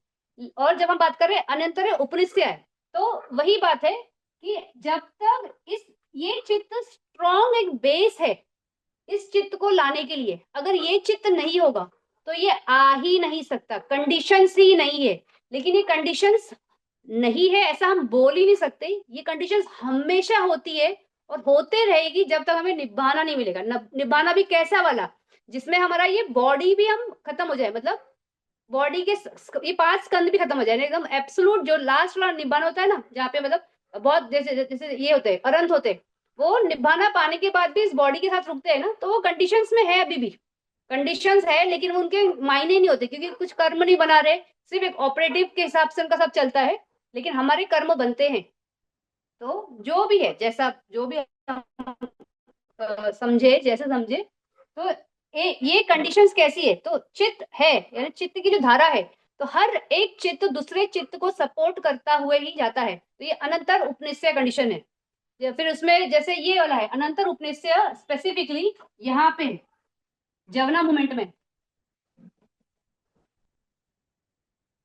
और जब हम बात कर रहे हैं अनंतर उपनिषद है, तो वही बात है कि जब तक इस ये चित्त स्ट्रॉन्ग एक बेस है इस चित्त को लाने के लिए, अगर ये चित्त नहीं होगा तो ये आ ही नहीं सकता, कंडीशंस ही नहीं है। लेकिन ये कंडीशंस नहीं है ऐसा हम बोल ही नहीं सकते, ये कंडीशंस हमेशा होती है और होते रहेगी जब तक हमें निभाना नहीं मिलेगा। निभाना भी कैसा वाला, जिसमें हमारा ये बॉडी भी हम खत्म हो जाए, मतलब बॉडी के ये 5 स्कंद भी खत्म हो जाए एकदम एब्सोल्यूट, जो लास्ट वाला निब्बान होता है ना, जहाँ पे मतलब बहुत जैसे जैसे ये होते हैं अरंत होते हैं, वो निभाना पाने के बाद भी इस बॉडी के साथ रुकते हैं ना, तो वो कंडीशंस में है, अभी भी कंडीशंस है, लेकिन उनके मायने नहीं होते क्योंकि कुछ कर्म नहीं बना रहे, सिर्फ एक ऑपरेटिव के हिसाब से उनका सब चलता है, लेकिन हमारे कर्म बनते हैं। तो जो भी है, जैसा जो भी समझे, जैसे समझे, तो ये कंडीशंस कैसी है, तो चित्त है यानी चित्त की जो धारा है, तो हर एक चित्त दूसरे चित्त को सपोर्ट करता हुए ही जाता है, तो ये अनंतर उपनिषय कंडीशन है। फिर उसमें जैसे ये वाला है अनंतर उपनिषय स्पेसिफिकली यहाँ पे जवना मूवमेंट में,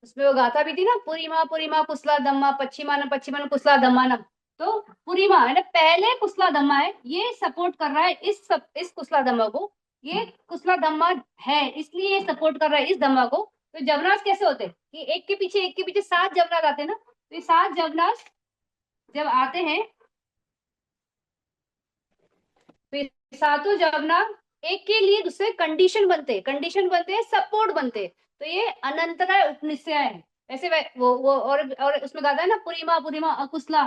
उसमें वो गाथा भी थी ना, पुरीमा कुसला दम्मा पश्चिमानम पश्चिमानम कुसला दम्मानम। तो पुरीमा है ना, पहले कुसला दम्मा है, ये सपोर्ट कर रहा है इस कुसला दम्मा को। ये कुसला दम्मा है इसलिए ये सपोर्ट कर रहा है इस दम्मा को। तो जवनास कैसे होते हैं कि एक के पीछे 7 जवनास आते हैं ना, तो ये 7 जवनास जब आते हैं, फिर सातों जवनास एक के लिए दूसरे कंडीशन बनते हैं, सपोर्ट बनते हैं। तो ये अनंतराय उपनिषय है। वैसे वो और उसमें गाता है ना, पुरीमा पुरीमा अकुशला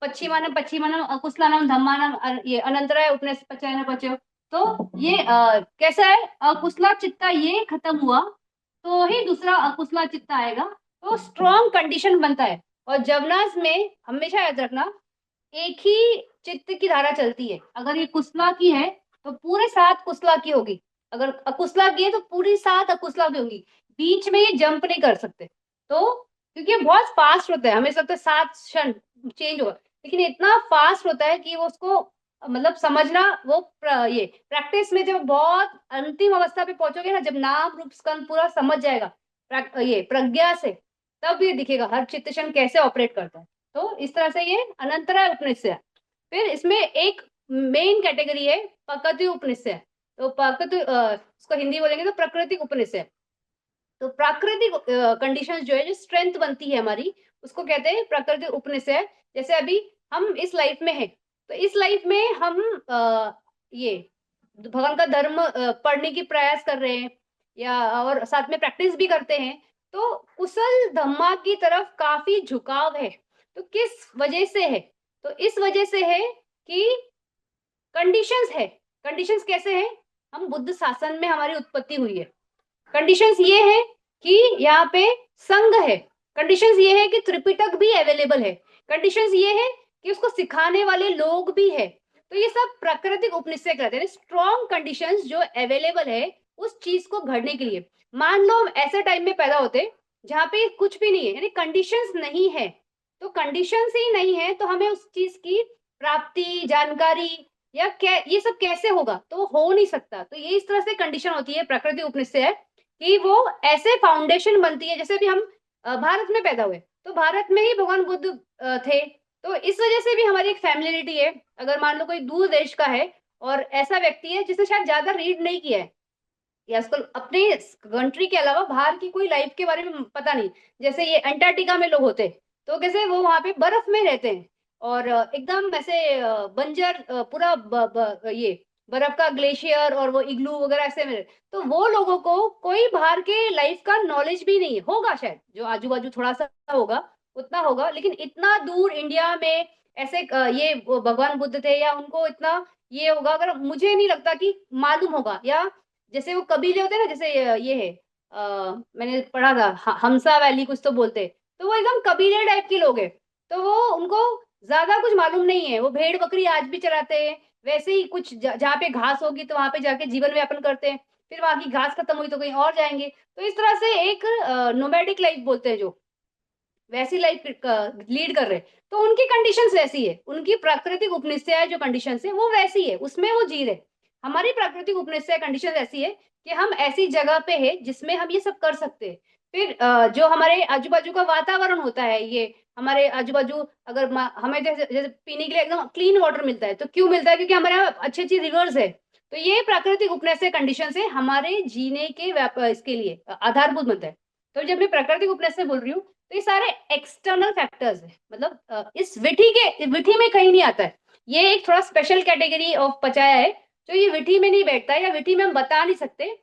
पश्चिमानम अकुशलानम धम्मानम ये अनंतराय उपनिषद पचयन पचयो। तो ये कैसा है, अकुशला चित्ता ये खत्म हुआ तो ही दूसरा अकुशला चित्ता आएगा, तो स्ट्रॉन्ग कंडीशन बनता है। और जवनास में हमेशा याद रखना, एक ही चित्त की धारा चलती है। अगर ये कुशला की है तो पूरे 7 कुशला की होगी, अगर अकुशला की है तो पूरी 7 अकुशला की होगी। बीच में ये जंप नहीं कर सकते। तो क्योंकि ये बहुत फास्ट होता है, हमें लगता है 7 क्षण चेंज होगा, लेकिन इतना फास्ट होता है कि वो उसको मतलब समझना, वो ये प्रैक्टिस में जब बहुत अंतिम अवस्था पे पहुंचोगे ना, जब नाम रूप स्कंद पूरा समझ जाएगा ये प्रज्ञा से, तब ये दिखेगा हर चित्त क्षण कैसे ऑपरेट करता है। तो इस तरह से ये अनंतराय उपनिषद है। फिर इसमें एक मेन कैटेगरी है प्रकृति उपनिषद। तो प्रकृति उसको हिंदी बोलेंगे तो प्राकृतिक उपनिषद। तो प्राकृतिक कंडीशंस जो है, जो स्ट्रेंथ बनती है हमारी, उसको कहते हैं प्राकृतिक उपनिषद। जैसे अभी हम इस लाइफ में हैं, तो इस लाइफ में हम ये भगवान का धर्म पढ़ने की प्रयास कर रहे हैं, या और साथ में प्रैक्टिस भी करते हैं। तो कुशल धम्मा की तरफ काफी झुकाव है। तो किस वजह से है, तो इस वजह से है कि कंडीशंस है। कंडीशंस कैसे हैं, हम बुद्ध शासन में हमारी उत्पत्ति हुई है। कंडीशंस ये है कि यहाँ पे संघ है। कंडीशंस ये है कि त्रिपिटक भी अवेलेबल है। कंडीशंस ये है कि उसको सिखाने वाले लोग भी है। तो ये सब प्राकृतिक उपनिषद कहते हैं, स्ट्रॉन्ग कंडीशंस जो अवेलेबल है उस चीज को घड़ने के लिए। मान लो हम ऐसे टाइम में पैदा होते जहाँ पे कुछ भी नहीं है, यानी कंडीशंस नहीं है। तो कंडीशंस ही नहीं है तो हमें उस चीज की प्राप्ति, जानकारी या ये सब कैसे होगा, तो हो नहीं सकता। तो ये इस तरह से कंडीशन होती है प्राकृतिक उपनिषद कि वो ऐसे फाउंडेशन बनती है। जैसे भी हम भारत में पैदा हुए, तो भारत में ही भगवान बुद्ध थे, तो इस वजह से भी हमारी एक फैमिलियरिटी है। अगर मान लो कोई दूर देश का है और ऐसा व्यक्ति है जिसने शायद ज्यादा रीड नहीं किया है, या उसको अपने कंट्री के अलावा बाहर की कोई लाइफ के बारे में पता नहीं, जैसे ये अंटार्कटिका में लोग होते हैं, तो कैसे वो वहां पे बर्फ में रहते हैं और एकदम ऐसे बंजर पूरा ये बर्फ का ग्लेशियर और वो इग्लू वगैरह ऐसे में, तो वो लोगों को कोई बाहर के लाइफ का नॉलेज भी नहीं होगा, शायद जो आजू बाजू थोड़ा सा होगा उतना होगा, लेकिन इतना दूर इंडिया में ऐसे ये वो भगवान बुद्ध थे या उनको इतना ये होगा, अगर मुझे नहीं लगता कि मालूम होगा। या जैसे वो कबीले होते हैं ना, जैसे ये है मैंने पढ़ा था हमसा वैली कुछ तो बोलते हैं, तो वो एकदम कबीले टाइप के लोग हैं। तो वो उनको ज्यादा कुछ मालूम नहीं है, वो भेड़ बकरी आज भी चराते हैं, वैसे ही कुछ जहाँ पे घास होगी तो वहां पे जाके जीवन यापन करते हैं, फिर वहां की घास खत्म हुई तो कहीं और जाएंगे। तो इस तरह से एक नोमैडिक लाइफ बोलते हैं, जो वैसी लाइफ लीड कर रहे हैं। तो उनकी कंडीशंस वैसी है, उनकी प्राकृतिक उपनिषद जो कंडीशंस है वो वैसी है, उसमें वो जी रहे। हमारी प्राकृतिक उपनिषद कंडीशन ऐसी है कि हम ऐसी जगह पे है जिसमें हम ये सब कर सकते हैं। फिर जो हमारे आजू बाजू का वातावरण होता है, ये हमारे आजू बाजू अगर हमें जैसे जैसे पीने के लिए एकदम क्लीन वाटर मिलता है, तो क्यों मिलता है, क्योंकि हमारे यहाँ अच्छी अच्छी रिवर्स है। तो ये प्राकृतिक उपनिषद कंडीशन से हमारे जीने के इसके लिए आधारभूत बनता है। तो जब मैं प्राकृतिक उपनिषद बोल रही हूँ, तो ये सारे एक्सटर्नल फैक्टर्स है, मतलब इस विधि में कहीं नहीं आता है। ये एक थोड़ा स्पेशल कैटेगरी ऑफ पचाया है, जो ये विधि में नहीं बैठता है या विधि में हम बता नहीं सकते।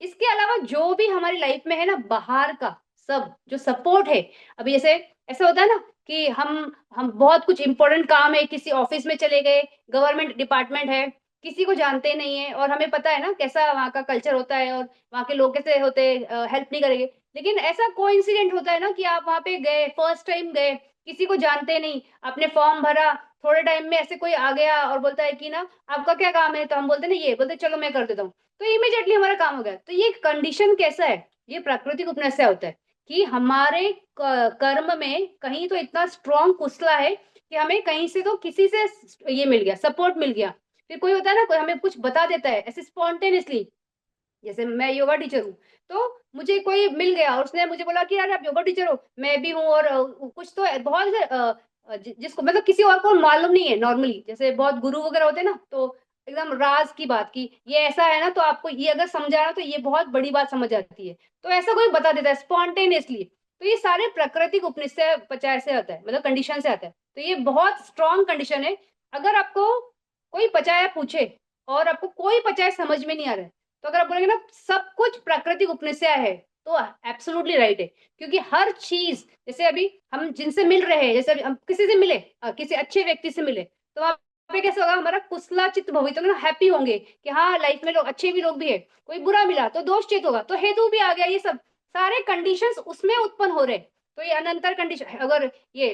इसके अलावा जो भी हमारी लाइफ में है ना, बाहर का सब जो सपोर्ट है, अभी जैसे ऐसा होता है ना कि हम बहुत कुछ इंपॉर्टेंट काम है, किसी ऑफिस में चले गए, गवर्नमेंट डिपार्टमेंट है, किसी को जानते नहीं है और हमें पता है ना कैसा वहाँ का कल्चर होता है और वहाँ के लोग कैसे होते हैं, हेल्प नहीं करेंगे। लेकिन ऐसा कोइंसिडेंट होता है ना कि आप वहाँ पे गए, फर्स्ट टाइम गए, किसी को जानते नहीं, आपने फॉर्म भरा, थोड़े टाइम में ऐसे कोई आ गया और बोलता है कि ना आपका क्या काम है, तो हम बोलते ना ये बोलते चलो मैं कर देता हूँ, तो इमीडिएटली हमारा काम हो गया। तो ये कंडीशन कैसा है, ये प्राकृतिक उपन्यास से होता है कि हमारे कर्म में कहीं तो इतना स्ट्रॉन्ग कुसला है कि हमें कहीं से तो किसी से ये मिल गया, सपोर्ट मिल गया। फिर कोई होता है ना, कोई हमें कुछ बता देता है ऐसे स्पॉन्टेनियसली, जैसे मैं योगा टीचर हूँ, तो मुझे कोई मिल गया और उसने मुझे बोला कि यार आप योगा टीचर हो, मैं भी हूँ और कुछ तो बहुत से जिसको मतलब किसी और को मालूम नहीं है नॉर्मली, जैसे बहुत गुरु वगैरह होते हैं ना, तो एकदम राज की बात की ये ऐसा है ना, तो आपको ये अगर समझा ना तो ये बहुत बड़ी बात समझ आती है, तो ऐसा कोई बता देता है स्पॉन्टेनियसली। तो ये सारे प्राकृतिक उपनिषद से पचाए से आता है, मतलब कंडीशन से आता है, तो ये बहुत स्ट्रॉन्ग कंडीशन है। अगर आपको कोई पचाया पूछे और आपको कोई पचाया समझ में नहीं आ रहा है, तो अगर आप बोलेंगे ना सब कुछ प्राकृतिक उपनिषद है, तो एब्सोल्युटली राइट है। क्योंकि हर चीज, जैसे अभी हम जिनसे मिल रहे हैं, जैसे अभी हम किसी से मिले, किसी अच्छे व्यक्ति से मिले, तो वहां पे कैसे होगा, हमारा कुशला चित्त भवित होगा ना, हैप्पी होंगे कि हाँ लाइफ में लोग अच्छे भी लोग भी है। कोई बुरा मिला तो दोष चित होगा, तो हेतु भी आ गया, ये सब सारे कंडीशंस उसमें उत्पन्न हो रहे। तो ये अनंतर कंडीशन, अगर ये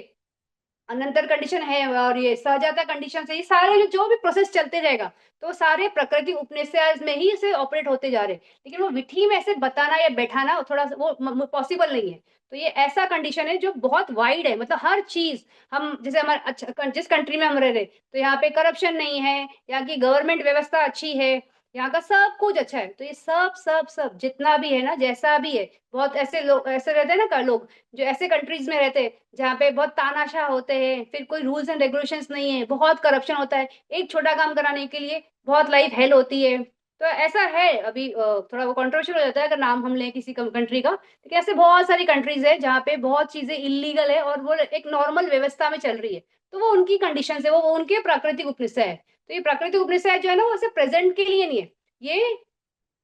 अनंतर कंडीशन है और ये सहजाता कंडीशन है, ये सारे जो भी प्रोसेस चलते रहेगा, तो सारे प्रकृति उपनिषद में ही से ऑपरेट होते जा रहे हैं। लेकिन वो विधि में ऐसे बताना या बैठाना थोड़ा वो पॉसिबल नहीं है। तो ये ऐसा कंडीशन है जो बहुत वाइड है, मतलब हर चीज, हम जैसे हमारे अच्छा जिस कंट्री में हम रह रहे, तो यहाँ पे करप्शन नहीं है, यहाँ की गवर्नमेंट व्यवस्था अच्छी है, यहाँ का सब कुछ अच्छा है। तो ये सब सब सब जितना भी है ना, जैसा भी है, बहुत ऐसे लोग ऐसे रहते हैं ना, लोग जो ऐसे कंट्रीज में रहते हैं जहाँ पे बहुत तानाशाह होते हैं, फिर कोई रूल्स एंड रेगुलेशंस नहीं है, बहुत करप्शन होता है, एक छोटा काम कराने के लिए बहुत लाइफ हेल होती है। तो ऐसा है अभी थोड़ा वो कंट्रोवर्शियल हो जाता है अगर नाम हम लें किसी कंट्री का, लेकिन ऐसे बहुत सारी कंट्रीज है जहाँ पे बहुत चीजें इलीगल है और वो एक नॉर्मल व्यवस्था में चल रही है। तो वो उनकी कंडीशन है, वो उनके प्राकृतिक उपनिषद है। तो ये प्राकृतिक उपनिषद जो है ना, वो सिर्फ प्रेजेंट के लिए नहीं है। ये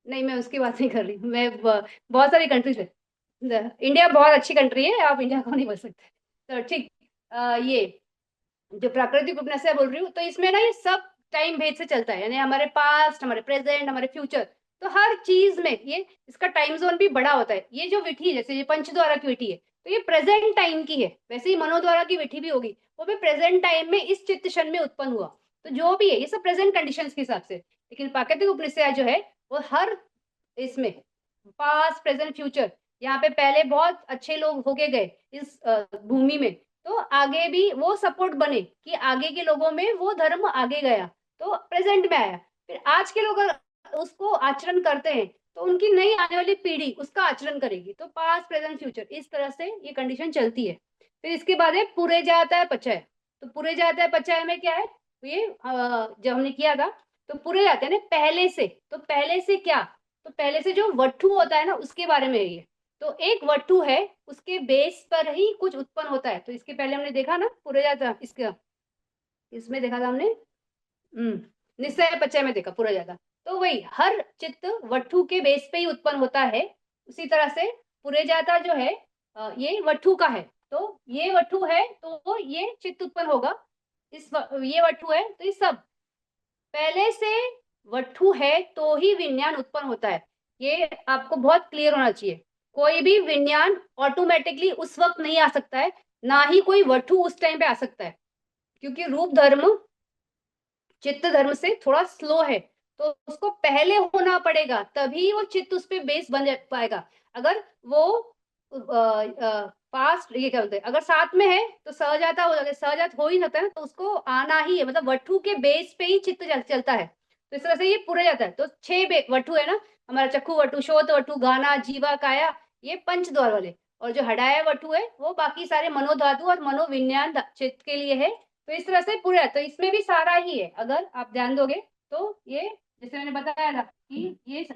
नहीं, मैं उसकी बात नहीं कर रही हूँ, मैं बहुत सारी कंट्रीज है। इंडिया बहुत अच्छी कंट्री है, आप इंडिया को नहीं बोल सकते। तो ठीक, ये जो प्राकृतिक उपन्यास बोल रही हूँ, तो इसमें ना ये सब टाइम भेद से चलता है, यानी हमारे पास्ट, हमारे प्रेजेंट, हमारे फ्यूचर, तो हर चीज में ये इसका टाइम जोन भी बड़ा होता है। ये जो विधि है, जैसे ये पंचद्वारा की विधि है, तो ये प्रेजेंट टाइम की है। वैसे ही मनोद्वारा की विधि भी होगी, वो भी प्रेजेंट टाइम में इस चित्त क्षण में उत्पन्न हुआ। तो जो भी है ये सब प्रेजेंट कंडीशंस के हिसाब से। लेकिन प्राकृतिक उपनिषद जो है, वो हर इसमें पास्ट प्रेजेंट फ्यूचर, यहाँ पे पहले बहुत अच्छे लोग होके गए इस भूमि में, तो आगे भी वो सपोर्ट बने कि आगे के लोगों में वो धर्म आगे गया, तो प्रेजेंट में आया। फिर आज के लोग अगर उसको आचरण करते हैं, तो उनकी नई आने वाली पीढ़ी उसका आचरण करेगी। तो पास्ट प्रेजेंट फ्यूचर इस तरह से ये कंडीशन चलती है। फिर इसके बाद है पुरे जाता है पचय। तो पुरे जाता है पचय में क्या है, तो ये जब हमने किया था, तो पुरे जाते हैं ना पहले से, तो पहले से क्या, तो पहले से जो वट्ठु होता है ना उसके बारे में है ये। तो एक वट्ठु है, उसके बेस पर ही कुछ उत्पन्न होता है। तो इसके पहले हमने देखा ना पूरे जाता, इसका इसमें देखा था हमने, निश्चय पचय में देखा पूरा जाता। तो वही हर चित्त वट्ठु के बेस पे ही उत्पन्न होता है। उसी तरह से पूरे जाता जो है, ये वट्ठु का है। तो ये वट्ठु है तो ये चित्त उत्पन्न होगा। ये वट्ठु है तो ये सब पहले से वट्ठु है तो ही विज्ञान उत्पन्न होता है। ये आपको बहुत क्लियर होना चाहिए। कोई भी विज्ञान ऑटोमेटिकली उस वक्त नहीं आ सकता है, ना ही कोई वट्ठु उस टाइम पे आ सकता है, क्योंकि रूप धर्म चित्त धर्म से थोड़ा स्लो है। तो उसको पहले होना पड़ेगा, तभी वो चित्त उस पे बेस बन पाएगा। अगर वो पास्ट ये क्या बोलते हैं, अगर साथ में है तो सहजाता हो जाता है, सहजात हो ही जाता है ना, तो उसको आना ही है, मतलब वट्ठु के बेस पे ही चित्त चलता है। तो इस तरह से ये पूरे जाता है। तो वट्ठु है ना, हमारा चक्षु वट्ठु, श्रोत वट्ठु, गाना, जीवा, काया, ये पंच द्वार वाले। और जो हडाया वट्ठु है वो बाकी सारे मनोधातु और मनोविज्ञान चित्त के लिए है। तो इस तरह से पूरा, तो इसमें भी सारा ही है अगर आप ध्यान दोगे। तो ये जैसे मैंने बताया था कि ये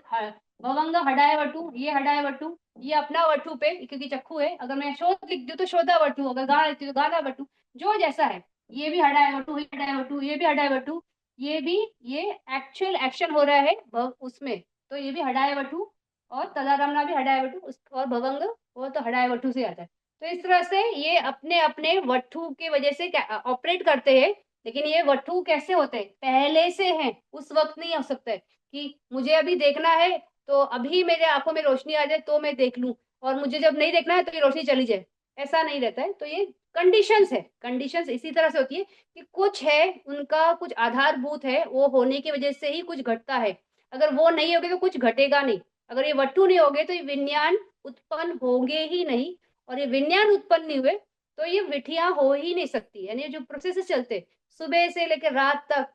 भवंग हडाय वटु, ये हडाय वटु, ये अपना वटु पे क्योंकि चक्षु है, अगर मैं शोध लिख दूं तो शोधा वटु, अगर गाना लिखती हूँ तो गाना वटु, जो जैसा है। ये भी हडाय वटु, ये हडाय वटु, ये भी हडाय वटु, ये भी, ये एक्चुअल एक्शन हो रहा है उसमें, तो ये भी हडाय वटु। और तदारमना भी हडाय वटु, और भवंग वो तो हडाय वटु से आता है। तो इस तरह से ये अपने अपने वट्ठु की वजह से ऑपरेट करते हैं। लेकिन ये वट्ठु कैसे होते हैं, पहले से हैं, उस वक्त नहीं हो सकता है कि मुझे अभी देखना है तो अभी मेरे आंखों में रोशनी आ जाए तो मैं देख लूं, और मुझे जब नहीं देखना है तो ये रोशनी चली जाए, ऐसा नहीं रहता है। तो ये कंडीशंस है, कंडीशंस इसी तरह से होती है कि कुछ है, उनका कुछ आधारभूत है, वो होने की वजह से ही कुछ घटता है। अगर वो नहीं होगे तो कुछ घटेगा नहीं। अगर ये वट्टु नहीं होगे तो ये विज्ञान उत्पन्न होंगे ही नहीं। और ये विज्ञान उत्पन्न नहीं हुए तो ये विधियां हो ही नहीं सकती, यानी जो प्रोसेस चलते सुबह से लेकर रात तक,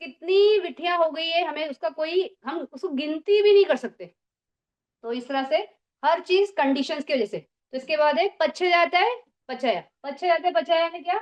कितनी विधियां हो गई है, हमें उसका कोई, हम उसको गिनती भी नहीं कर सकते। तो इस तरह से हर चीज कंडीशंस की वजह से। तो इसके बाद है पच्छ जाता है पचाया। पच्छ जाता है पचाया है क्या?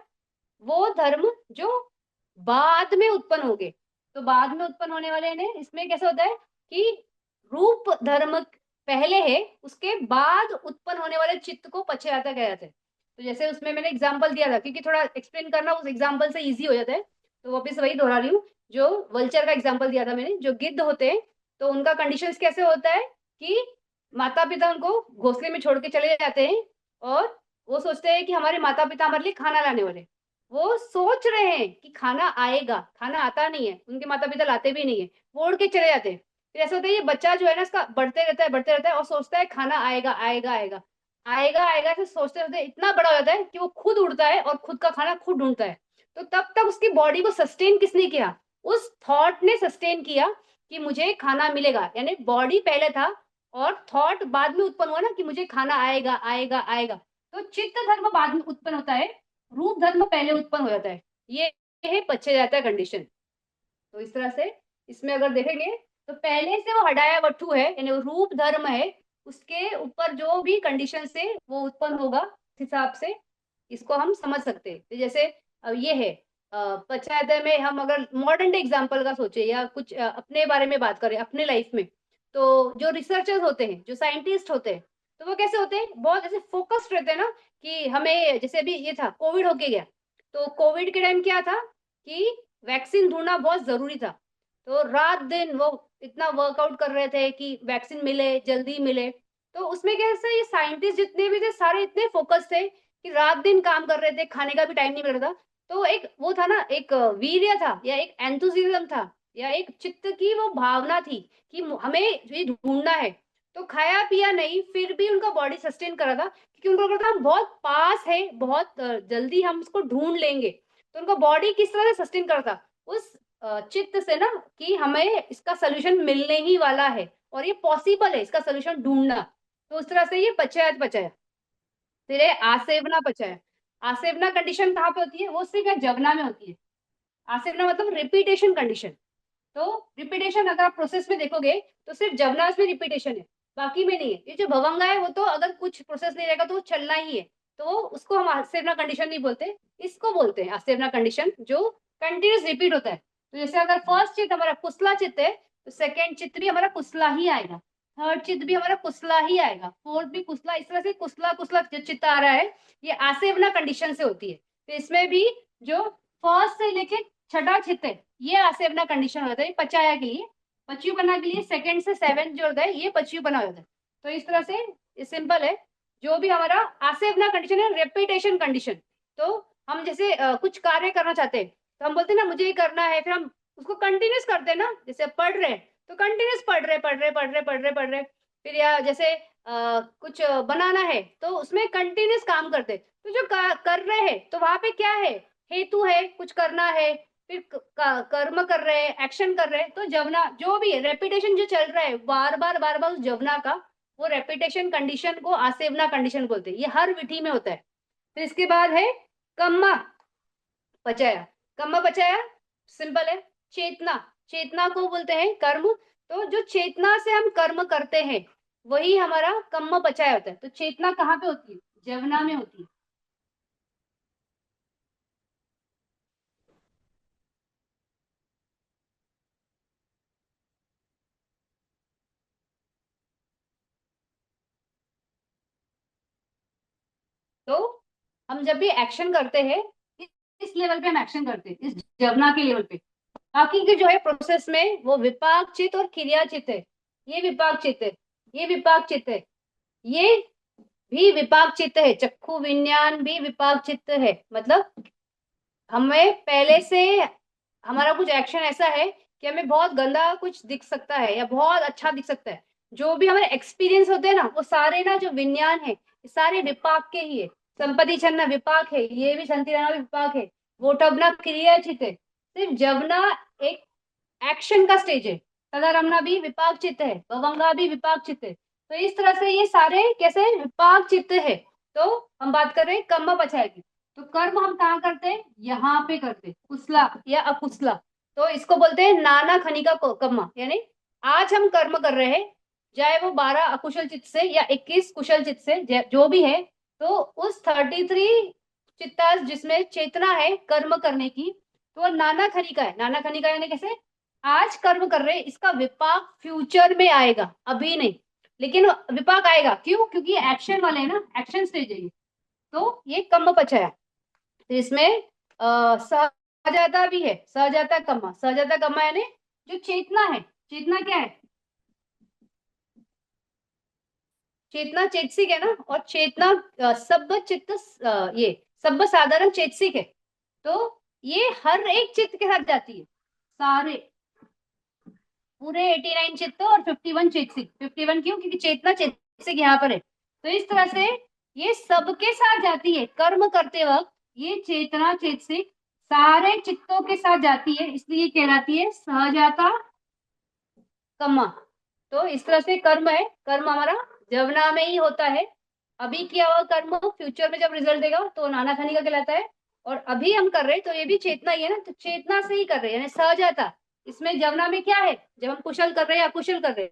वो धर्म जो बाद में उत्पन्न हो गए। तो बाद में उत्पन्न होने वाले ने इसमें कैसा होता है कि रूप धर्म पहले है, उसके बाद उत्पन्न होने वाले चित्त को पश्चाता कहा जाता है। तो जैसे उसमें मैंने एग्जांपल दिया था, क्योंकि थोड़ा एक्सप्लेन करना उस एग्जांपल से इजी हो जाता है, तो वापिस वही दोहरा रही हूँ। जो वल्चर का एग्जांपल दिया था मैंने, जो गिद्ध होते हैं, तो उनका कंडीशंस कैसे होता है कि माता पिता उनको घोंसले में छोड़ के चले जाते हैं, और वो सोचते हैं कि हमारे माता पिता हमारे लिए खाना लाने वाले। वो सोच रहे हैं कि खाना आएगा, खाना आता नहीं है, उनके माता पिता लाते भी नहीं है, वो उड़ के चले जाते हैं। फिर ऐसा होता है ये बच्चा जो है ना, इसका बढ़ते रहता है और सोचता है खाना आएगा आएगा आएगा आएगा आएगा, ऐसे सोचते सोचते इतना बड़ा हो जाता है कि वो खुद उड़ता है और खुद का खाना खुद ढूंढता है। तो तब तक उसकी बॉडी को सस्टेन किसने किया? उस थॉट ने सस्टेन किया कि मुझे खाना मिलेगा, यानी बॉडी पहले था और थॉट बाद में उत्पन्न हुआ ना कि मुझे खाना आएगा आएगा आएगा। तो चित्त धर्म बाद में उत्पन्न होता है, रूप धर्म पहले उत्पन्न हो जाता है। ये है पच्चे जाता है कंडीशन। तो इस तरह से इसमें अगर देखेंगे तो पहले से वो हटाया वठु है, यानी रूप धर्म है, उसके ऊपर जो भी कंडीशन से वो उत्पन्न होगा उस हिसाब से इसको हम समझ सकते हैं। तो जैसे ये है पंचायत में, हम अगर मॉडर्न डे एग्जाम्पल का सोचे या कुछ अपने बारे में बात करें अपने लाइफ में, तो जो रिसर्चर्स होते हैं, जो साइंटिस्ट होते हैं, तो वो कैसे होते हैं, बहुत ऐसे फोकस्ड रहते हैं ना कि हमें, जैसे अभी ये था कोविड होके गया, तो कोविड के टाइम क्या था कि वैक्सीन ढूंढना बहुत जरूरी था। तो रात दिन वो इतना वर्कआउट कर रहे थे कि वैक्सीन मिले, जल्दी मिले। तो उसमें कैसे ये साइंटिस्ट जितने भी थे सारे इतने फोकस थे कि रात दिन काम कर रहे थे, खाने का भी टाइम नहीं मिल रहा था। तो एक वो था ना, एक वीर्य था या एक एंथुसिज्म था या एक चित्त की वो भावना थी कि हमें ये ढूंढना है। तो खाया पिया नहीं, फिर भी उनका बॉडी सस्टेन कर रहा था, क्योंकि उनको लग रहा था हम बहुत पास है, बहुत जल्दी हम उसको ढूंढ लेंगे। तो उनका बॉडी किस तरह से सस्टेन करता, उस चित्त से ना, कि हमें इसका सोल्यूशन मिलने ही वाला है और ये पॉसिबल है इसका सोल्यूशन ढूंढना। तो उस तरह से ये पचायत पचाया। फिर है आसेवना पचाया। आसेवना कंडीशन कहाँ पे होती है? वो सिर्फ जवना में होती है। आसेवना मतलब रिपीटेशन कंडीशन। तो रिपीटेशन अगर आप प्रोसेस में देखोगे तो सिर्फ जवनास में रिपीटेशन है, बाकी में नहीं है। ये जो भवंगा है वो तो अगर कुछ प्रोसेस नहीं रहेगा तो वो चलना ही है। तो उसको हम आसेवना कंडीशन नहीं बोलते, इसको बोलते हैं आसेवना कंडीशन, जो कंटिन्यूस रिपीट होता है। तो जैसे अगर फर्स्ट चित्त हमारा कुसला चित्त है, तो सेकेंड चित्त भी हमारा कुसला ही आएगा, थर्ड चित्त भी हमारा कुसला ही आएगा, फोर्थ भी कुसला। इस तरह से कुसला कुसला जो चित्त आ रहा है, ये आसेवना कंडीशन से होती है। तो इसमें भी जो फर्स्ट से लेके छठा चित्त है, ये आसेवना कंडीशन होता है पचाया के लिए। पच्चीपना के लिए सेकंड से सेवेंथ जो होता है ये पच्चीपना होता है। तो इस तरह से सिंपल है। जो भी हमारा आसेवना कंडीशन है, रेपिटेशन कंडीशन। तो हम जैसे कुछ कार्य करना चाहते हैं, तो हम बोलते हैं ना मुझे ये करना है, फिर हम उसको कंटिन्यूस करते हैं ना। जैसे पढ़ रहे हैं तो कंटिन्यूस पढ़ रहे पढ़ रहे पढ़ रहे पढ़ रहे पढ़ रहे। फिर या जैसे कुछ बनाना है तो उसमें कंटिन्यूस काम करते हैं। तो जो कर रहे हैं तो वहां पे क्या है, हेतु है, कुछ करना है, फिर कर्म कर रहे हैं, एक्शन कर रहे हैं। तो जवना जो भी है, रेपिटेशन जो चल रहा है बार बार उस जवना का, वो रेपिटेशन कंडीशन को आसेवना कंडीशन बोलते हैं। ये हर विधि में होता है। फिर इसके बाद है कम्मा पचाया। कम्मा पचाया सिंपल है। चेतना, चेतना को बोलते हैं कर्म। तो जो चेतना से हम कर्म करते हैं वही हमारा कम्मा पचाया होता है। तो चेतना कहाँ पे होती है? जवना में होती है। तो हम जब भी एक्शन करते हैं, इस लेवल पे हम एक्शन करते हैं, इस जवना के लेवल पे। बाकी के जो है प्रोसेस में वो विपाक चित्त और क्रिया चित्त है। ये विपाक चित्त है, ये विपाक चित्त है, ये भी विपाक चित्त है। चक्षु विज्ञान भी विपाक चित्त है। मतलब हमें पहले से हमारा कुछ एक्शन ऐसा है कि हमें बहुत गंदा कुछ दिख सकता है या बहुत अच्छा दिख सकता है। जो भी हमारे एक्सपीरियंस होते हैं ना, वो सारे ना जो विज्ञान है, ये सारे विपाक के ही है। संपत्ति छन्ना विपाक है, ये भी संति रहना भी विपाक है। वोटवना क्रियाचित है। सिर्फ जवना एक एक्शन का स्टेज है। तदारमना भी विपाक चित्त है, भवंगा भी विपाक चित्त है। तो इस तरह से ये सारे कैसे विपाक चित्त है। तो हम बात कर रहे हैं कर्म पचाए की। तो कर्म हम कहाँ करते हैं? यहाँ पे करते हैं, कुसला या अकुसला। तो इसको बोलते हैं नाना खनिका कम्मा, यानी आज हम कर्म कर रहे हैं, चाहे वो 12 अकुशल चित्त से या 21 कुशल चित्त से, जो भी है, तो उस 33 चित्ता जिसमें चेतना है कर्म करने की, तो वो नाना खनिका है। नाना खनिका यानी कैसे, आज कर्म कर रहे हैं, इसका विपाक फ्यूचर में आएगा, अभी नहीं, लेकिन विपाक आएगा। क्यों? क्योंकि ये एक्शन वाले है ना, एक्शन स्टेज है ये। तो ये कम्म पचा है। तो इसमें सहजाता भी है, सहजाता कम्मा। सहजाता कम्मा यानी जो चेतना है, चेतना क्या है, चेतना चेतसिक है ना, और चेतना सब चित्त ये सब साधारण चेतसिक है। तो ये हर एक चित्त के साथ जाती है, सारे पूरे 89 चित्त और 51 चेतसिक। 51 क्यों? क्योंकि चेतना चेतसिक यहाँ पर है। तो इस तरह से ये सबके साथ जाती है कर्म करते वक्त, ये चेतना चेतसिक सारे चित्तों के साथ जाती है, इसलिए कहलाती है सहजाता कम्मा। तो इस तरह से कर्म है, कर्म हमारा जवना में ही होता है। अभी किया हुआ कर्म फ्यूचर में जब रिजल्ट देगा तो नाना खानी का कहलाता है। और अभी हम कर रहे हैं तो ये भी चेतना ही है ना, तो चेतना से ही कर रहे हैं, यानी सहजाता। इसमें जवना में क्या है, जब हम कुशल कर रहे हैं या अकुशल कर रहे हैं,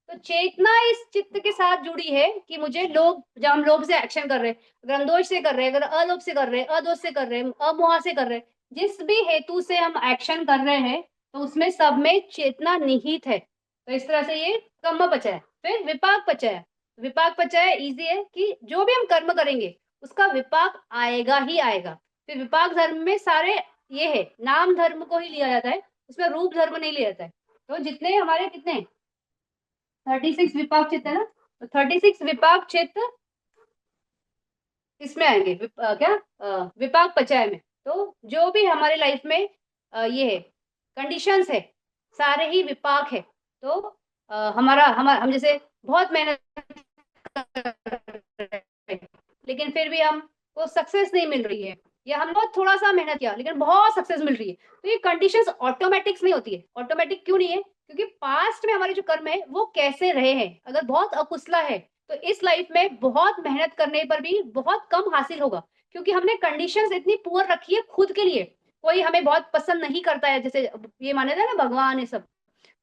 तो चेतना इस चित्त के साथ जुड़ी है कि मुझे लोभ, जब हम लोभ से एक्शन कर रहे हैं, अगर हम दोष से कर रहे हैं, अगर अलोभ से कर रहे हैं, अदोष से कर रहे हैं, अमोह से कर रहे हैं, जिस भी हेतु से हम एक्शन कर रहे हैं, तो उसमें सब में चेतना निहित है। तो इस तरह से ये कम्म पचा है। फिर विपाक पचा है। विपाक पचा है इजी है कि जो भी हम कर्म करेंगे उसका विपाक आएगा ही आएगा। फिर विपाक धर्म में सारे ये है, नाम धर्म को ही लिया जाता है, उसमें रूप धर्म नहीं लिया जाता है। तो जितने हमारे कितने 36 विपाक चित्त है ना, तो 36 विपाक चित्त इसमें आएंगे क्या विपाक पचाय में। तो जो भी हमारे लाइफ में ये है, कंडीशंस है, सारे ही विपाक है। तो हमारा हमारा हम जैसे बहुत मेहनत कर रहे हैं, लेकिन फिर भी हमको सक्सेस नहीं मिल रही है, या हम बहुत थोड़ा सा मेहनत किया लेकिन बहुत सक्सेस मिल रही है, तो ये कंडीशंस ऑटोमेटिक्स नहीं होती है। ऑटोमेटिक क्यों नहीं है? क्योंकि पास्ट में हमारे जो कर्म है वो कैसे रहे हैं। अगर बहुत अकुशला है तो इस लाइफ में बहुत मेहनत करने पर भी बहुत कम हासिल होगा, क्योंकि हमने कंडीशंस इतनी पुअर रखी है खुद के लिए। कोई हमें बहुत पसंद नहीं करता है, जैसे ये माने थे ना भगवान, ये सब,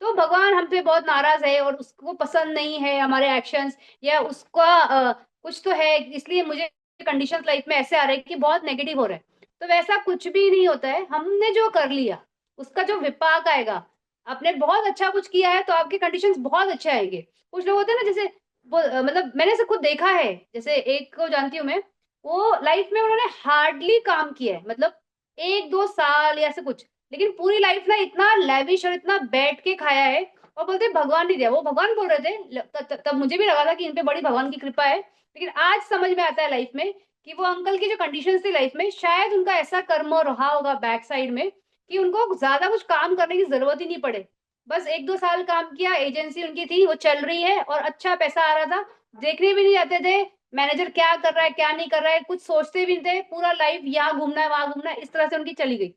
तो भगवान हम पे बहुत नाराज है और उसको पसंद नहीं है हमारे एक्शंस, या उसका कुछ तो है, इसलिए मुझे कंडीशन लाइफ में ऐसे आ रहे हैं कि बहुत नेगेटिव हो रहा है। तो वैसा कुछ भी नहीं होता है। हमने जो कर लिया उसका जो विपाक आएगा, आपने बहुत अच्छा कुछ किया है तो आपके कंडीशंस बहुत अच्छे आएंगे। कुछ लोग होते हैं ना, जैसे मतलब मैंने ऐसे खुद देखा है, जैसे एक को जानती हूँ मैं, वो लाइफ में उन्होंने हार्डली काम किया है, मतलब 1-2 साल या ऐसे कुछ, लेकिन पूरी लाइफ ना इतना लेविश और इतना बैठ के खाया है, और बोलते भगवान नहीं दिया। वो भगवान बोल रहे थे, तब मुझे भी लगा था कि इन पे बड़ी भगवान की कृपा है, लेकिन आज समझ में आता है लाइफ में कि वो अंकल की जो कंडीशंस थी लाइफ में, शायद उनका ऐसा कर्म रहा होगा बैक साइड में कि उनको ज्यादा कुछ काम करने की जरूरत ही नहीं पड़े। बस 1-2 साल काम किया, एजेंसी उनकी थी, वो चल रही है और अच्छा पैसा आ रहा था, देखने भी नहीं जाते थे मैनेजर क्या कर रहा है क्या नहीं कर रहा है, कुछ सोचते भी नहीं थे, पूरा लाइफ यहाँ घूमना है वहां घूमना है, इस तरह से उनकी चली गई।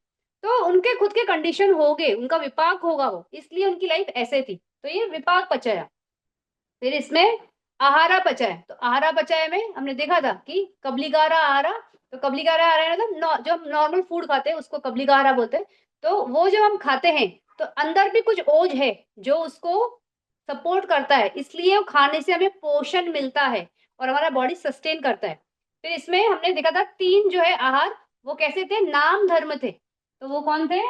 तो उनके खुद के कंडीशन हो गए, उनका विपाक होगा वो, इसलिए उनकी लाइफ ऐसे थी। तो ये विपाक पचाया। फिर इसमें आहारा पचाय। तो आहारा पचाय में हमने देखा था कि कबलिकारा आहारा। तो कबलिकारा आहारा मतलब जो हम नॉर्मल फूड खाते हैं उसको कबलिकारा बोलते हैं। तो वो जब हम खाते हैं तो अंदर भी कुछ ओज है जो उसको सपोर्ट करता है, इसलिए वो खाने से हमें पोषण मिलता है और हमारा बॉडी सस्टेन करता है। फिर इसमें हमने देखा था 3 जो है आहार, वो कैसे थे, नाम धर्म थे। तो वो कौन थे?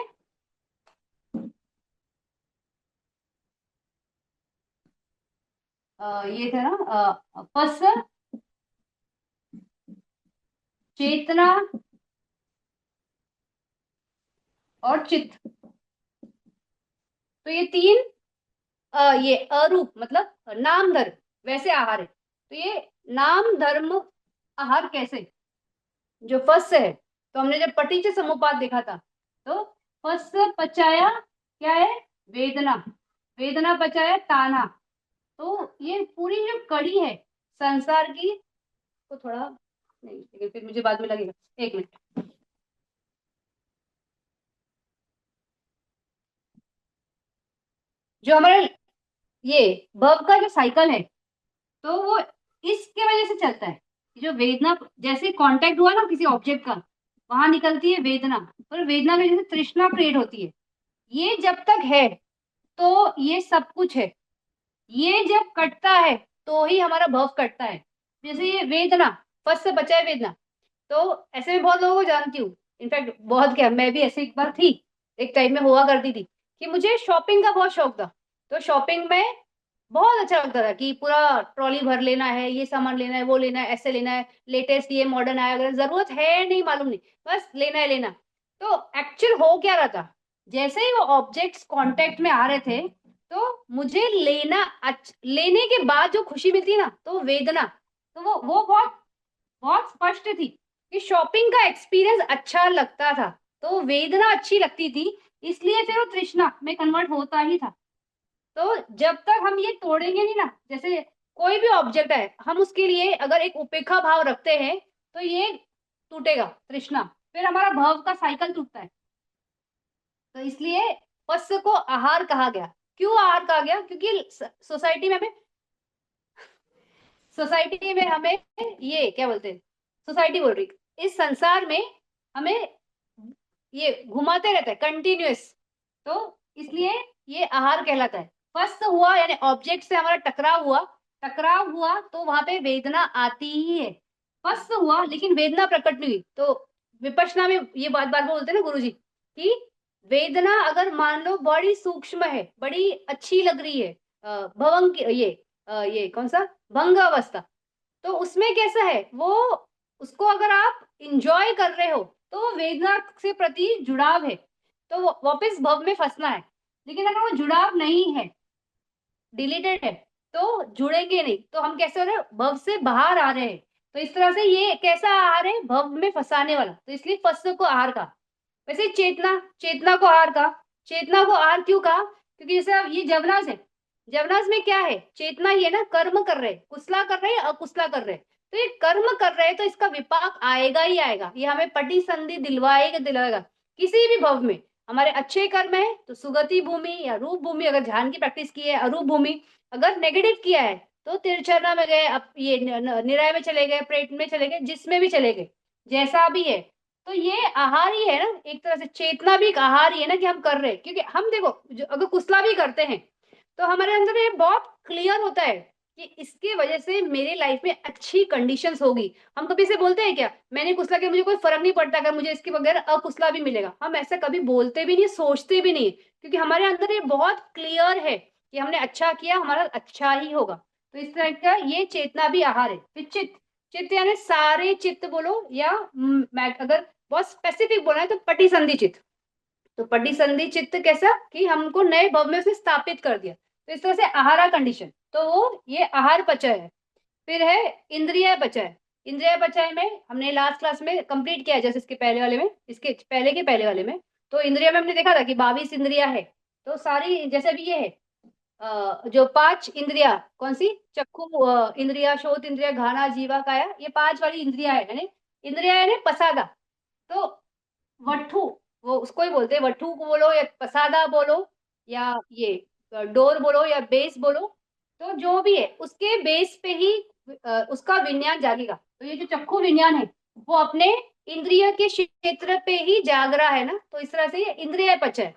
ये थे ना, पस, चेतना और चित्त। तो ये 3 ये अरूप मतलब नाम धर्म वैसे आहार है। तो ये नाम धर्म आहार कैसे, जो फर्स्ट है, तो हमने जब पटीच समुपाद देखा था, तो फर्स्ट पचाया क्या है, वेदना। वेदना पचाया ताना। तो ये पूरी जो कड़ी है संसार की, तो थोड़ा नहीं, लेकिन फिर मुझे बाद में लगेगा, एक मिनट। जो हमारा ये भव का जो साइकिल है, तो वो इसके वजह से चलता है। जो वेदना, जैसे कांटेक्ट हुआ ना किसी ऑब्जेक्ट का, वहां निकलती है वेदना, और वेदना में जैसे तृष्णा क्रिएट होती है। ये जब तक है तो ये सब कुछ है, ये जब कटता है तो ही हमारा भव कटता है। जैसे ये वेदना, फर्स्ट से बचा है वेदना, तो ऐसे में बहुत लोगों को जानती हूँ, इनफैक्ट बहुत क्या, मैं भी ऐसे एक बार थी, एक टाइम में हुआ करती थी कि मुझे शॉपिंग का बहुत शौक था। तो शॉपिंग में बहुत अच्छा लगता था कि पूरा ट्रॉली भर लेना है, ये सामान लेना है, वो लेना है, ऐसे लेना है, लेटेस्ट ये मॉडर्न आया, अगर जरूरत है नहीं मालूम नहीं, बस लेना है लेना। तो एक्चुअल हो क्या रहा था, जैसे ही वो ऑब्जेक्ट्स कांटेक्ट में आ रहे थे तो मुझे लेने के बाद जो खुशी मिलती है ना, तो वेदना, तो वो बहुत बहुत स्पष्ट थी कि शॉपिंग का एक्सपीरियंस अच्छा लगता था, तो वेदना अच्छी लगती थी, इसलिए फिर वो तृष्णा में कन्वर्ट होता ही था। तो जब तक हम ये तोड़ेंगे नहीं ना, जैसे कोई भी ऑब्जेक्ट है, हम उसके लिए अगर एक उपेक्षा भाव रखते हैं तो ये टूटेगा तृष्णा, फिर हमारा भाव का साइकिल टूटता है। तो इसलिए पश्च को आहार कहा गया। क्यों आहार कहा गया? क्योंकि सोसाइटी में हमें ये क्या बोलते हैं, सोसाइटी बोल रही, इस संसार में हमें ये घुमाते रहता है कंटिन्यूअस, तो इसलिए ये आहार कहलाता है। फर्स्ट हुआ यानी ऑब्जेक्ट से हमारा टकराव हुआ तो वहां पे वेदना आती ही है। फर्स्ट हुआ लेकिन वेदना प्रकट नहीं हुई, तो विपश्यना में ये बात बार बोलते हैं ना गुरुजी कि वेदना अगर मान लो बड़ी सूक्ष्म है, बड़ी अच्छी लग रही है, भवंग ये कौन सा भंग अवस्था, तो उसमें कैसा है वो, उसको अगर आप इंजॉय कर रहे हो तो वो वेदना से प्रति जुड़ाव है, तो वो वापस भव में फंसना है। लेकिन अगर वो जुड़ाव नहीं है, डिलीटेड है, तो जुड़ेंगे नहीं, तो हम कैसे हो रहे हैं, भव से बाहर आ रहे हैं। तो इस तरह से ये कैसा आहार है, भव में फंसाने वाला, तो इसलिए फंस को आहार का। वैसे चेतना, चेतना को आहार का, चेतना को आहार क्यों कहा, क्योंकि जैसे अब ये जवनास है, जवनास में क्या है, चेतना ये ना कर्म कर रहे, कुशला कर रहे अकुशला कर रहे, तो ये कर्म कर रहे हैं तो इसका विपाक आएगा ही आएगा, ये हमें पटी संधि दिलवाएगा दिलवाएगा। किसी भी भव में हमारे अच्छे कर्म है तो सुगति भूमि या रूप भूमि, अगर ध्यान की प्रैक्टिस की है अरूप भूमि, अगर नेगेटिव किया है तो तिरछना में गए, अब ये निराय में चले गए, प्रेत में चले गए, जिसमें भी चले गए, जैसा भी है। तो ये आहार ही है ना, एक तरह से चेतना भी एक आहार ही है ना कि हम कर रहे हैं, क्योंकि हम देखो अगर कुसला भी करते हैं तो हमारे अंदर ये बहुत क्लियर होता है कि इसके वजह से मेरे लाइफ में अच्छी कंडीशंस होगी। हम कभी से बोलते हैं क्या, मैंने कुसला किया मुझे कोई फर्क नहीं पड़ता अगर मुझे इसके बगैर अकुसला भी मिलेगा, हम ऐसा कभी बोलते भी नहीं, सोचते भी नहीं, क्योंकि हमारे अंदर ये बहुत क्लियर है कि हमने अच्छा किया हमारा अच्छा ही होगा। तो इस तरह का ये चेतना भी आहार है। फिर चित्त, चित्त यानी सारे चित्त बोलो या अगर बहुत स्पेसिफिक बोला है तो पटी संधि चित्त, तो पटी संधि चित्त कैसा कि हमको नए भव में उसने स्थापित कर दिया, तो इस तरह से आहारा कंडीशन, तो वो ये आहार पचय है। फिर है इंद्रिय पचय। इंद्रिय पचय में हमने लास्ट क्लास में कंप्लीट किया है, जैसे इसके पहले वाले में, इसके पहले के पहले वाले में, तो इंद्रिय में हमने देखा था कि 22 इंद्रिया है। तो सारी जैसे भी ये है, जो पांच इंद्रिया कौन सी, चक्षु इंद्रिया, श्रोत इंद्रिया, घाना, जीवा, काया, ये पांच वाली इंद्रिया है, यानी इंद्रिया यानी पसादा। तो वठू, वो उसको ही बोलते हैं, वठू को बोलो या पसादा बोलो या ये डोर बोलो या बेस बोलो, तो जो भी है उसके बेस पे ही उसका विज्ञान जागेगा। तो ये जो चक्षु विज्ञान है वो अपने इंद्रिय के क्षेत्र पे ही जाग रहा है ना, तो इस तरह से ये इंद्रिय पच है।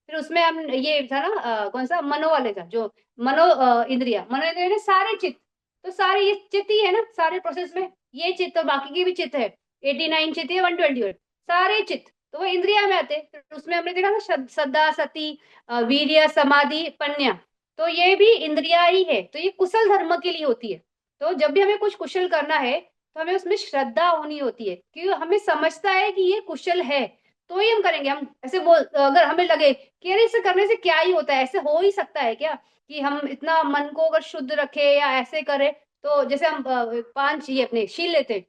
फिर उसमें हम ये था ना कौन सा मनो वाले था, जो मनो इंद्रिया, मनो इंद्रिया ने सारे चित्त, तो सारे ये चित्त ही है ना सारे प्रोसेस में, ये चित्त और बाकी के भी चित्त है, 89 चित्त है, 120 सारे चित्त, तो वो इंद्रिया में आते। फिर उसमें हमने देखा ना श्रद्धा, सती, वीर्य, समाधि, पन्या, तो ये भी इंद्रिया ही है, तो ये कुशल धर्म के लिए होती है। तो जब भी हमें कुछ कुशल करना है तो हमें उसमें श्रद्धा होनी होती है, क्योंकि हमें समझता है कि ये कुशल है तो ही हम करेंगे। हम ऐसे बोल, अगर हमें लगे कि अरे इसे करने से क्या ही होता है, ऐसे हो ही सकता है क्या कि हम इतना मन को अगर शुद्ध रखे या ऐसे करें, तो जैसे हम पांच ये अपने शील लेते हैं,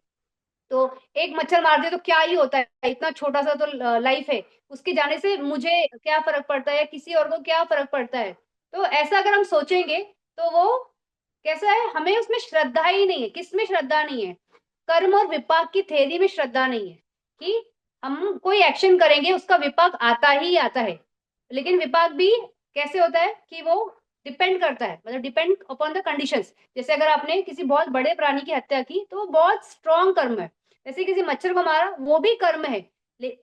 तो एक मच्छर मार दे तो क्या ही होता है, इतना छोटा सा तो लाइफ है, उसके जाने से मुझे क्या फर्क पड़ता है या किसी और को क्या फर्क पड़ता है। तो ऐसा अगर हम सोचेंगे तो वो कैसा है, हमें उसमें श्रद्धा ही नहीं है। किसमें श्रद्धा नहीं है, कर्म और विपाक की थेरी में श्रद्धा नहीं है कि हम कोई एक्शन करेंगे उसका विपाक आता ही आता है। लेकिन विपाक भी कैसे होता है कि वो डिपेंड करता है, मतलब डिपेंड अपॉन द कंडीशंस। जैसे अगर आपने किसी बहुत बड़े प्राणी की हत्या की तो वो बहुत स्ट्रॉन्ग कर्म है, जैसे किसी मच्छर को मारा वो भी कर्म है,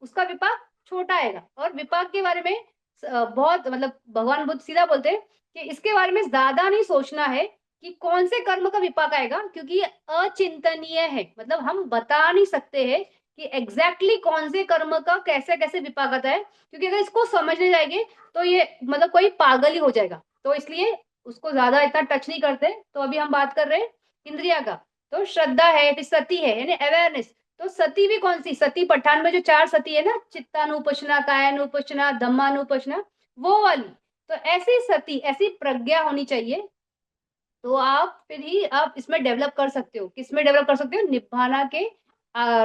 उसका विपाक छोटा आएगा। और विपाक के बारे में बहुत मतलब भगवान बुद्ध सीधा बोलते हैं कि इसके बारे में ज्यादा नहीं सोचना है कि कौन से कर्म का विपाक आएगा, क्योंकि ये अचिंतनीय है। मतलब हम बता नहीं सकते हैं कि एग्जैक्टली कौन से कर्म का कैसे कैसे विपाक आता है, क्योंकि अगर इसको समझने जाएंगे तो ये मतलब कोई पागल ही हो जाएगा। तो इसलिए उसको ज्यादा इतना टच नहीं करते। तो अभी हम बात कर रहे हैं इंद्रिया का। तो श्रद्धा है, फिर सती है यानी अवेयरनेस। तो सती भी कौन सी, सती पठान में जो चार सती है ना, चित्तानुपशना, कायानुपशना, धम्मानुपशना, वो वाली। तो ऐसी सती, ऐसी प्रज्ञा होनी चाहिए। तो आप फिर ही आप इसमें डेवलप कर सकते हो। किसमें डेवलप कर सकते हो? निब्बाना के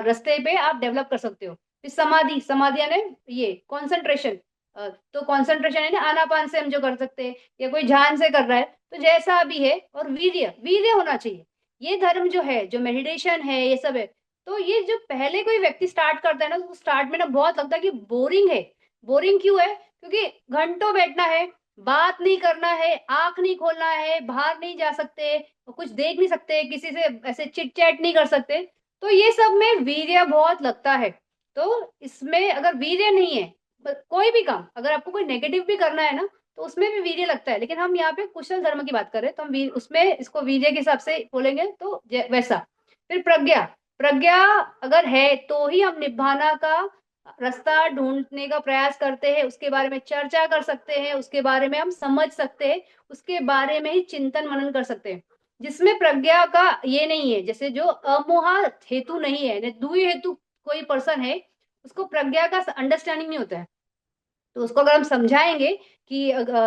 रास्ते पे आप डेवलप कर सकते हो। फिर समाधि, समाधि यानी ये कंसंट्रेशन। तो कंसंट्रेशन है ना, आनापान से हम जो कर सकते हैं, या कोई ध्यान से कर रहा है, तो जैसा भी है। और वीर्य, वीर्य होना चाहिए। ये धर्म जो है, जो मेडिटेशन है, ये सब है। तो ये जो पहले कोई व्यक्ति स्टार्ट करता है ना, तो स्टार्ट में ना बहुत लगता है कि बोरिंग है। बोरिंग क्यों है? क्योंकि घंटों बैठना है, बात नहीं करना है, आंख नहीं खोलना है, बाहर नहीं जा सकते, कुछ देख नहीं सकते, किसी से ऐसे चिट चैट नहीं कर सकते। तो ये सब में वीर्य बहुत लगता है। तो इसमें अगर वीर्य नहीं है, कोई भी काम अगर आपको कोई नेगेटिव भी करना है ना, तो उसमें भी वीर्य लगता है। लेकिन हम यहाँ पे कुशल धर्म की बात कर रहे हैं, तो हम उसमें इसको वीर्य के हिसाब से बोलेंगे, तो वैसा। फिर प्रज्ञा, प्रज्ञा अगर है तो ही हम निभाना का रास्ता ढूंढने का प्रयास करते हैं, उसके बारे में चर्चा कर सकते हैं, उसके बारे में हम समझ सकते हैं, उसके बारे में ही चिंतन मनन कर सकते हैं। जिसमें प्रज्ञा का ये नहीं है, जैसे जो अमोहा हेतु नहीं है, दुई हेतु कोई पर्सन है, उसको प्रज्ञा का अंडरस्टैंडिंग नहीं होता है। तो उसको अगर हम समझाएंगे कि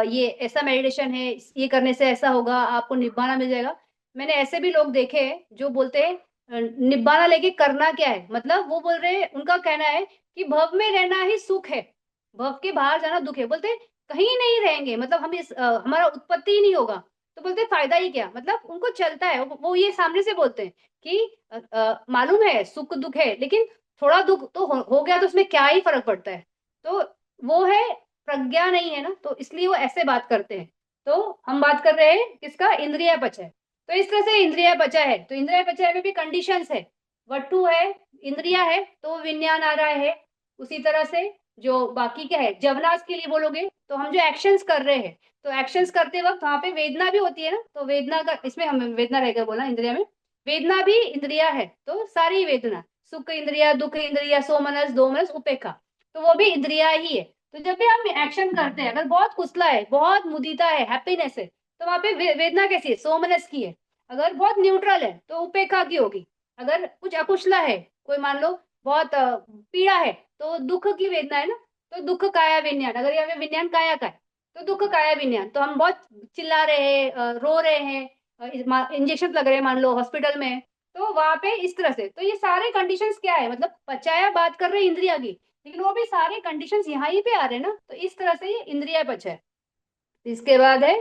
ये ऐसा मेडिटेशन है, ये करने से ऐसा होगा, आपको निब्बाना मिल जाएगा। मैंने ऐसे भी लोग देखे हैं जो बोलते हैं निब्बाना लेके करना क्या है, मतलब वो बोल रहे हैं, उनका कहना है कि भव में रहना ही सुख है, भव के बाहर जाना दुख है। बोलते हैं कहीं नहीं रहेंगे, मतलब हम हमारा उत्पत्ति ही नहीं होगा। तो बोलते हैं फायदा ही क्या, मतलब उनको चलता है, वो ये सामने से बोलते हैं कि मालूम है सुख दुख है, लेकिन थोड़ा दुख तो हो गया तो उसमें क्या ही फर्क पड़ता है। तो वो है, प्रज्ञा नहीं है ना, तो इसलिए वो ऐसे बात करते हैं। तो हम बात कर रहे हैं किसका? इंद्रिय पचय। तो इस तरह से इंद्रिय पचय है, तो इंद्रिय पचय में भी कंडीशंस है। वटु है, इंद्रिया है, तो विज्ञान आ रहा है। उसी तरह से जो बाकी क्या है, जवनास के लिए बोलोगे तो हम जो एक्शंस कर रहे हैं, तो एक्शंस करते वक्त वहां पे वेदना भी होती है ना, तो वेदना का इसमें हम वेदना रहेगा बोला इंद्रिया में। वेदना भी इंद्रिया है, तो सारी वेदना, सुख इंद्रिया, दुख इंद्रिया, सोमनस, दोमनस, उपेक्षा, तो वो भी इंद्रिया ही है। तो जब भी हम एक्शन करते हैं, अगर बहुत कुसला है, बहुत मुदीता है, हैप्पीनेस है, तो वहां पे वेदना कैसी है? सोमनस की है। अगर बहुत न्यूट्रल है तो उपेक्षा की होगी। अगर कुछ अकुशला है, कोई मान लो बहुत पीड़ा है, तो दुख की वेदना है ना, तो दुख काया विज्ञान। अगर यहाँ पे विज्ञान काया का है, तो दुख काया विज्ञान। तो हम बहुत चिल्ला रहे हैं, रो रहे हैं, इंजेक्शन लग रहे हैं मान लो हॉस्पिटल में, तो वहां पे इस तरह से। तो ये सारे कंडीशंस क्या है, मतलब पचाया बात कर रहे हैं इंद्रिया की, लेकिन वो भी सारे कंडीशंस यहाँ ही पे आ रहे हैं ना, तो इस तरह से ये इंद्रिय पचय। इसके बाद है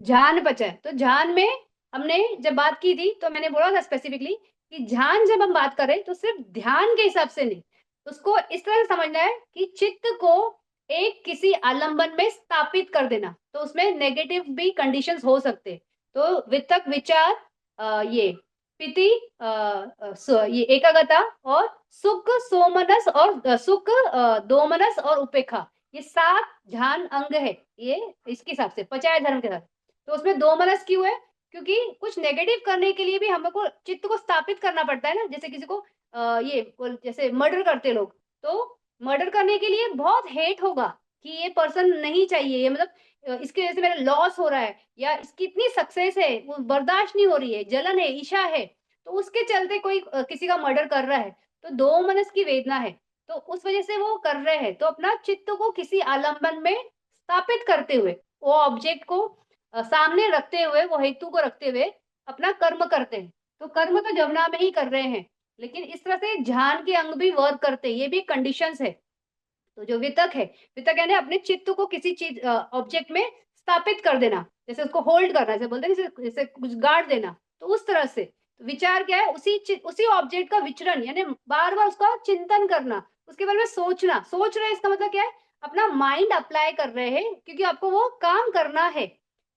ध्यान पचय। तो ध्यान में हमने जब बात की थी तो मैंने बोला था स्पेसिफिकली कि ध्यान जब हम बात करें तो सिर्फ ध्यान के हिसाब से नहीं, उसको इस तरह से समझना है कि चित्त को एक किसी आलंबन में स्थापित कर देना। तो उसमें नेगेटिव भी कंडीशंस हो सकते। तो वितक विचार, ये प्रीति, ये एकाग्रता, और सुख सोमनस, और सुख दोमनस और उपेक्षा, ये 7 ध्यान अंग है ये, इसके हिसाब से पचाय धर्म के साथ। तो उसमें दो मनस क्यों है? क्योंकि कुछ नेगेटिव करने के लिए भी हमको चित्त को स्थापित करना पड़ता है ना। जैसे किसी को जैसे मर्डर करते लोग, तो मर्डर करने के लिए बहुत हेट होगा कि ये पर्सन नहीं चाहिए, ये मतलब इसकी वजह से मेरा लॉस हो रहा है, या इसकी इतनी सक्सेस है वो बर्दाश्त नहीं हो रही है, जलन है, ईर्ष्या है, तो उसके चलते कोई किसी का मर्डर कर रहा है, तो दो मनस की वेदना है, तो उस वजह से वो कर रहे हैं। तो अपना चित्त को किसी आलंबन में स्थापित करते हुए, वो ऑब्जेक्ट को सामने रखते हुए, वो हेतु को रखते हुए अपना कर्म करते हैं। तो कर्म तो जमुना में ही कर रहे हैं, लेकिन इस तरह से ध्यान के अंग भी वर्क करते हैं, ये भी कंडीशंस है। तो जो वितक है, वितक यानी अपने चित्त को किसी चीज ऑब्जेक्ट में स्थापित कर देना, जैसे उसको होल्ड करना, जैसे बोलते हैं जैसे जैसे कुछ गाड़ देना, तो उस तरह से। तो विचार क्या है? उसी ऑब्जेक्ट का विचरण, यानी बार बार उसका चिंतन करना, उसके बारे में सोचना। सोच रहे हैं इसका मतलब क्या है? अपना माइंड अप्लाई कर रहे हैं, क्योंकि आपको वो काम करना है।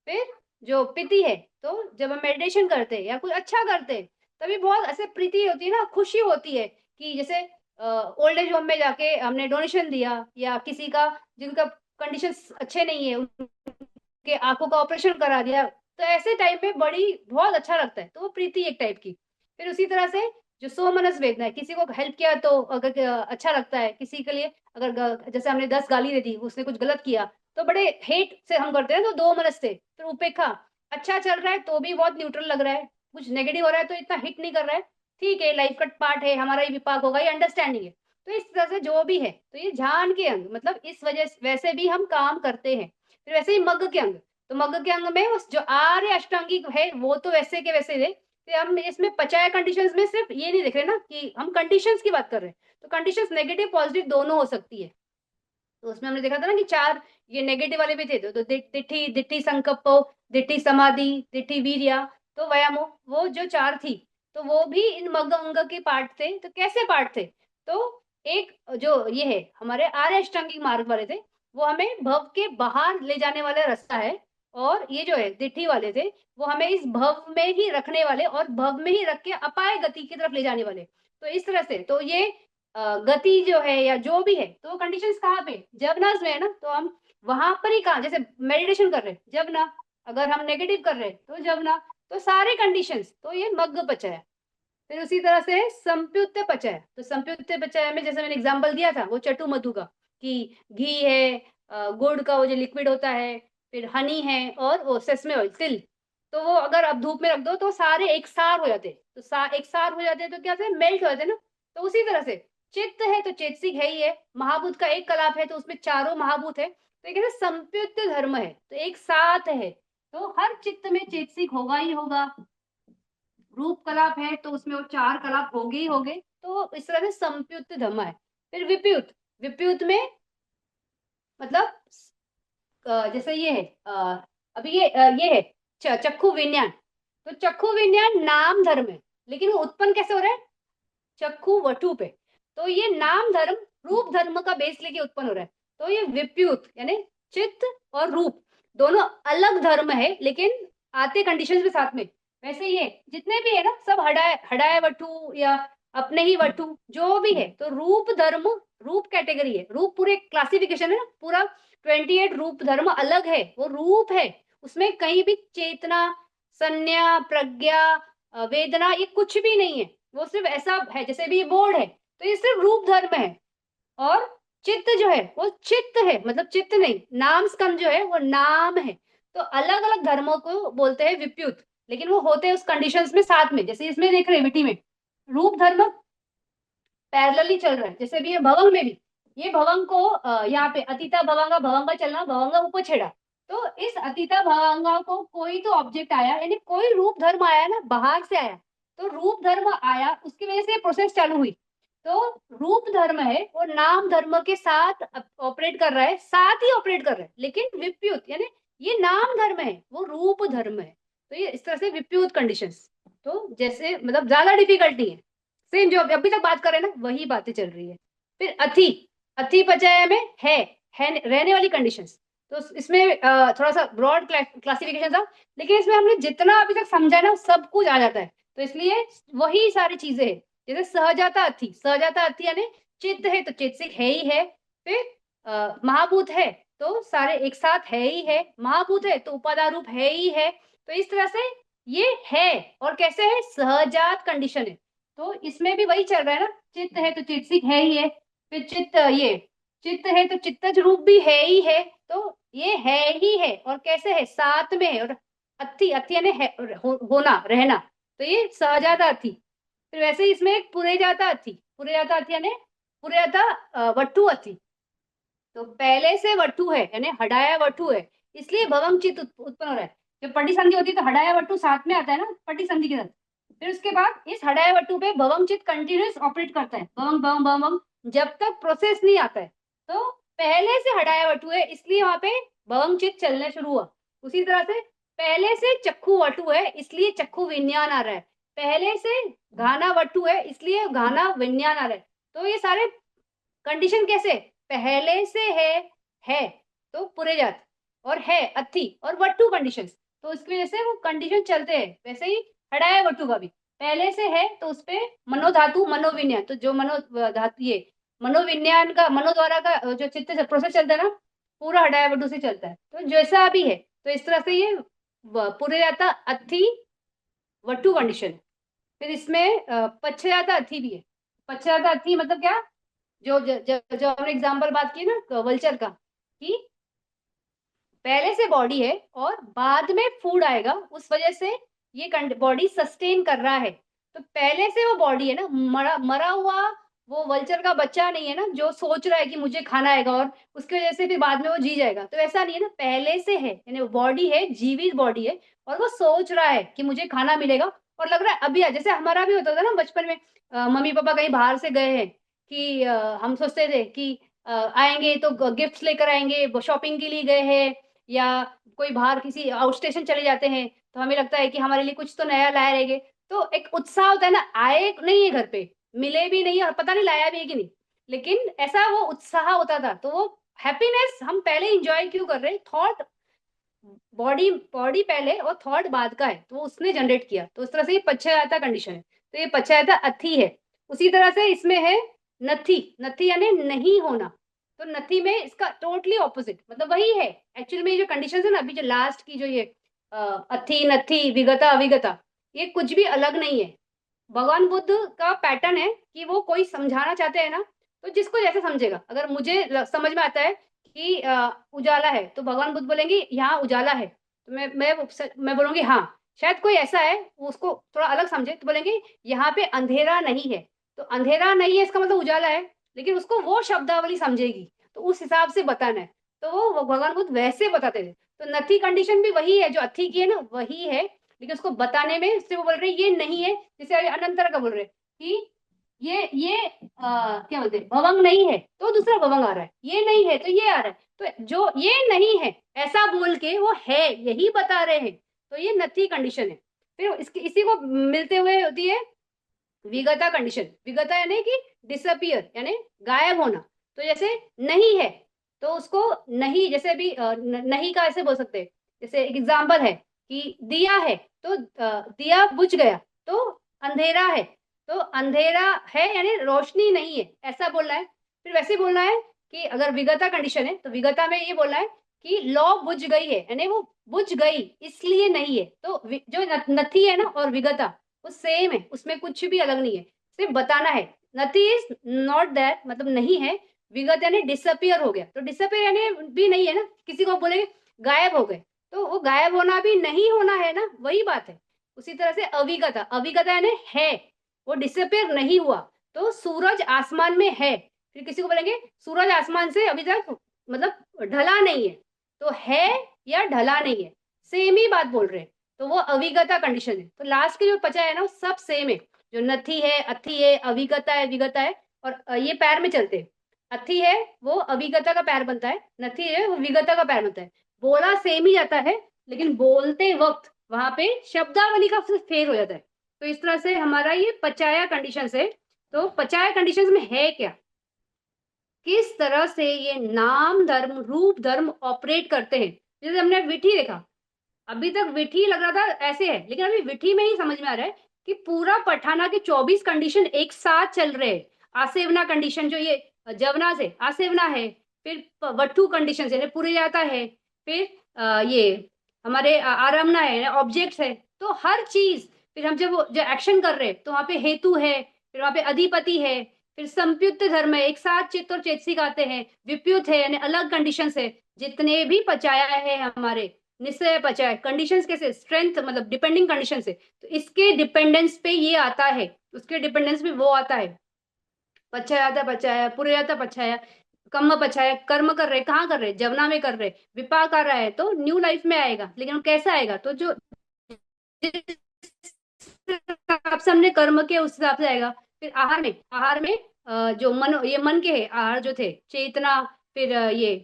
फिर जो प्रीति है, तो जब हम मेडिटेशन करते हैं या कुछ अच्छा करते हैं, तभी बहुत ऐसे प्रीति होती है ना, खुशी होती है कि जैसे ओल्ड एज होम में जाके हमने डोनेशन दिया, या किसी का जिनका कंडीशंस अच्छे नहीं है, उनके आंखों का ऑपरेशन करा दिया, तो ऐसे टाइम पे बड़ी बहुत अच्छा लगता है, तो वो प्रीति एक टाइप की। फिर उसी तरह से जो सोमनस वेदना है, किसी को हेल्प किया तो अगर अच्छा लगता है, किसी के लिए अगर जैसे हमने 10 गाली दे दी, उसने कुछ गलत किया तो बड़े हेट से हम करते हैं, तो दो मनस थे। फिर उपेक्षा, अच्छा चल रहा है तो भी बहुत न्यूट्रल लग रहा है, कुछ नेगेटिव हो रहा है तो इतना हिट नहीं कर रहा है, ठीक है लाइफ का पार्ट है, हमारा ही विपाक होगा, ये अंडरस्टैंडिंग है। तो इस तरह से जो भी है, तो ये ध्यान के अंग, मतलब इस वजह से वैसे भी हम काम करते हैं। फिर वैसे ही मग्ग के अंग, तो मग्ग के अंग में उस जो आर्य अष्टांगिक है वो तो वैसे के वैसे थे। फिर हम इसमें पचाया कंडीशंस में सिर्फ ये नहीं देख रहे ना कि हम कंडीशंस की बात कर रहे हैं, तो कंडीशंस नेगेटिव पॉजिटिव दोनों हो सकती है। तो उसमें हमने देखा था ना कि चार ये नेगेटिव वाले भी थे, तो दिट्ठी दिट्ठी संकल्पो, दिट्ठी समाधि, दिट्ठी वीर्या, तो व्यायामो, वो जो चार थी, तो वो भी इन मग्ग अंग के पार्ट थे। तो कैसे पार्ट थे, तो एक जो ये है हमारे आर्य अष्टांगिक मार्ग वाले थे, वो हमें भव के बाहर ले जाने वाला रास्ता है, और ये जो है दिट्ठी वाले थे, वो हमें इस भव में ही रखने वाले और भव में ही रख के अपाय गति की तरफ ले जाने वाले। तो इस तरह से तो ये गति जो है या जो भी है, तो कंडीशंस कहाँ पे, जबनास में है ना, तो हम वहां पर ही कहा, जैसे मेडिटेशन कर रहे हैं जबना, अगर हम नेगेटिव कर रहे हैं तो जबना, तो सारे कंडीशंस तो ये मग्ग पचय है। फिर उसी तरह से संप्युक्त पचय, तो संप्युक्त पचय में जैसे मैंने एग्जांपल दिया था वो चटु मधु का, कि घी है, गुड़ का वो जो लिक्विड होता है, फिर हनी है, और वो सेसमे ऑयल तिल, तो वो अगर आप धूप में रख दो तो सारे एक सार हो जाते हैं, तो एक सार हो जाते हैं, तो क्या होता है, मेल्ट हो जाते हैं ना। तो उसी तरह से चित्त है तो चेतसिक है ही है, महाभूत का एक कलाप है तो उसमें चारों महाभूत है, तो ये कहते हैं संप्युक्त धर्म है, तो एक साथ है, तो हर चित्त में चेतसिक होगा ही होगा, रूप कलाप है तो उसमें वो चार कलाप होंगे ही होंगे, तो इस तरह से संप्युक्त धर्म है। फिर विप्युत, विप्युत में मतलब जैसे ये है अभी ये है चक्षु विज्ञान, तो चक्षु विज्ञान नाम धर्म है, लेकिन वो उत्पन्न कैसे हो रहा है, चक्षु वटु पे, तो ये नाम धर्म रूप धर्म का बेस लेके उत्पन्न हो रहा है। तो ये विप्युत यानी चित्त और रूप दोनों अलग धर्म है, लेकिन आते कंडीशंस में साथ में। वैसे ये जितने भी है ना सब हडाय हडाय वटु या अपने ही वटु जो भी है, तो रूप धर्म, रूप कैटेगरी है, रूप पूरे क्लासिफिकेशन है ना पूरा, 28 रूप धर्म अलग है, वो रूप है, उसमें कहीं भी चेतना, संज्ञा, प्रज्ञा, वेदना ये कुछ भी नहीं है, वो सिर्फ ऐसा है जैसे भी बोर्ड है, तो ये सिर्फ रूप धर्म है। और चित्त जो है वो चित्त है, मतलब चित्त नहीं, नाम स्कंद जो है वो नाम है। तो अलग अलग धर्मों को बोलते हैं विप्युत, लेकिन वो होते हैं उस कंडीशंस में साथ में, जैसे इसमें देख रहे हैं विटी में रूप धर्म पैरेलली चल रहा है, जैसे भी ये भवंग में भी, ये भवंग को यहाँ पे अतीता भवंगा भवंगा चलना भवंगा उपछेड़ा, तो इस अतीता भवंगा को कोई तो ऑब्जेक्ट आया, यानी कोई रूप धर्म आया ना, बाहर से आया, तो रूप धर्म आया उसकी वजह से प्रोसेस चालू हुई। तो रूप धर्म है वो नाम धर्म के साथ ऑपरेट कर रहा है, साथ ही ऑपरेट कर रहा है, लेकिन विप्युत यानी ये नाम धर्म है वो रूप धर्म है, तो ये इस तरह से विप्युत कंडीशंस। तो जैसे मतलब ज्यादा डिफिकल्टी है, सेम जो अभी तक बात कर रहे हैं ना वही बातें चल रही है। फिर अथी, अथी पचाया में है रहने वाली कंडीशंस, तो इसमें थोड़ा सा ब्रॉड क्लासिफिकेशन था, लेकिन इसमें हमने जितना अभी तक समझा ना सब कुछ आ जाता है, तो इसलिए वही सारी चीजें है। जैसे सहजाता अथी, सहजाता अथी यानी चित्त है तो चित्सिक है ही है, फिर महाभूत है तो सारे एक साथ है ही है, महाभूत है तो उपादान रूप है ही है, तो इस तरह से ये है। और कैसे है, सहजात कंडीशन है, तो इसमें भी वही चल रहा है ना, चित्त है तो चित्सिक है ही है, फिर चित्त ये चित्त है तो चित्तज रूप भी है ही है, तो ये है ही है, और कैसे है, साथ में है। और अथी, अथी यानी होना रहना, तो ये सहजाता अथी। फिर वैसे ही इसमें एक पुरे जाता अथी, पुरे जाता अथी यानी पुरे जाता वट्टु अथी, तो पहले से वटु है यानी हडाया वटु है, इसलिए भवंग चित्त उत्पन्न हो रहा है। जब पटी संधि होती है तो हडाया वटु साथ में आता है ना पटी संधि के साथ, फिर उसके बाद इस हडाया वटु पे भवंग चित्त कंटिन्यूस ऑपरेट करता है, भवंग भवंग भवंग, जब तक प्रोसेस नहीं आता है। तो पहले से हडाया वटु है इसलिए वहां पे भवंग चित्त चलना शुरू हुआ। उसी तरह से पहले से चक्षु वटु है इसलिए चक्षु विज्ञान आ रहा है, पहले से घाना वटु है इसलिए घाना विज्ञान आ रहा है। तो ये सारे कंडीशन कैसे, पहले से है तो पुरे जात, और है अथी और वट्टू कंडीशंस, तो इसकी वजह से वो कंडीशन चलते हैं। वैसे ही हटाया वट्टू का भी पहले से है तो उसपे मनोधातु मनोविज्ञान, तो जो मनो धातु ये मनोविज्ञान का मनो द्वारा का जो चित्त से प्रोसेस चलता है ना, पूरा हटाया बटू से चलता है, तो जैसा अभी है तो इस तरह से ये पूरे जाता अथी वटू कंडीशन। फिर इसमें पश्चाता अथी भी है। पश्चाता अथी मतलब क्या, जो हमने एग्जाम्पल बात की ना वल्चर का, कि पहले से बॉडी है और बाद में फूड आएगा, उस वजह से ये बॉडी सस्टेन कर रहा है। तो पहले से वो बॉडी है ना, मरा मरा हुआ वो वल्चर का बच्चा नहीं है ना, जो सोच रहा है कि मुझे खाना आएगा और उसकी वजह से फिर बाद में वो जी जाएगा, तो ऐसा नहीं है ना, पहले से है, यानी वो बॉडी है, जीवित बॉडी है, और वो सोच रहा है कि मुझे खाना मिलेगा। और लग रहा है अभी जैसे हमारा भी होता था ना बचपन में, मम्मी पापा कहीं बाहर से गए हैं, कि हम सोचते थे कि आएंगे तो गिफ्ट्स लेकर आएंगे, शॉपिंग के लिए गए हैं, या कोई बाहर किसी आउट स्टेशन चले जाते हैं, तो हमें लगता है कि हमारे लिए कुछ तो नया लाए रहेंगे। तो एक उत्साह होता है ना, आए नहीं है घर पे, मिले भी नहीं और पता नहीं लाया भी है कि नहीं, लेकिन ऐसा वो उत्साह होता था, तो वो हैप्पीनेस हम पहले इंजॉय क्यों कर रहे हैं, थॉट, बॉडी बॉडी पहले और थॉट बाद का है, तो उसने जनरेट किया, तो उस तरह से ये पश्चाता कंडीशन है। तो ये पश्चाता अथी है। उसी तरह से इसमें है नथी। नथी यानी नहीं होना। तो नथी में इसका टोटली ऑपोजिट, मतलब वही है। एक्चुअली में ये जो कंडीशन है ना, अभी जो लास्ट की जो ये अथी नथी विगता अविगता, ये कुछ भी अलग नहीं है। भगवान बुद्ध का पैटर्न है कि वो कोई समझाना चाहते हैं ना, तो जिसको जैसे समझेगा, अगर मुझे समझ में आता है कि उजाला है, तो भगवान बुद्ध बोलेंगे यहाँ उजाला है, तो मैं बोलूंगी हाँ। शायद कोई ऐसा है वो उसको थोड़ा अलग समझे, तो बोलेंगे यहाँ पे अंधेरा नहीं है, तो अंधेरा नहीं है इसका मतलब उजाला है, लेकिन उसको वो शब्दावली समझेगी, तो उस हिसाब से बताना है। तो वो भगवान बुद्ध वैसे बताते थे। तो नथी कंडीशन भी वही है, जो अथी की है ना वही है, लेकिन उसको बताने में इससे वो बोल रहे हैं ये नहीं है। जैसे अभी अनंतर का बोल रहे हैं कि ये क्या बोलते हैं, भवंग नहीं है, तो दूसरा भवंग आ रहा है, ये नहीं है तो ये आ रहा है, तो जो ये नहीं है ऐसा बोल के वो है यही बता रहे हैं, तो ये नथी कंडीशन है। फिर इसकी इसी को मिलते हुए होती है विगता कंडीशन। विगता यानी कि डिसअपियर, यानी गायब होना। तो जैसे नहीं है, तो उसको नहीं, जैसे अभी नहीं का ऐसे बोल सकते हैं। जैसे एक एग्जाम्पल है कि दिया है, तो दिया बुझ गया, तो अंधेरा है, तो अंधेरा है यानी रोशनी नहीं है, ऐसा बोलना है। फिर वैसे बोलना है कि अगर विगता कंडीशन है, तो विगता में ये बोलना है कि लौ बुझ गई है, यानी वो बुझ गई इसलिए नहीं है। तो जो नथी है ना और विगता, वो सेम है, उसमें कुछ भी अलग नहीं है, सिर्फ बताना है। नथी इज नॉट दैट, मतलब नहीं है। विगत यानी डिसअपियर हो गया, तो डिसअपियर यानी भी नहीं है ना, किसी को बोलेंगे गायब हो गए, तो वो गायब होना भी नहीं होना है ना, वही बात है। उसी तरह से अविगता, अविगता यानी है, वो डिसअपियर नहीं हुआ। तो सूरज आसमान में है, फिर किसी को बोलेंगे सूरज आसमान से अभी तक मतलब ढला नहीं है, तो है या ढला नहीं है, सेम ही बात बोल रहे हैं। तो वो अविगता कंडीशन है। तो लास्ट के जो बचा है ना वो सब सेम है, जो नथी है, अथी है, अविगता है, विगता है, और ये पैर में चलते हैं। अथी है वो अविगता का पैर बनता है, नथी है वो विगता का पैर बनता है। बोला सेम ही जाता है, लेकिन बोलते वक्त वहां पे शब्दावली का फेर हो जाता है। तो इस तरह से हमारा ये पचाया कंडीशन है। तो पचाया कंडीशन में है क्या, किस तरह से ये नाम धर्म रूप धर्म ऑपरेट करते हैं। जैसे हमने विठी देखा, अभी तक विठी लग रहा था ऐसे है, लेकिन अभी विठी में ही समझ में आ रहा है कि पूरा पठाना के 24 कंडीशन एक साथ चल रहे हैं। आसेवना कंडीशन जो ये जवना से आसेवना है, फिर वट्ठू कंडीशन से पूरे जाता है, फिर ये हमारे आरमना है, ऑब्जेक्ट्स है, तो हर चीज। फिर हम जब वो जो एक्शन कर रहे हैं तो वहां पे हेतु है, फिर वहां पे अधिपति है, फिर संप्युक्त धर्म है, एक साथ चित्त और चेतसिक आते हैं, विप्युत है यानी अलग कंडीशन है। जितने भी पचाया है हमारे निश्चय पचा है, कंडीशंस कैसे, स्ट्रेंथ मतलब डिपेंडिंग कंडीशन से, तो इसके डिपेंडेंस पे ये आता है, उसके डिपेंडेंस पे वो आता है। पचाया पचाया पुरयाता पचाया, कर्म पचाया, कर्म कर रहे कहाँ कर रहे, जवना में कर रहे, विपाक आ रहा है तो न्यू लाइफ में आएगा, लेकिन वो कैसा आएगा, तो जो जिस हिसाब से हमने कर्म के उस हिसाब से आएगा। फिर आहार में जो मन, ये मन के है आहार जो थे, चेतना, फिर ये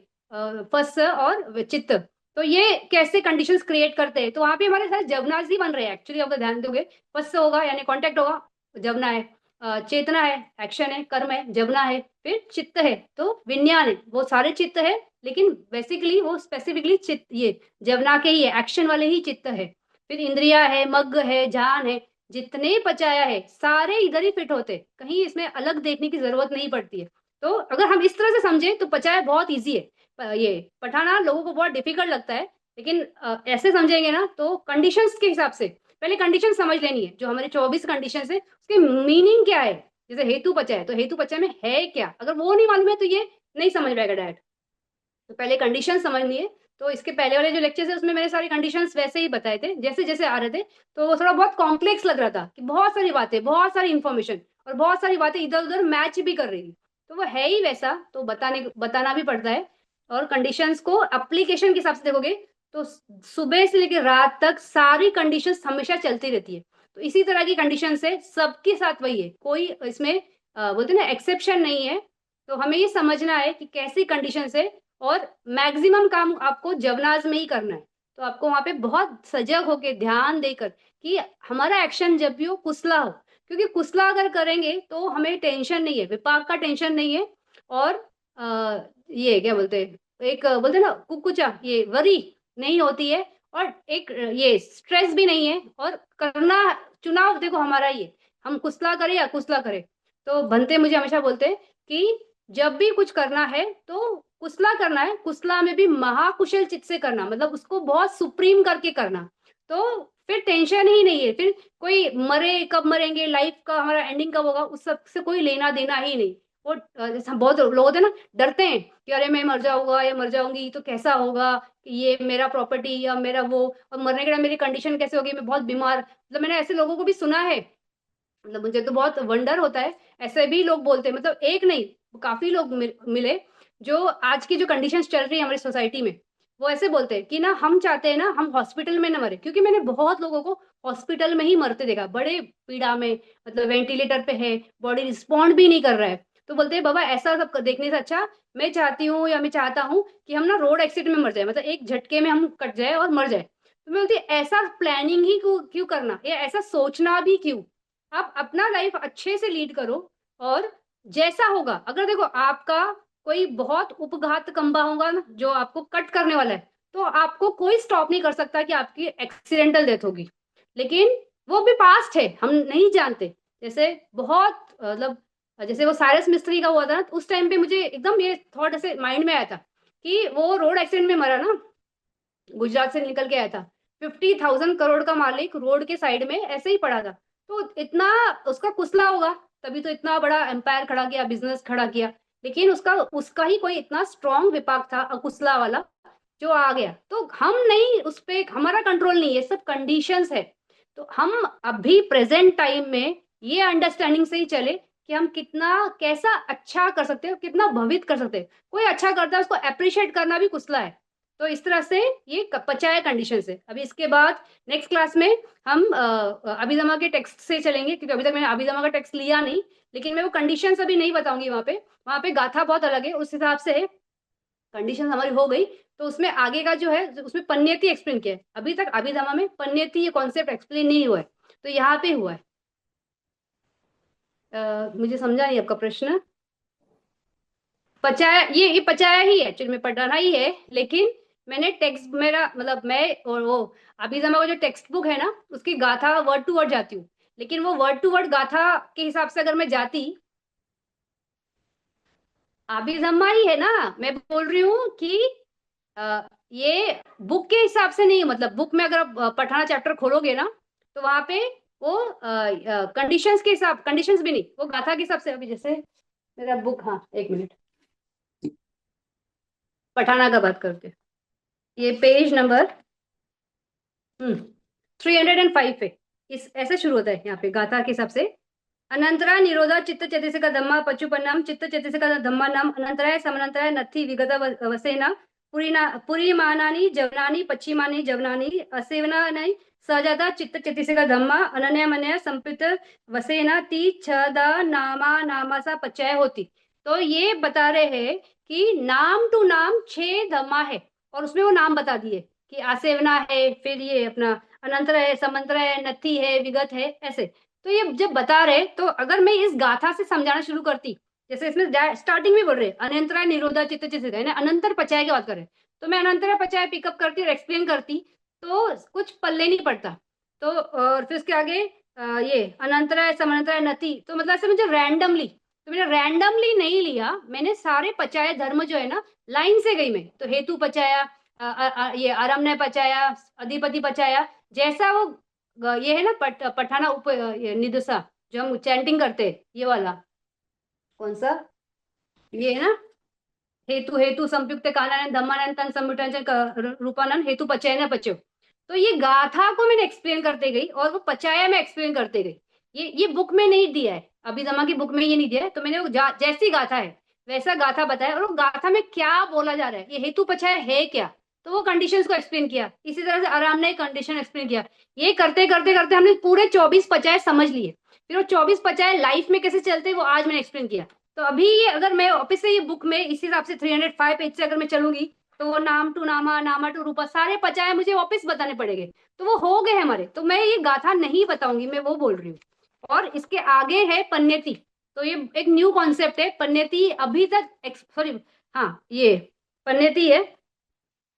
फस और चित्त, तो ये कैसे कंडीशंस क्रिएट करते हैं, तो वहां पे हमारे साथ जवनास ही बन रहे हैं एक्चुअली, अगर ध्यान दोगे। फस होगा यानी कांटेक्ट होगा, जवना है, चेतना है, एक्शन है, कर्म है, जवना है, फिर चित्त है, तो विज्ञान है, वो सारे चित्त है, लेकिन बेसिकली वो स्पेसिफिकली चित्त ये जवना के ही है, एक्शन वाले ही चित्त है। फिर इंद्रिया है, मग्ग है, जान है, जितने पचाया है सारे इधर ही फिट होते, कहीं इसमें अलग देखने की जरूरत नहीं पड़ती है। तो अगर हम इस तरह से समझे तो पचाया बहुत इजी है। ये पढ़ाना लोगों को बहुत डिफिकल्ट लगता है, लेकिन ऐसे समझेंगे ना तो कंडीशंस के हिसाब से पहले कंडीशन समझ लेनी है। जो हमारे 24 कंडीशंस है उसके मीनिंग क्या है। जैसे हेतु पचा है तो हेतु पचा में है क्या, अगर वो नहीं मालूम है तो ये नहीं समझ पाएगा डायरेक्ट। तो पहले कंडीशन समझनी है। तो इसके पहले वाले जो लेक्चर्स है उसमें मैंने सारे कंडीशंस वैसे ही बताए थे जैसे जैसे आ रहे थे। तो वो थोड़ा बहुत कॉम्प्लेक्स लग रहा था कि बहुत सारी बातें, बहुत सारी इंफॉर्मेशन और बहुत सारी बातें इधर उधर मैच भी कर रही थी। तो वो है ही वैसा, तो बताना भी पड़ता है। और कंडीशंस को एप्लीकेशन के हिसाब से देखोगे तो सुबह से लेकर रात तक सारी कंडीशंस हमेशा चलती रहती है। तो इसी तरह की कंडीशन है, सबके साथ वही है, कोई इसमें बोलते हैं ना एक्सेप्शन नहीं है। तो हमें ये समझना है कि कैसी कंडीशन है। और मैक्सिमम काम आपको जवनाज में ही करना है। तो आपको वहां पे बहुत सजग होके ध्यान देकर कि हमारा एक्शन जब भी हो कुशला हो, क्योंकि कुशला अगर करेंगे तो हमें टेंशन नहीं है, विपाक का टेंशन नहीं है। और ये क्या बोलते हैं, एक बोलते हैं ना कुकुचा, ये वरी नहीं होती है। और एक ये स्ट्रेस भी नहीं है। और करना, चुनाव देखो हमारा ही है, हम कुशला करें या कुशला करें। तो बनते मुझे हमेशा बोलते हैं कि जब भी कुछ करना है तो कुशला करना है, कुशला में भी महाकुशल चित्त से करना, मतलब उसको बहुत सुप्रीम करके करना। तो फिर टेंशन ही नहीं है, फिर कोई मरे कब मरेंगे, लाइफ का हमारा एंडिंग कब होगा, उस सब से कोई लेना देना ही नहीं। वो जैसे हम बहुत लोग होते हैं ना, डरते हैं कि अरे मैं मर जाऊंगा या मर जाऊंगी तो कैसा होगा, कि ये मेरा प्रॉपर्टी या मेरा वो, और मरने के बाद मेरी कंडीशन कैसे होगी, मैं बहुत बीमार, मतलब मैंने ऐसे लोगों को भी सुना है। मतलब मुझे तो बहुत वंडर होता है, ऐसे भी लोग बोलते हैं, मतलब एक नहीं काफी लोग मिले जो आज की जो कंडीशंस चल रही है हमारी सोसाइटी में, वो ऐसे बोलते हैं कि ना हम चाहते हैं ना हम हॉस्पिटल में ना मरे, क्योंकि मैंने बहुत लोगों को हॉस्पिटल में ही मरते देखा, बड़े पीड़ा में, मतलब वेंटिलेटर पे है, बॉडी रिस्पॉन्ड भी नहीं कर रहा है। तो बोलते हैं बाबा ऐसा सब देखने से अच्छा मैं चाहती हूँ या मैं चाहता हूँ कि हम ना रोड एक्सीडेंट में मर जाए, मतलब एक झटके में हम कट जाए और मर जाए। तो मैं बोलती ऐसा प्लानिंग ही क्यों करना, या ऐसा सोचना भी क्यों। आप अपना लाइफ अच्छे से लीड करो। और जैसा होगा, अगर देखो आपका कोई बहुत उपघात कंबा होगा ना जो आपको कट करने वाला है, तो आपको कोई स्टॉप नहीं कर सकता कि आपकी एक्सीडेंटल डेथ होगी। लेकिन वो भी पास्ट है, हम नहीं जानते। जैसे बहुत मतलब जैसे वो साइरस मिस्त्री का हुआ था ना, उस टाइम पे मुझे एकदम ये थॉट ऐसे माइंड में आया था कि वो रोड एक्सीडेंट में मरा ना, गुजरात से निकल के आया था, 50,000 करोड़ का मालिक रोड के साइड में ऐसे ही पड़ा था। तो इतना उसका कुसला होगा, तभी तो इतना बड़ा एम्पायर खड़ा किया, बिजनेस खड़ा किया। लेकिन उसका उसका ही कोई इतना स्ट्रांग विपाक था अकुसला वाला जो आ गया। तो हम नहीं, उस पे हमारा कंट्रोल नहीं है, सब कंडीशंस है। तो हम अभी प्रेजेंट टाइम में ये अंडरस्टैंडिंग से ही चले कि हम कितना कैसा अच्छा कर सकते हैं, कितना भवित कर सकते हैं। कोई अच्छा करता है उसको अप्रिशिएट करना भी कुसला है। तो इस तरह से ये पचाया कंडीशन से। अभी इसके बाद नेक्स्ट क्लास में हम अभिदमा के टेक्स्ट से चलेंगे, क्योंकि अभी तक मैंने अभिदमा का टेक्स्ट लिया नहीं। लेकिन मैं वो कंडीशंस अभी नहीं बताऊंगी, वहां पे गाथा बहुत अलग है, उस हिसाब से कंडीशन हमारी हो गई। तो उसमें आगे का जो है उसमें पन्यति एक्सप्लेन किया है, अभी तक अभिधमा में पन्यति ये कॉन्सेप्ट एक्सप्लेन नहीं हुआ है, तो यहाँ पे हुआ है। मुझे समझा नहीं आपका प्रश्न। पचाया, ये पचाया ही है, एक्चुअली में पढ़ाना ही है। लेकिन मैंने टेक्स्ट मेरा मतलब मैं और वो अभिधमा का जो टेक्स्ट बुक है ना उसकी गाथा वर्ड टू वर्ड जाती हूँ। लेकिन वो वर्ड टू वर्ड गाथा के हिसाब से अगर मैं जाती, अभिधमा ही है ना, मैं बोल रही हूँ कि ये बुक के हिसाब से नहीं, मतलब बुक में अगर आप पठाना चैप्टर खोलोगे ना तो वहां पे वो कंडीशंस के हिसाब, कंडीशंस भी नहीं, वो गाथा के हिसाब से। अभी जैसे मेरा बुक, हाँ एक मिनट, पठाना का बात करते, ये पेज नंबर 305 पे इस ऐसे शुरू होता है यहाँ पे गाथा के हिसाब से। अनंतरा निरोधा चित्त चेतसिका धम्मा पचुपन्नम चित्त चेतसिका धम्मा नाम अनंतराय समनंतराय नत्थि विगत वसेना पुरीना पुरीमानानि जवनानि पश्चिमानि जवनानि असेवनानि सजाता चित्त चेतसिका धम्मा अनन्या मनया संपित वसेना ती छदा नामा नामासा पचय होती। तो ये बता रहे हैं कि नाम टू नाम 6 धम्मा है, और उसमें वो नाम बता दिए कि आसेवना है, फिर ये अपना अनंतर है, समंतर है, नथी है, विगत है, ऐसे। तो ये जब बता रहे तो अगर मैं इस गाथा से समझाना शुरू करती, जैसे इसमें स्टार्टिंग में बोल रहे अनंतरा निरोधा चित्त चित्त है ना, अनंतर पचाय की बात करें, तो मैं अनंतर पचाय पिकअप करती और एक्सप्लेन करती तो कुछ पल्ले नहीं पड़ता। तो और फिर उसके आगे ये अनंतराय समानंतराय नति, तो मतलब ऐसे मुझे रैंडमली तो मैंने रैंडमली नहीं लिया, मैंने सारे पचाया धर्म जो है ना, लाइन से गई मैं। तो हेतु पचाया, ये आरम्भ पचाया, अधिपति पचाया, जैसा वो ये है ना पठाना ये निदसा, जो हम चैंटिंग करते हैं, ये वाला कौन सा, ये है ना, हेतु हेतु संयुक्त कानन धम्मानन तन संयुक्त रूपानन हेतु पचय न पचो। तो ये गाथा को मैंने एक्सप्लेन करते गई और वो पचाया में एक्सप्लेन करते गई। ये बुक में नहीं दिया है, अभी जमा की बुक में ये नहीं दिया है, तो मैंने वो जैसी गाथा है वैसा गाथा बताया, और वो गाथा में क्या बोला जा रहा है, ये हेतु पचाया है क्या, तो वो कंडीशंस को एक्सप्लेन किया। इसी तरह से आराम ने कंडीशन एक्सप्लेन किया। ये करते करते करते हमने पूरे 24 पचाए समझ लिए। फिर वो 24 पचाए लाइफ में कैसे चलते हैं वो आज मैंने एक्सप्लेन किया। तो अभी ये अगर मैं वापस से ये बुक में इस हिसाब से 305 पेज से अगर मैं चलूंगी, तो वो नाम टू नामा, नामा टू रूपा, सारे पचाए मुझे वापस बताने पड़ेंगे, तो वो हो गए हमारे। तो मैं ये गाथा नहीं बताऊंगी, मैं वो बोल रही हूँ। और इसके आगे है पन्नेति। तो ये एक न्यू कॉन्सेप्ट है पन्नेति, अभी तक सॉरी, हाँ ये पन्नेति है।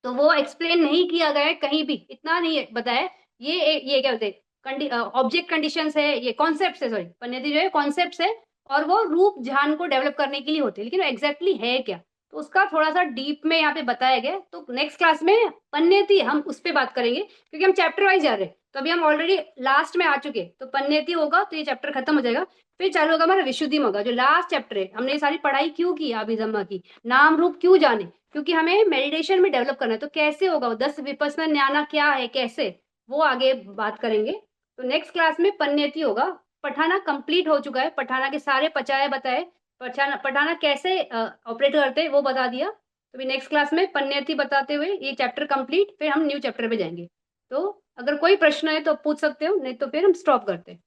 तो वो एक्सप्लेन नहीं किया गया है कहीं भी, इतना नहीं बताया। ये क्या बोलते हैं, ऑब्जेक्ट कंडीशंस है, ये कॉन्सेप्ट है, सॉरी पन्नेति जो है कॉन्सेप्ट है, और वो रूप ध्यान को डेवलप करने के लिए होते हैं, लेकिन एग्जैक्टली है क्या, तो उसका थोड़ा सा डीप में यहाँ पे बताया गया। तो नेक्स्ट क्लास में पन्नेति हम उस पर बात करेंगे, क्योंकि हम चैप्टर वाइज जा रहे हैं। तो अभी हम ऑलरेडी लास्ट में आ चुके हैं, तो पन्नेति होगा तो ये चैप्टर खत्म हो जाएगा। फिर चालू होगा हमारा विशुद्धि होगा, जो लास्ट चैप्टर है। हमने ये सारी पढ़ाई क्यों की अभिधम्मा की, नाम रूप क्यों जाने, क्योंकि हमें मेडिटेशन में डेवलप करना है। तो कैसे होगा वो 10 विपස්සना ज्ञाना क्या है, कैसे, वो आगे बात करेंगे। तो नेक्स्ट क्लास में पन्नेति होगा। पठाना कंप्लीट हो चुका है, पठाना के सारे पचाए बताए, पठाना पठाना कैसे ऑपरेट करते हैं वो बता दिया। तो भी नेक्स्ट क्लास में पन्नेति बताते हुए ये चैप्टर कंप्लीट, फिर हम न्यू चैप्टर पे जाएंगे। तो अगर कोई प्रश्न है तो पूछ सकते हो, नहीं तो फिर हम स्टॉप करते हैं।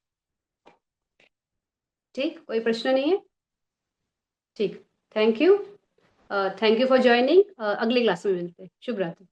ठीक, कोई प्रश्न नहीं है। ठीक, thank you. Thank you for joining. अगली क्लास में मिलते हैं। शुभ रात्रि।